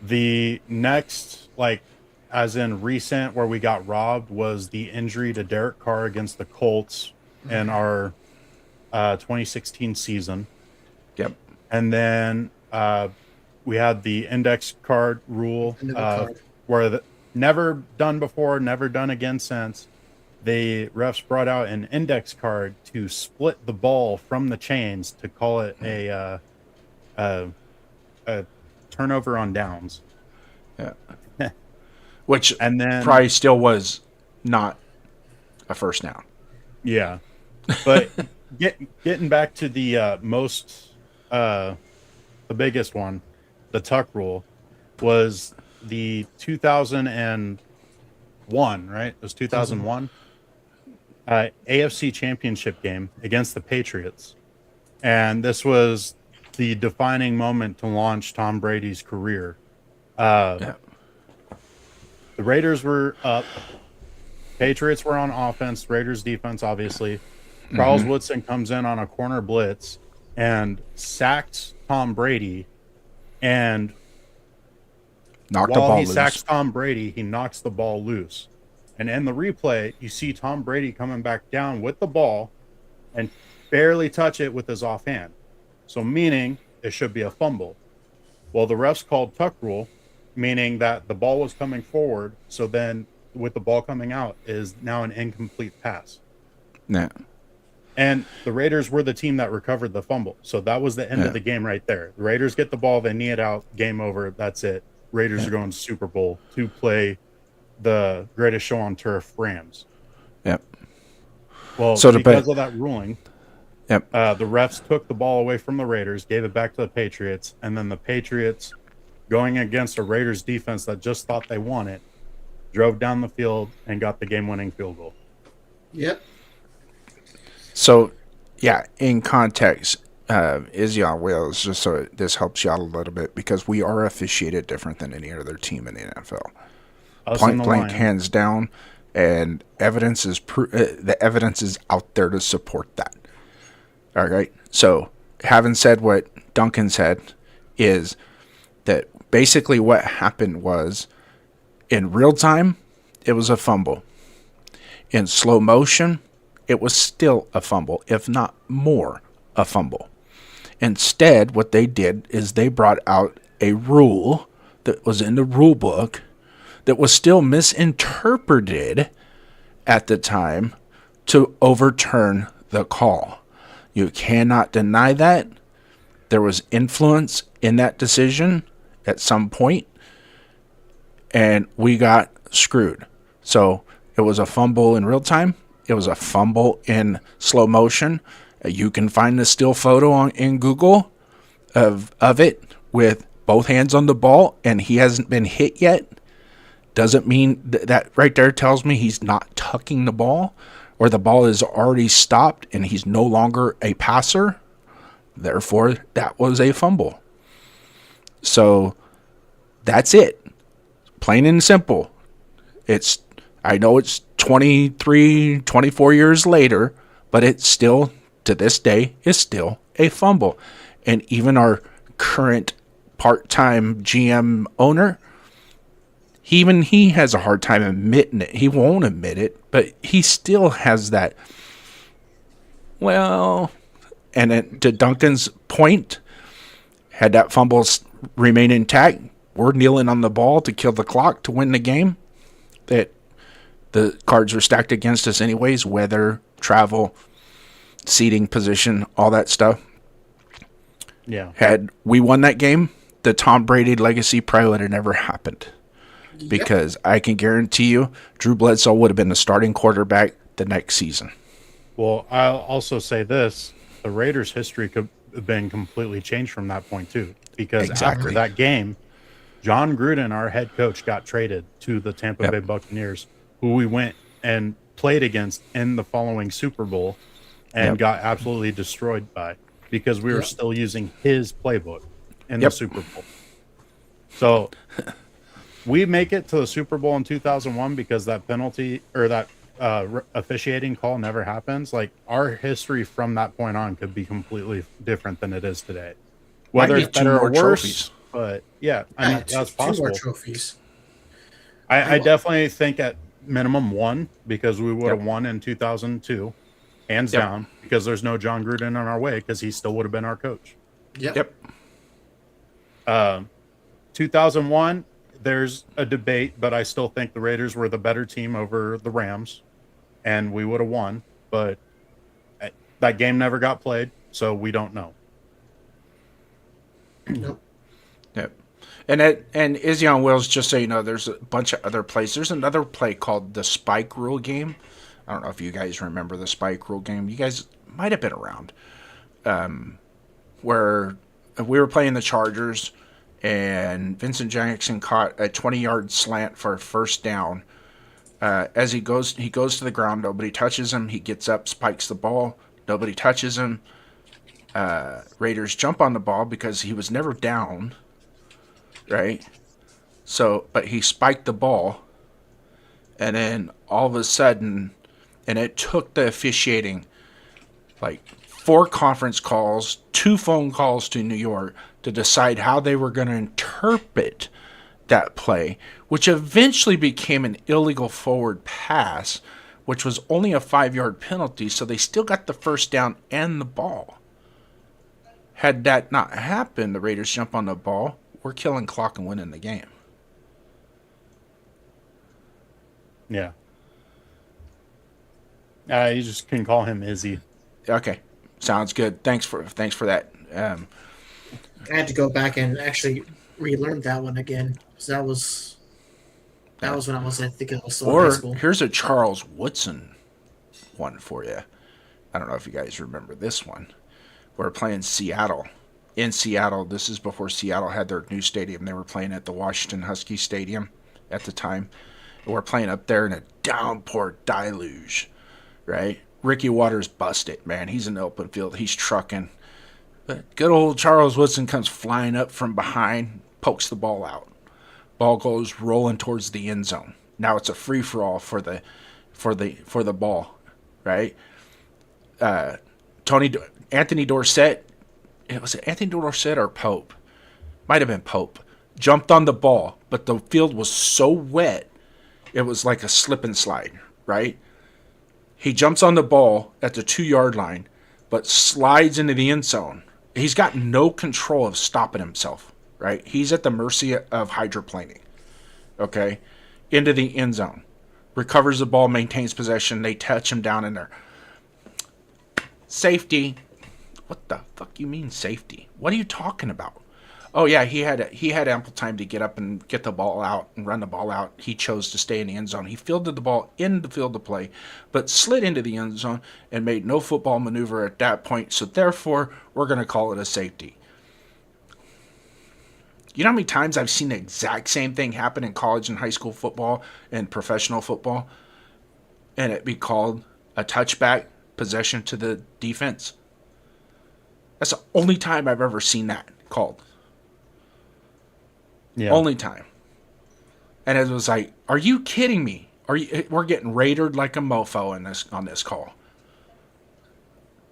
The next, like, as in recent, where we got robbed was the injury to Derek Carr against the Colts in our 2016 season. Yep. And then we had the index card rule, where never done before, never done again since. The refs brought out an index card to split the ball from the chains to call it a turnover on downs. Yeah. Which and then probably still was not a first down. Yeah. But getting back to the the biggest one, the tuck rule, was the 2001, right? It was 2001 AFC Championship game against the Patriots. And this was the defining moment to launch Tom Brady's career. The Raiders were up. Patriots were on offense. Raiders defense, obviously. Charles Woodson comes in on a corner blitz and sacks Tom Brady. And while he sacks Tom Brady, he knocks the ball loose. And in the replay, you see Tom Brady coming back down with the ball and barely touch it with his offhand. So meaning it should be a fumble. Well, the refs called tuck rule, meaning that the ball was coming forward. So then with the ball coming out is now an incomplete pass. Yeah. And the Raiders were the team that recovered the fumble. So that was the end of the game right there. The Raiders get the ball. They knee it out. Game over. That's it. Raiders are going to Super Bowl to play the greatest show on turf, Rams. Yep. Well, so because of that ruling, the refs took the ball away from the Raiders, gave it back to the Patriots, and then the Patriots, going against a Raiders defense that just thought they won it, drove down the field and got the game-winning field goal. Yep. So, yeah, in context, Izzy on Wheels, just so this helps you out a little bit, because we are officiated different than any other team in the NFL. Point blank, hands down, and evidence is the evidence is out there to support that. All right. So, having said what Duncan said, is that basically what happened was, in real time, it was a fumble. In slow motion, it was still a fumble, if not more a fumble. Instead, what they did is they brought out a rule that was in the rule book that was still misinterpreted at the time to overturn the call. You cannot deny that. There was influence in that decision at some point, and we got screwed. So it was a fumble in real time. It was a fumble in slow motion. You can find the still photo in Google of it with both hands on the ball, and he hasn't been hit yet. Doesn't mean that right there tells me he's not tucking the ball, or the ball is already stopped and he's no longer a passer. Therefore, that was a fumble. So that's it. Plain and simple. I know it's 23, 24 years later, but it's still, to this day, is still a fumble. And even our current part-time GM owner, even he has a hard time admitting it. He won't admit it, but he still has that, well, And then to Duncan's point, had that fumble remain intact, we're kneeling on the ball to kill the clock to win the game. That the cards were stacked against us anyways, weather, travel, seating position, all that stuff. Yeah. Had we won that game, the Tom Brady legacy probably would have never happened. Because I can guarantee you, Drew Bledsoe would have been the starting quarterback the next season. Well, I'll also say this. The Raiders' history could have been completely changed from that point, too. Because after that game, John Gruden, our head coach, got traded to the Tampa Bay Buccaneers, who we went and played against in the following Super Bowl and got absolutely destroyed by, because we were still using his playbook in the Super Bowl. So we make it to the Super Bowl in 2001 because that penalty or that officiating call never happens. Like, our history from that point on could be completely different than it is today. Whether it's better or worse, trophies. But yeah, I mean, that's possible. 2 more trophies. I definitely think at minimum 1, because we would have won in 2002, hands down, because there's no John Gruden on our way, because he still would have been our coach. Yep. 2001, there's a debate, but I still think the Raiders were the better team over the Rams, and we would have won. But that game never got played, so we don't know. Nope. Yep. And Izzy on Wheels, just so you know, there's a bunch of other plays. There's another play called the Spike Rule game. I don't know if you guys remember the Spike Rule game. You guys might have been around. Where we were playing the Chargers, and Vincent Jackson caught a 20-yard slant for a first down. As he goes to the ground. Nobody touches him. He gets up, spikes the ball. Nobody touches him. Raiders jump on the ball because he was never down, right? So, but he spiked the ball, and then all of a sudden, and it took the officiating like 4 conference calls, 2 phone calls to New York to decide how they were going to interpret that play, which eventually became an illegal forward pass, which was only a 5-yard penalty, so they still got the first down and the ball. Had that not happened, the Raiders jump on the ball, we're killing clock and winning the game. Yeah. You just can call him Izzy. Okay, sounds good. Thanks for that. I had to go back and actually relearn that one again. So that was when I was, I think, also in high school. Here's a Charles Woodson one for you. I don't know if you guys remember this one. We're playing Seattle. In Seattle, this is before Seattle had their new stadium. They were playing at the Washington Husky Stadium at the time. And we're playing up there in a downpour deluge, right? Ricky Waters busted, man. He's in the open field. He's trucking. But good old Charles Woodson comes flying up from behind, pokes the ball out. Ball goes rolling towards the end zone. Now it's a free-for-all for the ball, right? Anthony Dorsett, was it Anthony Dorsett or Pope? Might have been Pope. Jumped on the ball, but the field was so wet, it was like a slip and slide, right? He jumps on the ball at the 2-yard line, but slides into the end zone. He's got no control of stopping himself, right? He's at the mercy of hydroplaning, okay? Into the end zone. Recovers the ball, maintains possession. They touch him down in there. Safety. What the fuck you mean safety? What are you talking about? Oh yeah, he had ample time to get up and get the ball out and run the ball out. He chose to stay in the end zone. He fielded the ball in the field of play, but slid into the end zone and made no football maneuver at that point. So therefore, we're going to call it a safety. You know how many times I've seen the exact same thing happen in college and high school football and professional football, and it be called a touchback possession to the defense? That's the only time I've ever seen that called. Yeah. Only time. And it was like, are you kidding me? We're getting raidered like a mofo on this call.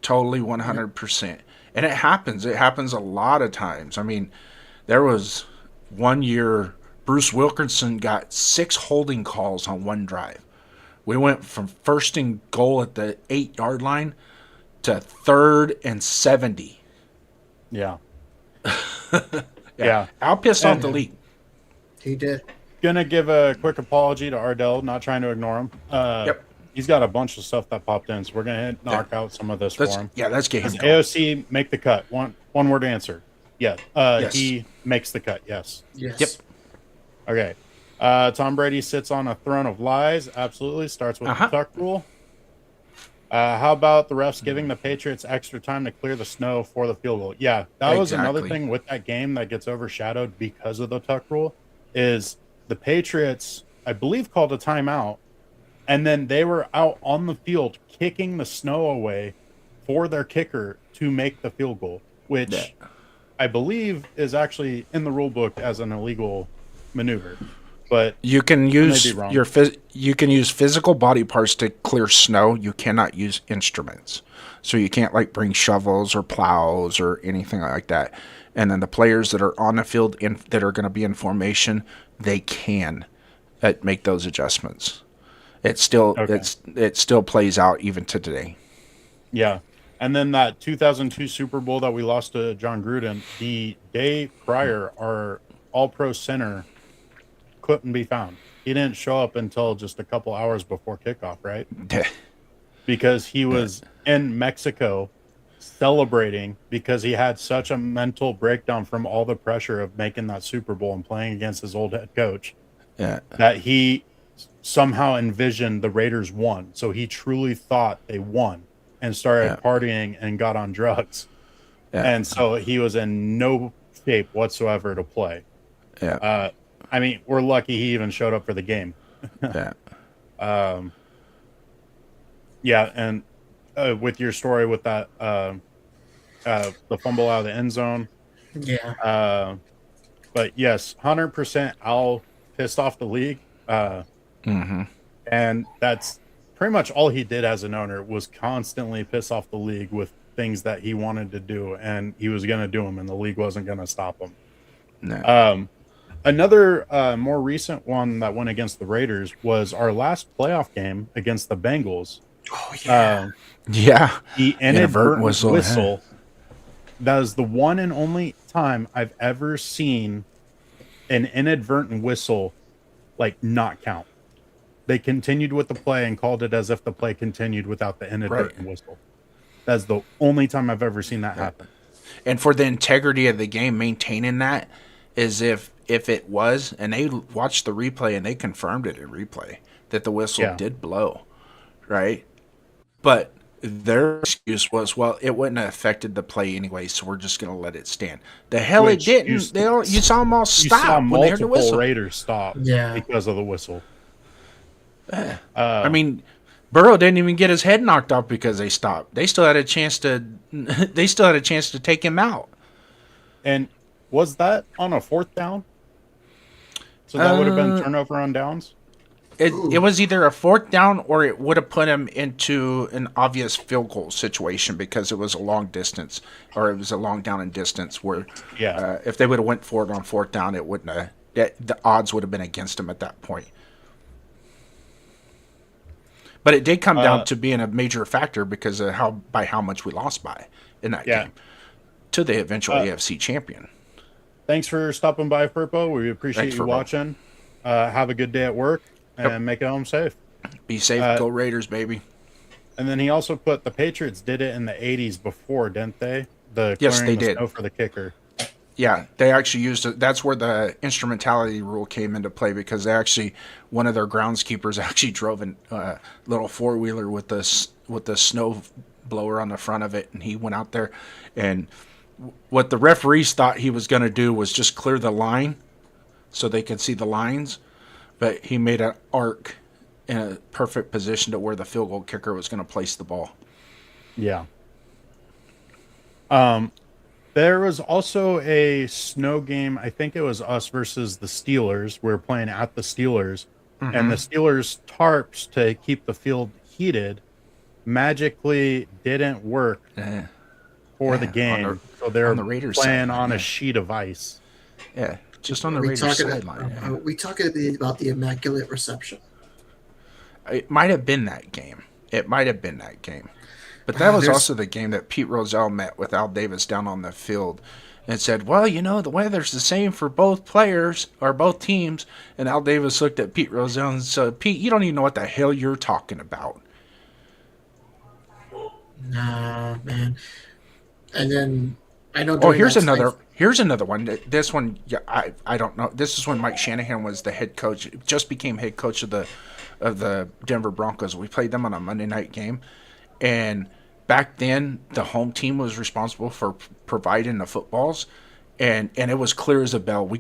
Totally 100%. And it happens. It happens a lot of times. I mean, there was one year Bruce Wilkinson got 6 holding calls on one drive. We went from first and goal at the 8-yard line to 3rd and 70. Yeah. Yeah. Al pissed off the league. He did. Gonna give a quick apology to Ardell, not trying to ignore him. Yep. He's got a bunch of stuff that popped in, so we're gonna knock out some of this for him. Yeah, let's get him Does going. AOC make the cut? One word answer. Yeah. Yes. He makes the cut, yes. Yes. Yep. Okay. Tom Brady sits on a throne of lies. Absolutely. Starts with the tuck rule. How about the refs giving the Patriots extra time to clear the snow for the field goal? Yeah, that was another thing with that game that gets overshadowed because of the tuck rule is the Patriots, I believe, called a timeout, and then they were out on the field kicking the snow away for their kicker to make the field goal, which I believe is actually in the rule book as an illegal maneuver. But you can use you can use physical body parts to clear snow. You cannot use instruments. So you can't like bring shovels or plows or anything like that. And then the players that are on the field that are going to be in formation, they can make those adjustments. It still it still plays out even to today. Yeah. And then that 2002 Super Bowl that we lost to John Gruden, the day prior, our all-pro center couldn't be found. He didn't show up until just a couple hours before kickoff, right? Because he was in Mexico celebrating because he had such a mental breakdown from all the pressure of making that Super Bowl and playing against his old head coach that he somehow envisioned the Raiders won. So he truly thought they won and started partying and got on drugs. And so he was in no shape whatsoever to play. I mean, we're lucky he even showed up for the game. And with your story with that, the fumble out of the end zone. Yeah. But yes, 100% Al pissed off the league. And that's pretty much all he did as an owner was constantly piss off the league with things that he wanted to do, and he was going to do them, and the league wasn't going to stop him. Another more recent one that went against the Raiders was our last playoff game against the Bengals. Oh, yeah. The inadvertent whistle. That is the one and only time I've ever seen an inadvertent whistle, like, not count. They continued with the play and called it as if the play continued without the inadvertent whistle. That's the only time I've ever seen that happen. And for the integrity of the game, maintaining that is if it was, and they watched the replay and they confirmed it in replay, that the whistle did blow, right? But their excuse was, well, it wouldn't have affected the play anyway, so we're just going to let it stand. The hell it didn't. You saw them all stop when they heard the whistle. Raiders stop because of the whistle. I mean, Burrow didn't even get his head knocked off because they stopped. They still had a chance to. They still had a chance to take him out. And was that on a 4th down? So that would have been turnover on downs. It was either a 4th down or it would have put him into an obvious field goal situation because it was a long distance or it was a long down and distance where if they would have went for it on 4th down, it wouldn't have. The odds would have been against him at that point. But it did come down to being a major factor because of how much we lost by in that game to the eventual AFC champion. Thanks for stopping by, Purpo. We appreciate you watching. Have a good day at work and make it home safe. Be safe. Go Raiders, baby. And then he also put the Patriots did it in the 80s before, didn't they? Yes, they did. Snow for the kicker. Yeah, they actually used it. That's where the instrumentality rule came into play because one of their groundskeepers actually drove a little 4-wheeler with the snow blower on the front of it, and he went out there. And what the referees thought he was going to do was just clear the line so they could see the lines, but he made an arc in a perfect position to where the field goal kicker was going to place the ball. Yeah. There was also a snow game. I think it was us versus the Steelers. We were playing at the Steelers. And the Steelers' tarps to keep the field heated magically didn't work for the game. So they're playing on a sheet of ice. Yeah, just on the Raiders sideline. Are we talking about the Immaculate Reception? It might have been that game. But But that was There's- also the game that Pete Rozelle met with Al Davis down on the field and said, well, the weather's the same for both players or both teams. And Al Davis looked at Pete Rozelle and said, Pete, you don't even know what the hell you're talking about. Nah, man. And then I know. Oh, during here's that time- another one. This one, yeah, I don't know. This is when Mike Shanahan was the head coach, just became head coach of the Denver Broncos. We played them on a Monday night game, and back then the home team was responsible for providing the footballs, and it was clear as a bell.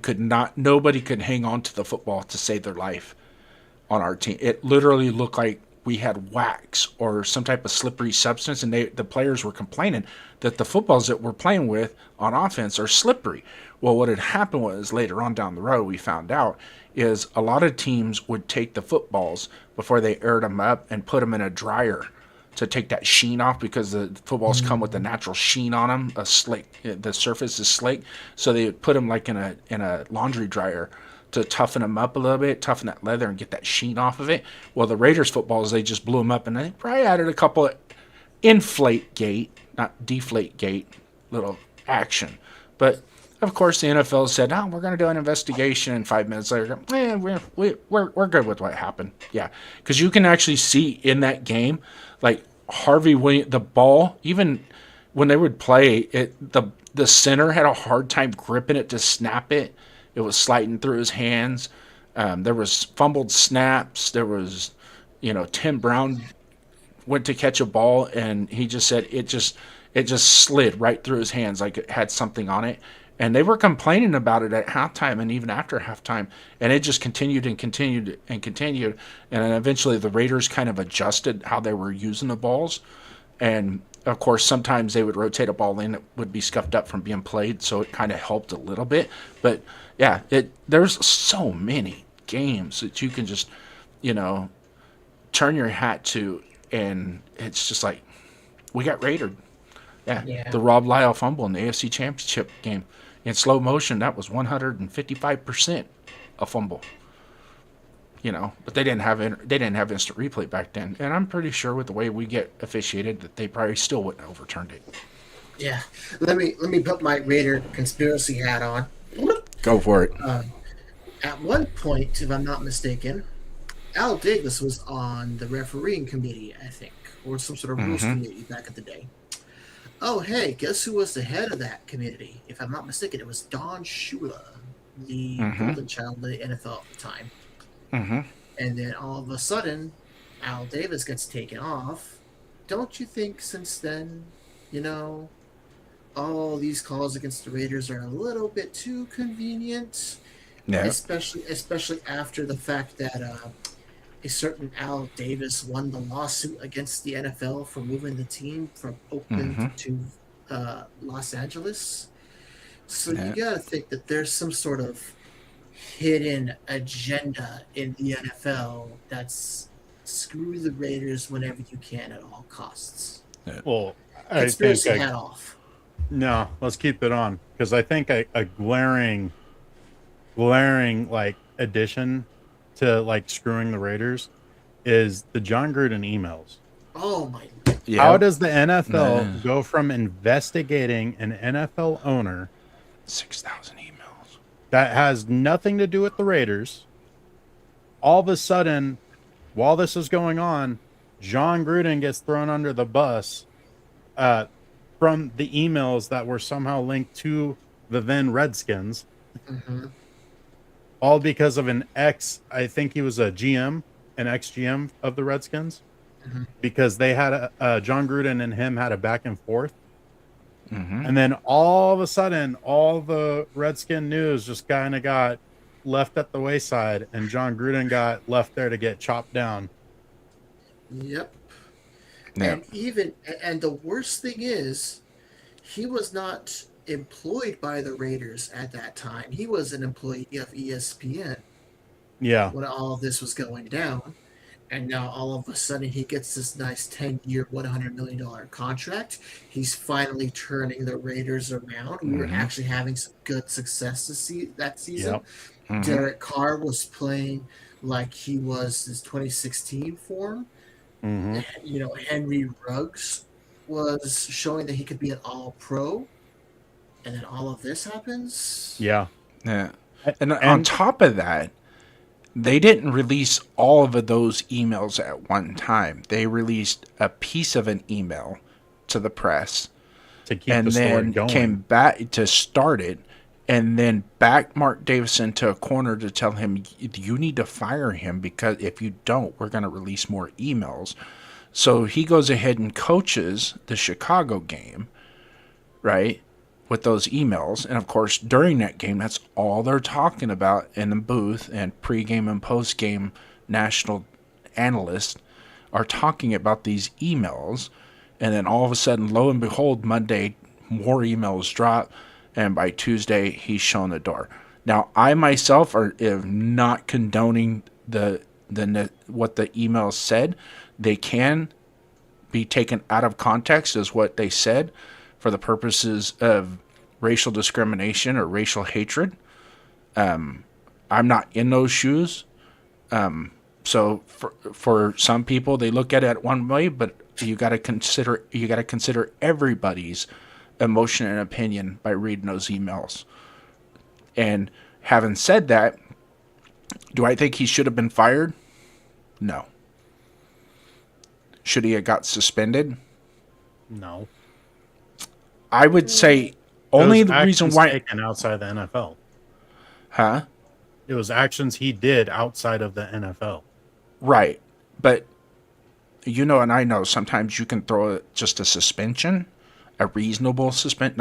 Nobody could hang on to the football to save their life on our team. It literally looked like we had wax or some type of slippery substance, and the players were complaining that the footballs that we're playing with on offense are slippery. Well, what had happened was later on down the road, we found out is a lot of teams would take the footballs before they aired them up and put them in a dryer to take that sheen off, because the footballs come with a natural sheen on them, the surface is slick, so they would put them like in a laundry dryer to toughen them up a little bit, toughen that leather and get that sheen off of it. Well, the Raiders footballs, they just blew them up, and they probably added a couple of inflate gate, not deflate gate, little action. But of course, the NFL said, "Oh, we're going to do an investigation." And 5 minutes later, we're good with what happened. Yeah, because you can actually see in that game, like Harvey Williams, the ball, even when they would play it, the center had a hard time gripping it to snap it. It was sliding through his hands. There was fumbled snaps. There was, Tim Brown went to catch a ball, and he just said it just slid right through his hands like it had something on it. And they were complaining about it at halftime and even after halftime, and it just continued and continued and continued. And then eventually the Raiders kind of adjusted how they were using the balls. And of course, sometimes they would rotate a ball in that would be scuffed up from being played, so it kind of helped a little bit. But yeah, there's so many games that you can just, turn your hat to, and it's just like, we got raided. Yeah. The Rob Lyle fumble in the AFC Championship game. In slow motion, that was 155% a fumble. But they didn't have instant replay back then, and I'm pretty sure with the way we get officiated that they probably still wouldn't have overturned it. Yeah, let me put my Raider conspiracy hat on. Go for it. At one point, if I'm not mistaken, Al Davis was on the refereeing committee, I think, or some sort of rules committee back in the day. Oh, hey, guess who was the head of that committee? If I'm not mistaken, it was Don Shula, the golden child of the NFL at the time. And then all of a sudden, Al Davis gets taken off. Don't you think since then, all these calls against the Raiders are a little bit too convenient? Yeah. Especially after the fact that a certain Al Davis won the lawsuit against the NFL for moving the team from Oakland to Los Angeles. So you got to think that there's some sort of hidden agenda in the NFL that's screw the Raiders whenever you can at all costs. Well, I Conspiracy think hat off. no, let's keep it on, because I think a glaring like addition to like screwing the Raiders is the John Gruden emails. Oh my! Yeah. How does the NFL go from investigating an NFL owner 6,000 emails that has nothing to do with the Raiders? All of a sudden, while this is going on, John Gruden gets thrown under the bus from the emails that were somehow linked to the then Redskins. All because of I think he was a GM, an ex-GM of the Redskins, because they had John Gruden and him had a back and forth. And then all of a sudden, all the Redskin news just kind of got left at the wayside, and John Gruden got left there to get chopped down. Yep. Yeah. And the worst thing is, he was not employed by the Raiders at that time. He was an employee of ESPN. Yeah. When all of this was going down. And now all of a sudden he gets this nice 10-year, $100 million contract. He's finally turning the Raiders around. We were actually having some good success that season. Yep. Derek Carr was playing like he was his 2016 form. Henry Ruggs was showing that he could be an all-pro, and then all of this happens. Yeah. Yeah. And on top of that, they didn't release all of those emails at one time. They released a piece of an email to the press To keep and the story then going. came back to start it and then backed Mark Davison to a corner to tell him, you need to fire him because if you don't, we're going to release more emails. So he goes ahead and coaches the Chicago game, right, with those emails. And, of course, during that game, that's all they're talking about in the booth, and pregame and postgame national analysts are talking about these emails. And then all of a sudden, lo and behold, Monday, more emails drop, and by Tuesday, he's shown the door. Now, I myself am not condoning what the emails said. They can be taken out of context as what they said for the purposes of racial discrimination or racial hatred. I'm not in those shoes. So for some people, they look at it one way, but you got to consider everybody's emotion and opinion by reading those emails. And having said that, do I think he should have been fired? No. Should he have got suspended? No. I would say only the reason actions why. taken outside the NFL. Huh? It was actions he did outside of the NFL. Right. But you know, and I know sometimes you can throw just a suspension, a reasonable suspension,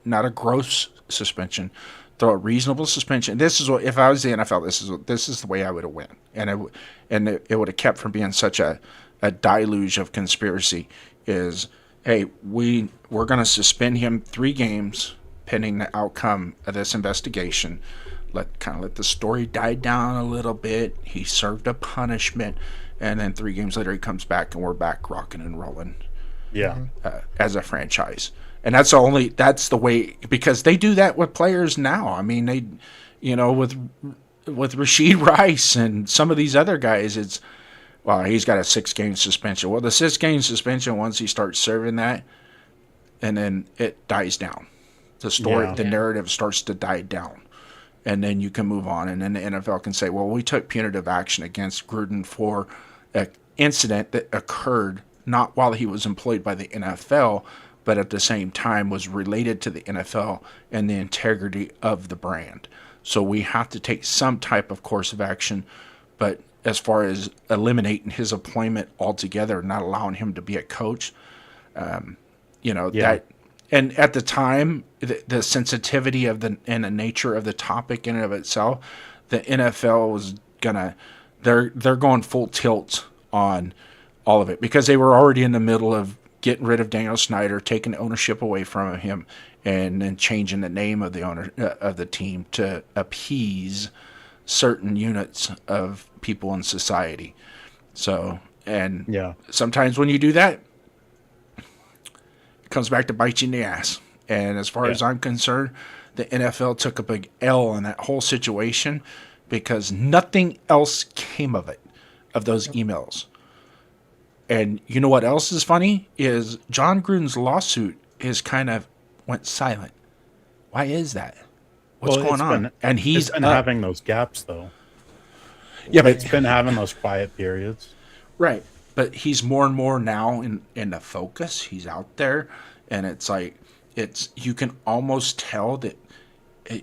not a gross suspension. Throw a reasonable suspension. This is what, if I was the NFL, this is the way I would have went, and it would have kept from being such a deluge of conspiracy. Is, hey, we're going to suspend him 3 games pending the outcome of this investigation. Let the story die down a little bit. He served a punishment, and then 3 games later he comes back and we're back rocking and rolling. Yeah. As a franchise. And that's the way, because they do that with players now. I mean, they, with Rashid Rice and some of these other guys, it's, well, he's got a 6-game suspension. Well, the 6-game suspension, once he starts serving that, and then it dies down. The story, the narrative starts to die down. And then you can move on. And then the NFL can say, well, we took punitive action against Gruden for an incident that occurred not while he was employed by the NFL, but at the same time was related to the NFL and the integrity of the brand. So we have to take some type of course of action. But as far as eliminating his employment altogether, not allowing him to be a coach, that. And at the time, the sensitivity of and the nature of the topic in and of itself, the NFL was they're going full tilt on all of it, because they were already in the middle of getting rid of Daniel Snyder, taking ownership away from him, and then changing the name of the owner of the team to appease certain units of people in society. So, and sometimes when you do that, it comes back to bite you in the ass. And as far as I'm concerned, the NFL took a big L in that whole situation, because nothing else came of it, of those emails. And you know what else is funny? Is John Gruden's lawsuit is kind of went silent. Why is that? What's going on? And he's been having those gaps, though. Yeah, but it's been having those quiet periods. Right. But he's more and more now in the focus. He's out there, and it's like, you can almost tell that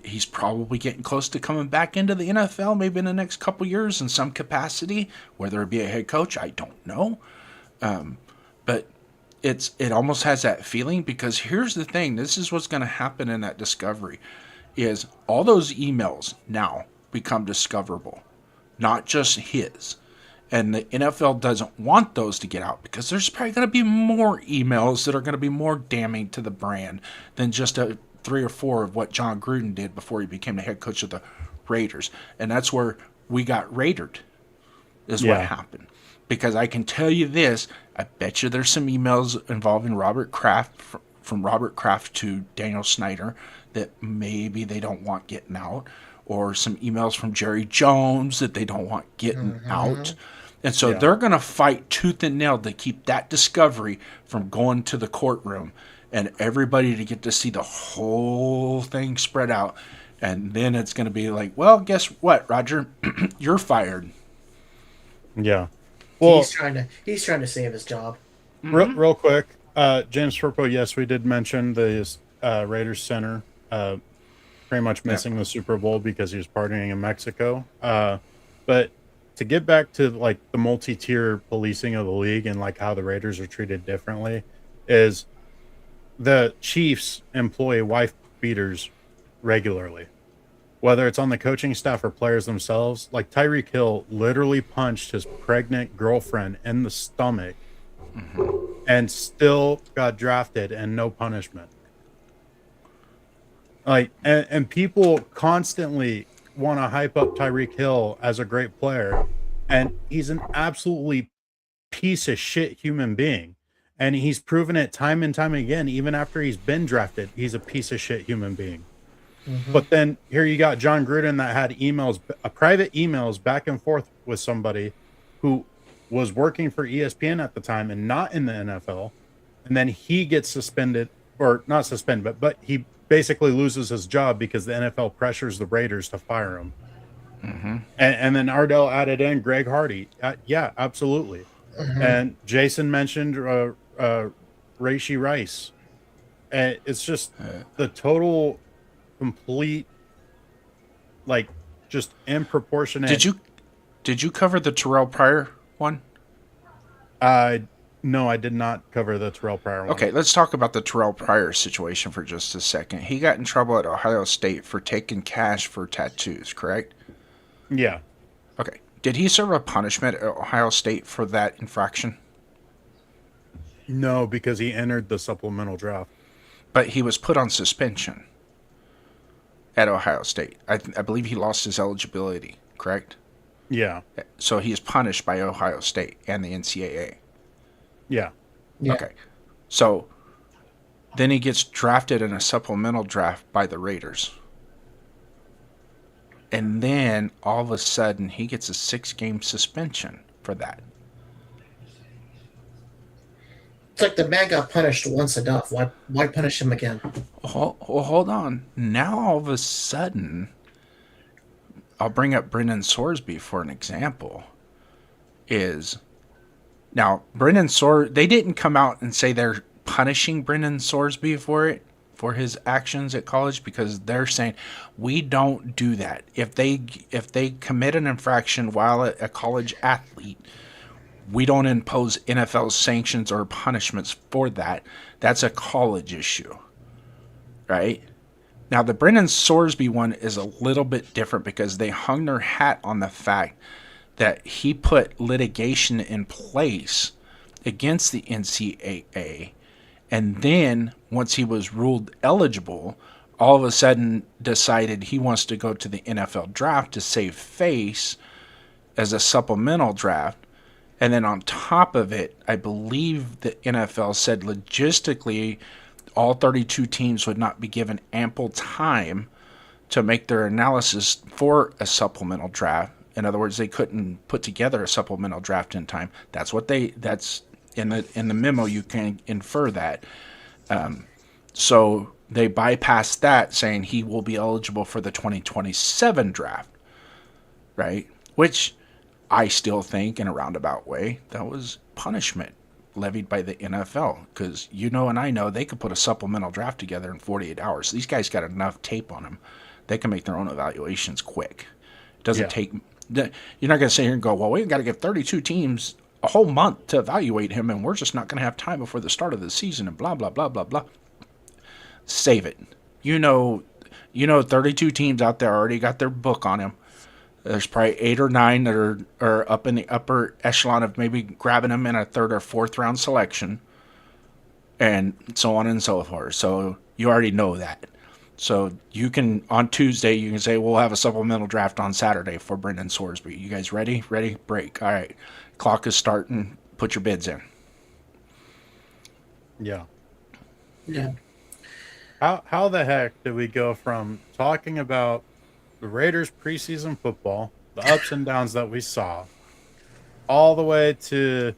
he's probably getting close to coming back into the NFL, maybe in the next couple years in some capacity, whether it be a head coach, I don't know. But it almost has that feeling, because here's the thing, this is what's going to happen in that discovery, is all those emails now become discoverable, not just his. And the NFL doesn't want those to get out, because there's probably going to be more emails that are going to be more damning to the brand than just 3 or 4 of what John Gruden did before he became the head coach of the Raiders. And that's where we got raidered, is what happened. Because I can tell you this, I bet you there's some emails involving Robert Kraft, from Robert Kraft to Daniel Snyder, that maybe they don't want getting out, or some emails from Jerry Jones that they don't want getting out. And so they're going to fight tooth and nail to keep that discovery from going to the courtroom and everybody to get to see the whole thing spread out. And then it's going to be like, well, guess what, Roger? You're fired. Yeah. Well, he's trying to save his job. Real quick, James Firpo, yes, we did mention the Raiders center pretty much missing the Super Bowl because he was partying in Mexico. But to get back to like the multi-tier policing of the league and like how the Raiders are treated differently is the Chiefs employ wife beaters regularly, whether it's on the coaching staff or players themselves. Like Tyreek Hill literally punched his pregnant girlfriend in the stomach and still got drafted and no punishment. Like, and people constantly want to hype up Tyreek Hill as a great player, and he's an absolutely piece of shit human being. And he's proven it time and time again, even after he's been drafted, he's a piece of shit human being. But then here you got John Gruden that had emails, private emails back and forth with somebody who was working for ESPN at the time and not in the NFL. And then he gets suspended, or not suspended, but he basically loses his job because the NFL pressures the Raiders to fire him. And then Ardell added in Greg Hardy. Yeah, absolutely. And Jason mentioned Raishi Rice. And it's just the total, complete, like, just improportionate. Did you cover the Terrell Pryor one? No, I did not cover the Terrell Pryor one. Okay, let's talk about the Terrell Pryor situation for just a second. He got in trouble at Ohio State for taking cash for tattoos, correct? Yeah. Okay. Did he serve a punishment at Ohio State for that infraction? No, because he entered the supplemental draft. But he was put on suspension at Ohio State. I believe he lost his eligibility, correct? Yeah. So he is punished by Ohio State and the NCAA. Yeah. Okay. So then he gets drafted in a supplemental draft by the Raiders. And then all of a sudden he gets a 6-game suspension for that. It's like the man got punished once enough. Why punish him again? Hold on. Now all of a sudden, I'll bring up Brendan Sorsby for an example. Now, they didn't come out and say they're punishing Brendan Sorsby for his actions at college, because they're saying we don't do that. If they commit an infraction while a college athlete, we don't impose NFL sanctions or punishments for that. That's a college issue, right? Now, the Brendan Sorsby one is a little bit different because they hung their hat on the fact that he put litigation in place against the NCAA, and then once he was ruled eligible, all of a sudden decided he wants to go to the NFL draft to save face as a supplemental draft. And then on top of it, I believe the NFL said logistically all 32 teams would not be given ample time to make their analysis for a supplemental draft. In other words, they couldn't put together a supplemental draft in time. That's in the memo. You can infer that. So they bypassed that, saying he will be eligible for the 2027 draft, right? Which I still think, in a roundabout way, that was punishment levied by the NFL, because and I know they could put a supplemental draft together in 48 hours. These guys got enough tape on them; they can make their own evaluations quick. It doesn't take. You're not going to sit here and go, well, we've got to give 32 teams a whole month to evaluate him, and we're just not going to have time before the start of the season, and blah, blah, blah, blah, blah. Save it. 32 teams out there already got their book on him. There's probably 8 or 9 that are up in the upper echelon of maybe grabbing him in a 3rd or 4th round selection, and so on and so forth. So you already know that. So you can, on Tuesday, you can say, we'll have a supplemental draft on Saturday for Brendan Sorsby. You guys ready? Ready? Break. All right. Clock is starting. Put your bids in. Yeah. Yeah. How the heck did we go from talking about the Raiders preseason football, the ups and downs that we saw, all the way to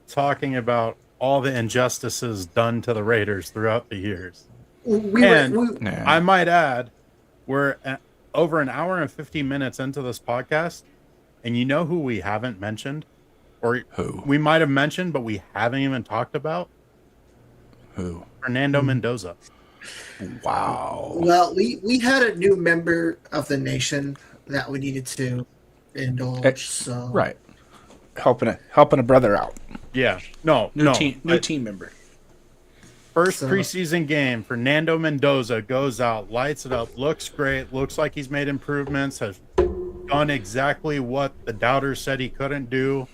talking about all the injustices done to the Raiders throughout the years. I might add, we're over an hour and 50 minutes into this podcast, and you know who we haven't mentioned? Or Who? we might have mentioned, but we haven't even talked about? Who? Fernando Mendoza. Wow. Well, we had a new member of the nation that we needed to indulge. So Right. Helping a brother out. Yeah. No. New team member. First preseason game, Fernando Mendoza goes out, lights it up, looks great, looks like he's made improvements, has done exactly what the doubters said he couldn't do.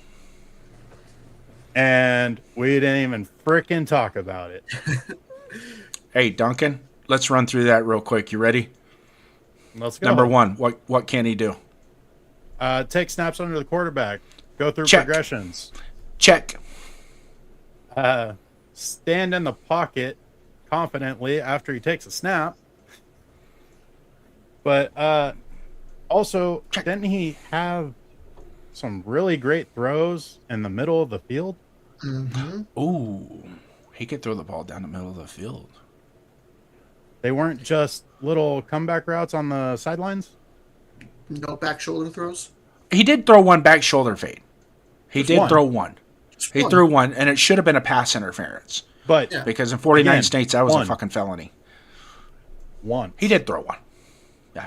And we didn't even frickin' talk about it. Hey, Duncan, let's run through that real quick. You ready? Let's go. Number one, what can he do? Take snaps under the quarterback. Go through Check. progressions. Check. Stand in the pocket confidently after he takes a snap. But also, didn't he have some really great throws in the middle of the field? Mm-hmm. Ooh, he could throw the ball down the middle of the field. They weren't just little comeback routes on the sidelines? No back shoulder throws. He did throw one back shoulder fade. He Just did one. throw one. Just He one. threw one, and it should have been a pass interference. But Yeah. Because in 49 Again, states, that was a one. fucking felony. one. He did throw one.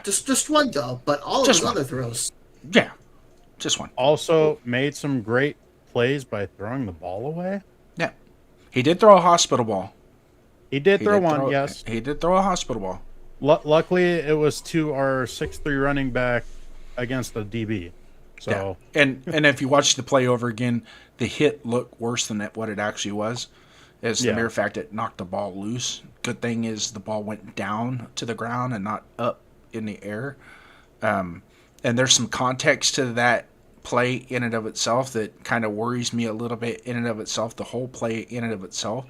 Just one though, but all of Just his one. other throws. Yeah, just one. Also made some great plays by throwing the ball away. Yeah. He did throw a hospital ball. He did He throw did one, yes. He did throw a hospital ball. Luckily, it was to our 6'3" running back against the DB. So, Yeah. And if you watch the play over again, the hit looked worse than what it actually was. It's the Yeah. mere fact it knocked the ball loose. Good thing is the ball went down to the ground and not up in the air. And there's some context to that play in and of itself that kind of worries me a little bit in and of itself, the whole play in and of itself.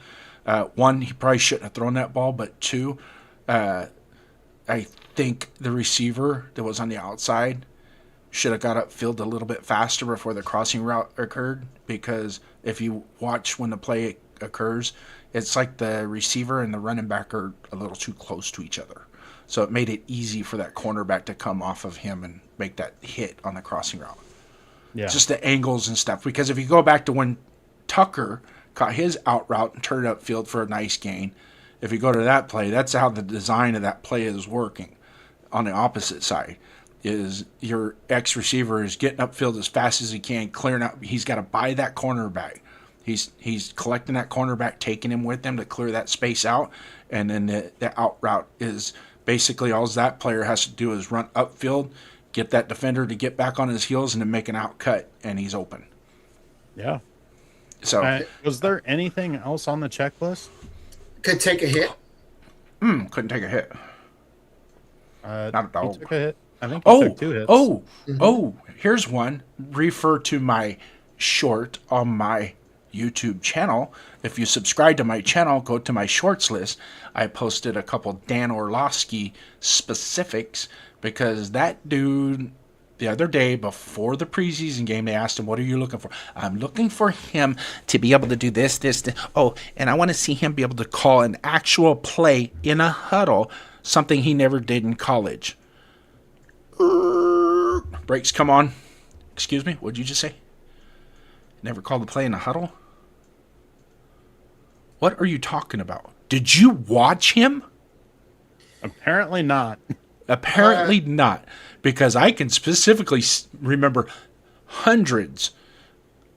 One, he probably shouldn't have thrown that ball, but two, I think the receiver that was on the outside should have got upfield a little bit faster before the crossing route occurred, because if you watch when the play occurs, it's like the receiver and the running back are a little too close to each other. So it made it easy for that cornerback to come off of him and make that hit on the crossing route. yeah. Just the angles and stuff. Because if you go back to when Tucker caught his out route and turned it upfield for a nice gain, if you go to that play, that's how the design of that play is working. On the opposite side is your ex-receiver is getting upfield as fast as he can, clearing out. He's got to buy that cornerback. He's collecting that cornerback, taking him with him to clear that space out, and then the out route is basically all that player has to do is run upfield, get that defender to get back on his heels, and then make an out cut, and he's open. Yeah. So Was there anything else on the checklist? Could take a hit. couldn't take a hit. Not a He dog. took a hit. I think he took 2 hits. Here's one. Refer to my short on my YouTube channel. If you subscribe to my channel, go to my shorts list. I posted a couple Dan Orlovsky specifics because that dude, the other day before the preseason game, they asked him, "What are you looking for?" "I'm looking for him to be able to do this. Oh, and I want to see him be able to call an actual play in a huddle, something he never did in college." Brakes, come on. Excuse me, what'd you just say? Never called the play in a huddle? What are you talking about? Did you watch him? Apparently not. Apparently not, because I can specifically remember hundreds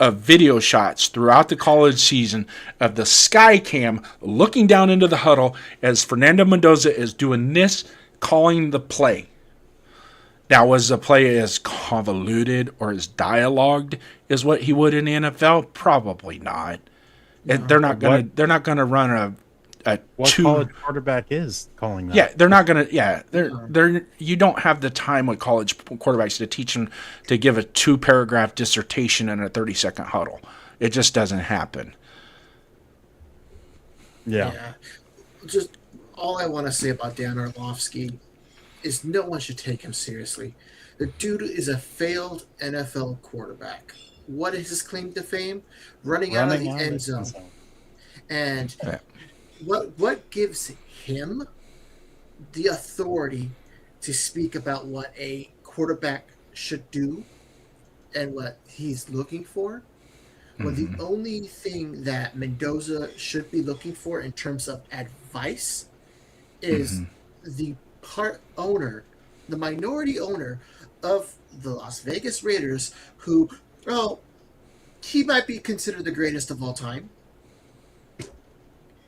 of video shots throughout the college season of the sky cam looking down into the huddle as Fernando Mendoza is doing this, calling the play. Now, was the play as convoluted or as dialogued as what he would in the NFL? Probably not. They're not gonna run a What two. college quarterback is calling that? Yeah, they're not gonna. Yeah, they're. You don't have the time with college quarterbacks to teach them to give a 2-paragraph dissertation in a 30-second huddle. It just doesn't happen. Yeah. Just all I want to say about Dan Orlovsky is no one should take him seriously. The dude is a failed NFL quarterback. what is his claim to fame? Running out of the end zone. And Yeah. what gives him the authority to speak about what a quarterback should do and what he's looking for? Well, the only thing that Mendoza should be looking for in terms of advice is the minority owner of the Las Vegas Raiders, who, well, he might be considered the greatest of all time.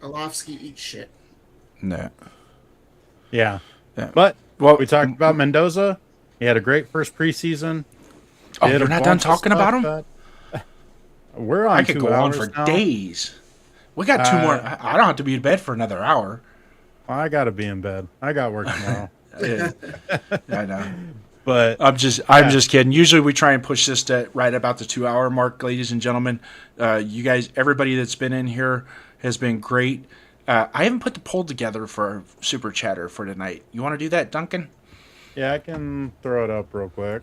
Orlovsky eats shit. No. Yeah. Yeah. But Well, we talked about Mendoza. He had a great first preseason. Oh, Did you're a not done bunch of talking stuff about him? that- We're on I could 2 go on hours for now. days. We got 2 more. I don't have to be in bed for another hour. I got to be in bed. I got work tomorrow. Yeah, I know. But I'm just kidding. Usually we try and push this to right about the 2-hour mark, ladies and gentlemen. You guys, everybody that's been in here has been great. I haven't put the poll together for our super chatter for tonight. You want to do that, Duncan? yeah, I can throw it up real quick.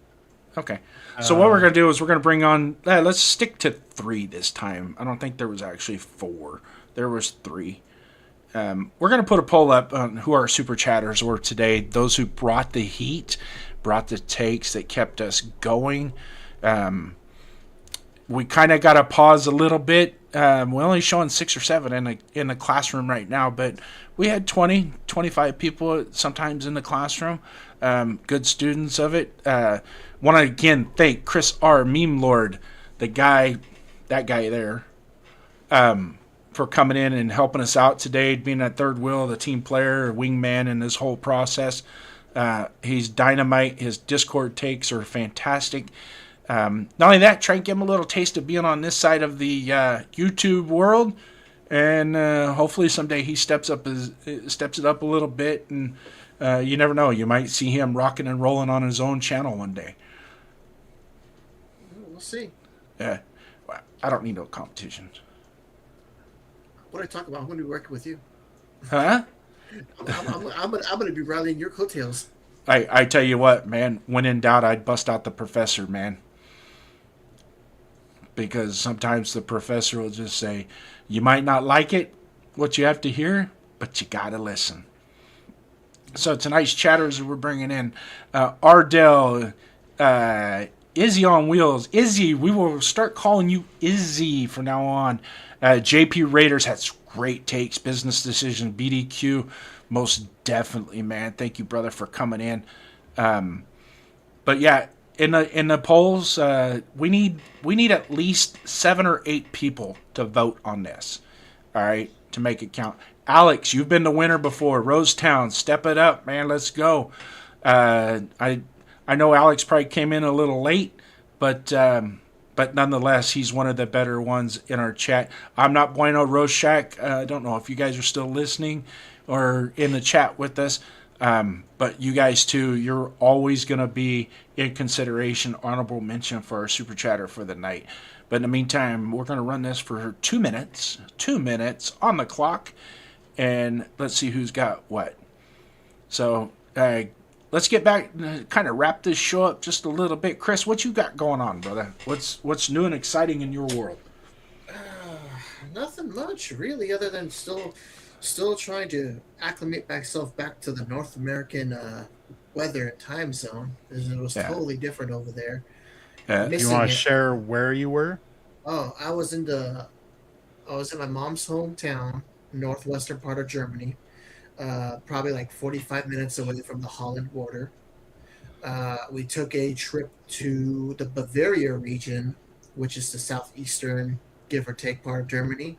Okay. So what we're going to do is we're going to bring on, let's stick to 3 this time. I don't think there was actually 4. There was 3. We're going to put a poll up on who our super chatters were today. Those who brought the heat, brought the takes that kept us going. We kind of got to pause a little bit. We're only showing 6 or 7 in the classroom right now, but we had 20, 25 people sometimes in the classroom. Good students of it. Want to again thank Chris R. Meme Lord, that guy there, for coming in and helping us out today, being that third wheel, the team player, wingman in this whole process. He's dynamite. His Discord takes are fantastic. Not only that, try and give him a little taste of being on this side of the YouTube world, and hopefully someday he steps it up a little bit, and you never know, you might see him rocking and rolling on his own channel one day. We'll see. Yeah, I don't need no competition. What do I talk about? I'm going to be working with you. Huh? I'm going to be rallying your coattails. I tell you what, man, when in doubt, I'd bust out the professor, man. Because sometimes the professor will just say, you might not like it, what you have to hear, but you got to listen. So tonight's chatters we're bringing in, Ardell, Izzy on Wheels. Izzy, we will start calling you Izzy from now on. JP Raiders has great takes, business decision, BDQ, most definitely, man. Thank you, brother, for coming in. But yeah, in the polls, we need at least 7 or 8 people to vote on this. All right, to make it count. Alex, you've been the winner before. Rosetown, step it up, man. Let's go. I know Alex probably came in a little late, but nonetheless, he's one of the better ones in our chat. I'm not Bueno Rorschach. I don't know if you guys are still listening or in the chat with us, but you guys too, you're always going to be in consideration, honorable mention for our super chatter for the night. But in the meantime, we're going to run this for 2 minutes. 2 minutes on the clock, and let's see who's got what. So let's get back and kind of wrap this show up just a little bit. Chris, what you got going on, brother? What's new and exciting in your world? Nothing much, really, other than still trying to acclimate myself back to the North American weather and time zone, because it was totally different over there. Do you want to share where you were? Oh, I was in my mom's hometown, northwestern part of Germany, probably like 45 minutes away from the Holland border. We took a trip to the Bavaria region, which is the southeastern, give or take, part of Germany.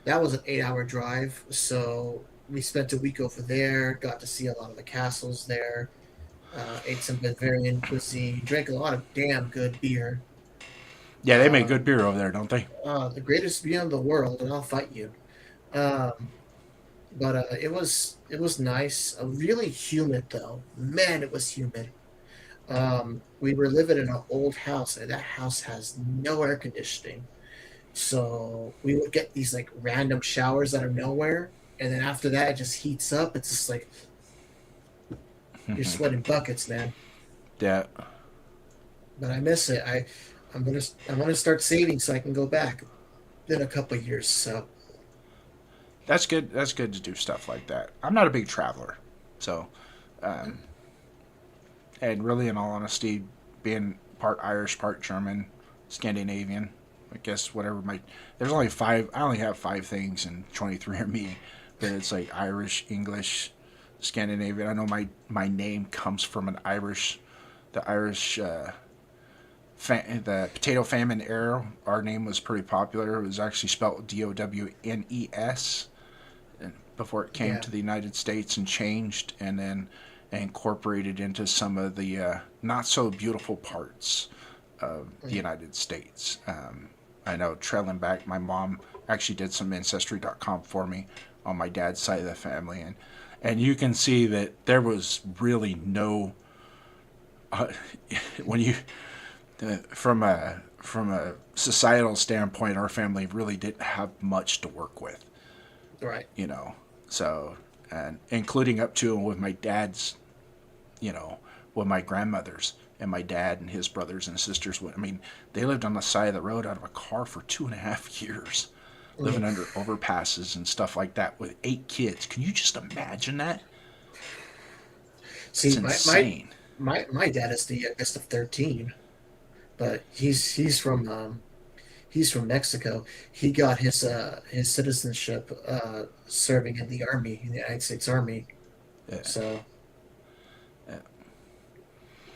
That was an 8-hour drive, so we spent a week over there, got to see a lot of the castles there, ate some Bavarian cuisine, drank a lot of damn good beer. Yeah, they make good beer over there, don't they? The greatest beer in the world, and I'll fight you. But it was nice. Really humid, though. Man, it was humid. We were living in an old house, and that house has no air conditioning. So we would get these like random showers out of nowhere, and then after that, it just heats up. It's just like you're sweating buckets, man. Yeah. But I miss it. I'm gonna start saving so I can go back in a couple of years. So That's good. That's good to do stuff like that. I'm not a big traveler, so, and really, in all honesty, being part Irish, part German, Scandinavian, I guess whatever my there's only five. I only have 5 things in 23andMe, but it's like Irish, English, Scandinavian. I know my name comes from the Irish. The potato famine era, our name was pretty popular. It was actually spelled Downes before it came to the United States and changed, and then incorporated into some of the not so beautiful parts of the United States. I know, trailing back, my mom actually did some Ancestry.com for me on my dad's side of the family, and you can see that there was really no when you from a societal standpoint, our family really didn't have much to work with. right. So, and including up to with my dad's, with my grandmothers and my dad and his brothers and sisters. I mean, they lived on the side of the road out of a car for 2.5 years, living under overpasses and stuff like that with 8 kids. Can you just imagine that? See, It's insane. my dad is the youngest of 13, but he's from Mexico. He got his citizenship serving in the army, in the United States Army. Yeah. So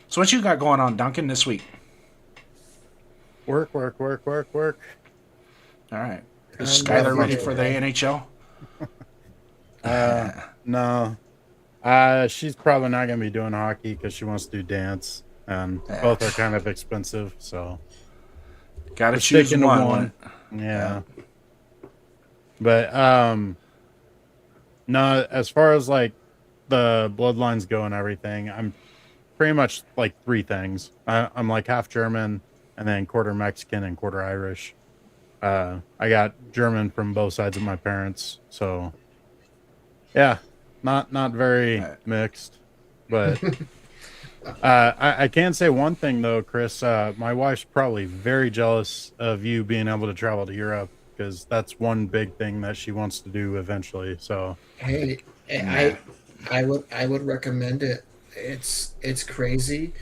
So what you got going on, Duncan, this week? Work. All right. Is I'm Skylar not ready ready. for the NHL? No. She's probably not going to be doing hockey because she wants to do dance, and both are kind of expensive. So Got to we're choose sticking to one. Yeah. But no. As far as like the bloodlines go and everything, I'm pretty much like 3 things. I'm like half German, and then quarter Mexican and quarter Irish. I got German from both sides of my parents, so yeah, not very mixed, but I can say one thing though, Chris. My wife's probably very jealous of you being able to travel to Europe because that's one big thing that she wants to do eventually. So hey, I would recommend it. It's crazy.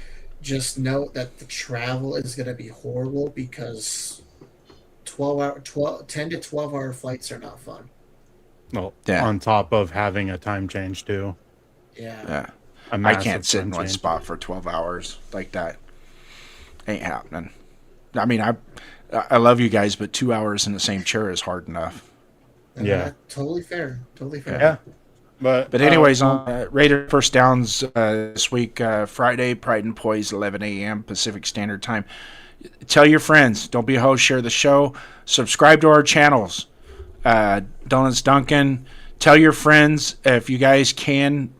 Just note that the travel is going to be horrible because 10 to 12 hour flights are not fun. well, Yeah. on top of having a time change too. Yeah. Yeah. A I massive can't sit in time one change. spot for 12 hours like that. Ain't happening. I mean, I love you guys, but 2 hours in the same chair is hard enough. Yeah. Totally fair. Totally fair. Yeah. But anyways, on Raider First Downs this week, Friday, Pride and Poise, 11 a.m. Pacific Standard Time. Tell your friends. Don't be a host. Share the show. Subscribe to our channels. Donuts Duncan. Tell your friends if you guys can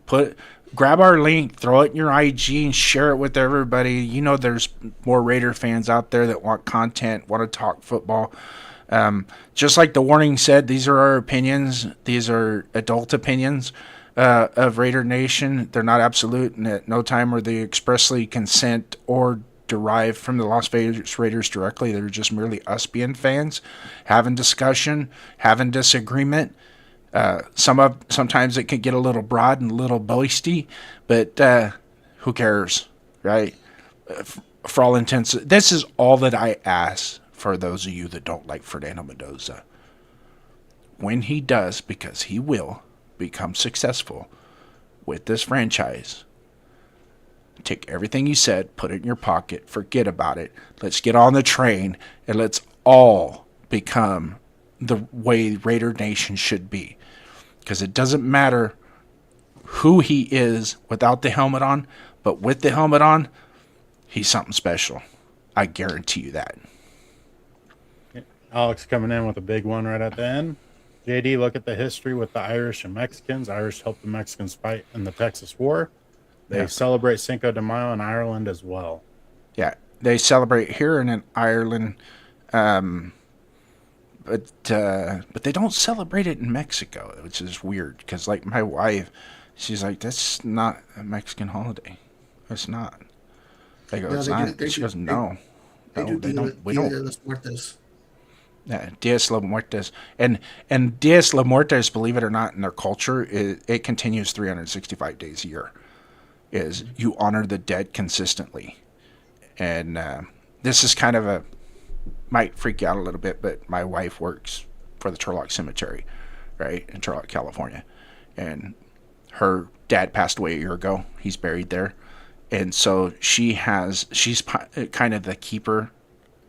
grab our link, throw it in your IG, and share it with everybody. You know, there's more Raider fans out there that want content, want to talk football. Just like the warning said, these are our opinions. These are adult opinions of Raider Nation. They're not absolute, and at no time are they expressly consent or derived from the Las Vegas Raiders directly. They're just merely us being fans, having discussion, having disagreement. Sometimes it can get a little broad and a little boasty, but who cares, right? For all intents, this is all that I ask for those of you that don't like Fernando Mendoza. When he does, because he will become successful with this franchise, take everything you said, put it in your pocket, forget about it. Let's get on the train, and let's all become the way Raider Nation should be. Because it doesn't matter who he is without the helmet on, but with the helmet on, he's something special. I guarantee you that. Alex coming in with a big one right at the end. JD, look at the history with the Irish and Mexicans. Irish helped the Mexicans fight in the Texas War. They celebrate Cinco de Mayo in Ireland as well. Yeah, they celebrate here and in Ireland, but they don't celebrate it in Mexico, which is weird. Because like my wife, she's like, "That's not a Mexican holiday. It's not." I go, No, "It's they not." do- they She do- goes, "No." They do they don't. We Dia don't. de los Muertos. Dias la Muertes, and Dias la Muertes, believe it or not, in their culture, it continues 365 days a year. Is you honor the dead consistently, and this is kind of might freak you out a little bit, but my wife works for the Turlock Cemetery, right, in Turlock, California, and her dad passed away a year ago. He's buried there, and so she's kind of the keeper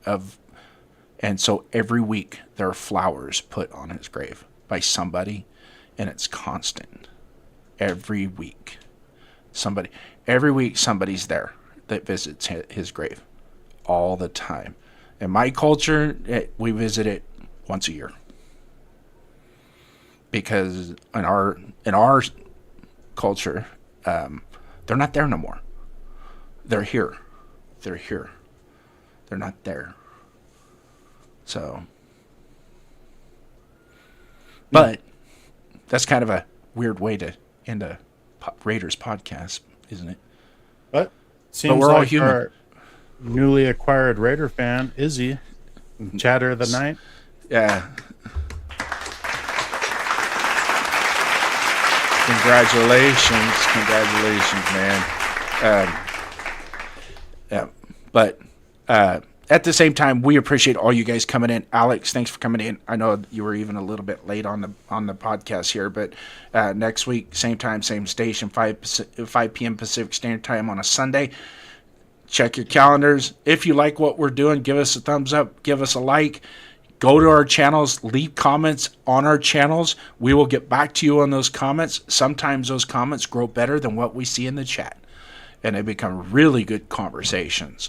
of. And so every week there are flowers put on his grave by somebody, and it's constant. Every week somebody's there that visits his grave all the time. In my culture, we visit it once a year. Because in our culture, they're not there no more. They're here. They're not there. So, but that's kind of a weird way to end a Raiders podcast, isn't it? But seems we're all like human. our newly acquired Raider fan, Izzy, chatter of the night. Yeah. Congratulations, man. Yeah, but at the same time, we appreciate all you guys coming in. Alex, thanks for coming in. I know you were even a little bit late on the podcast here, but next week, same time, same station, 5 p.m. Pacific Standard Time on a Sunday. Check your calendars. If you like what we're doing, give us a thumbs up, give us a like. Go to our channels, leave comments on our channels. We will get back to you on those comments. Sometimes those comments grow better than what we see in the chat, and they become really good conversations.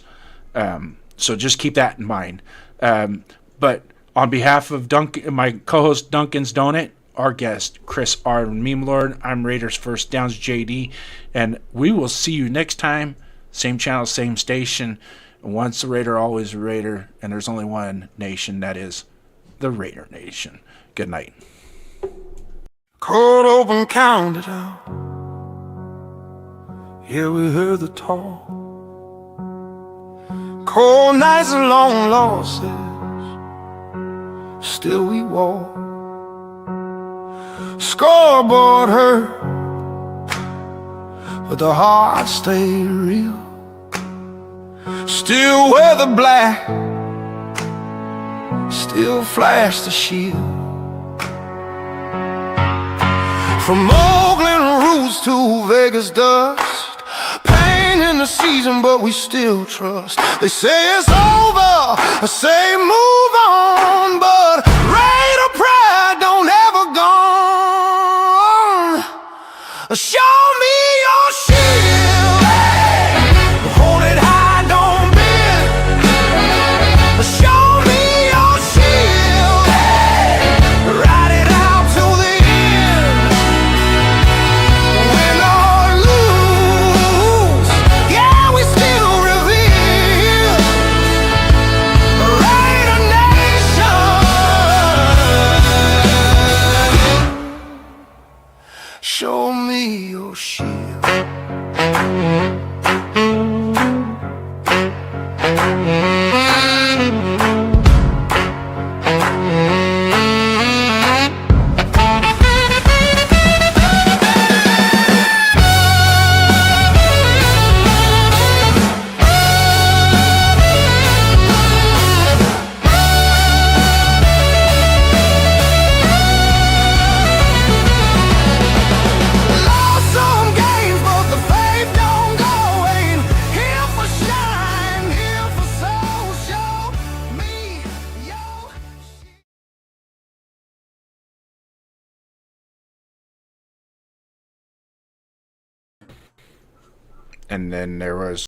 So just keep that in mind. But on behalf of Duncan, my co-host Duncan's Donut, our guest Chris R. Meme Lord, I'm Raiders First Downs JD, and we will see you next time. Same channel, same station. Once a Raider, always a Raider, and there's only one nation, that is the Raider Nation. Good night. Cold open, counted out. Yeah, we heard the talk. Cold nights and long losses, still we walk. Scoreboard hurt, but the heart stayed real. Still wear the black, still flash the shield. From Oakland roots to Vegas dust, pain in the season, but we still trust. They say it's over, I say move on, but Raider pride don't ever gone. Show me your shield, hold it high, don't bend. Show me your shield, ride it out to the end. Win or lose, yeah, we still reveal Raider Nation. Show me your shield. And then there was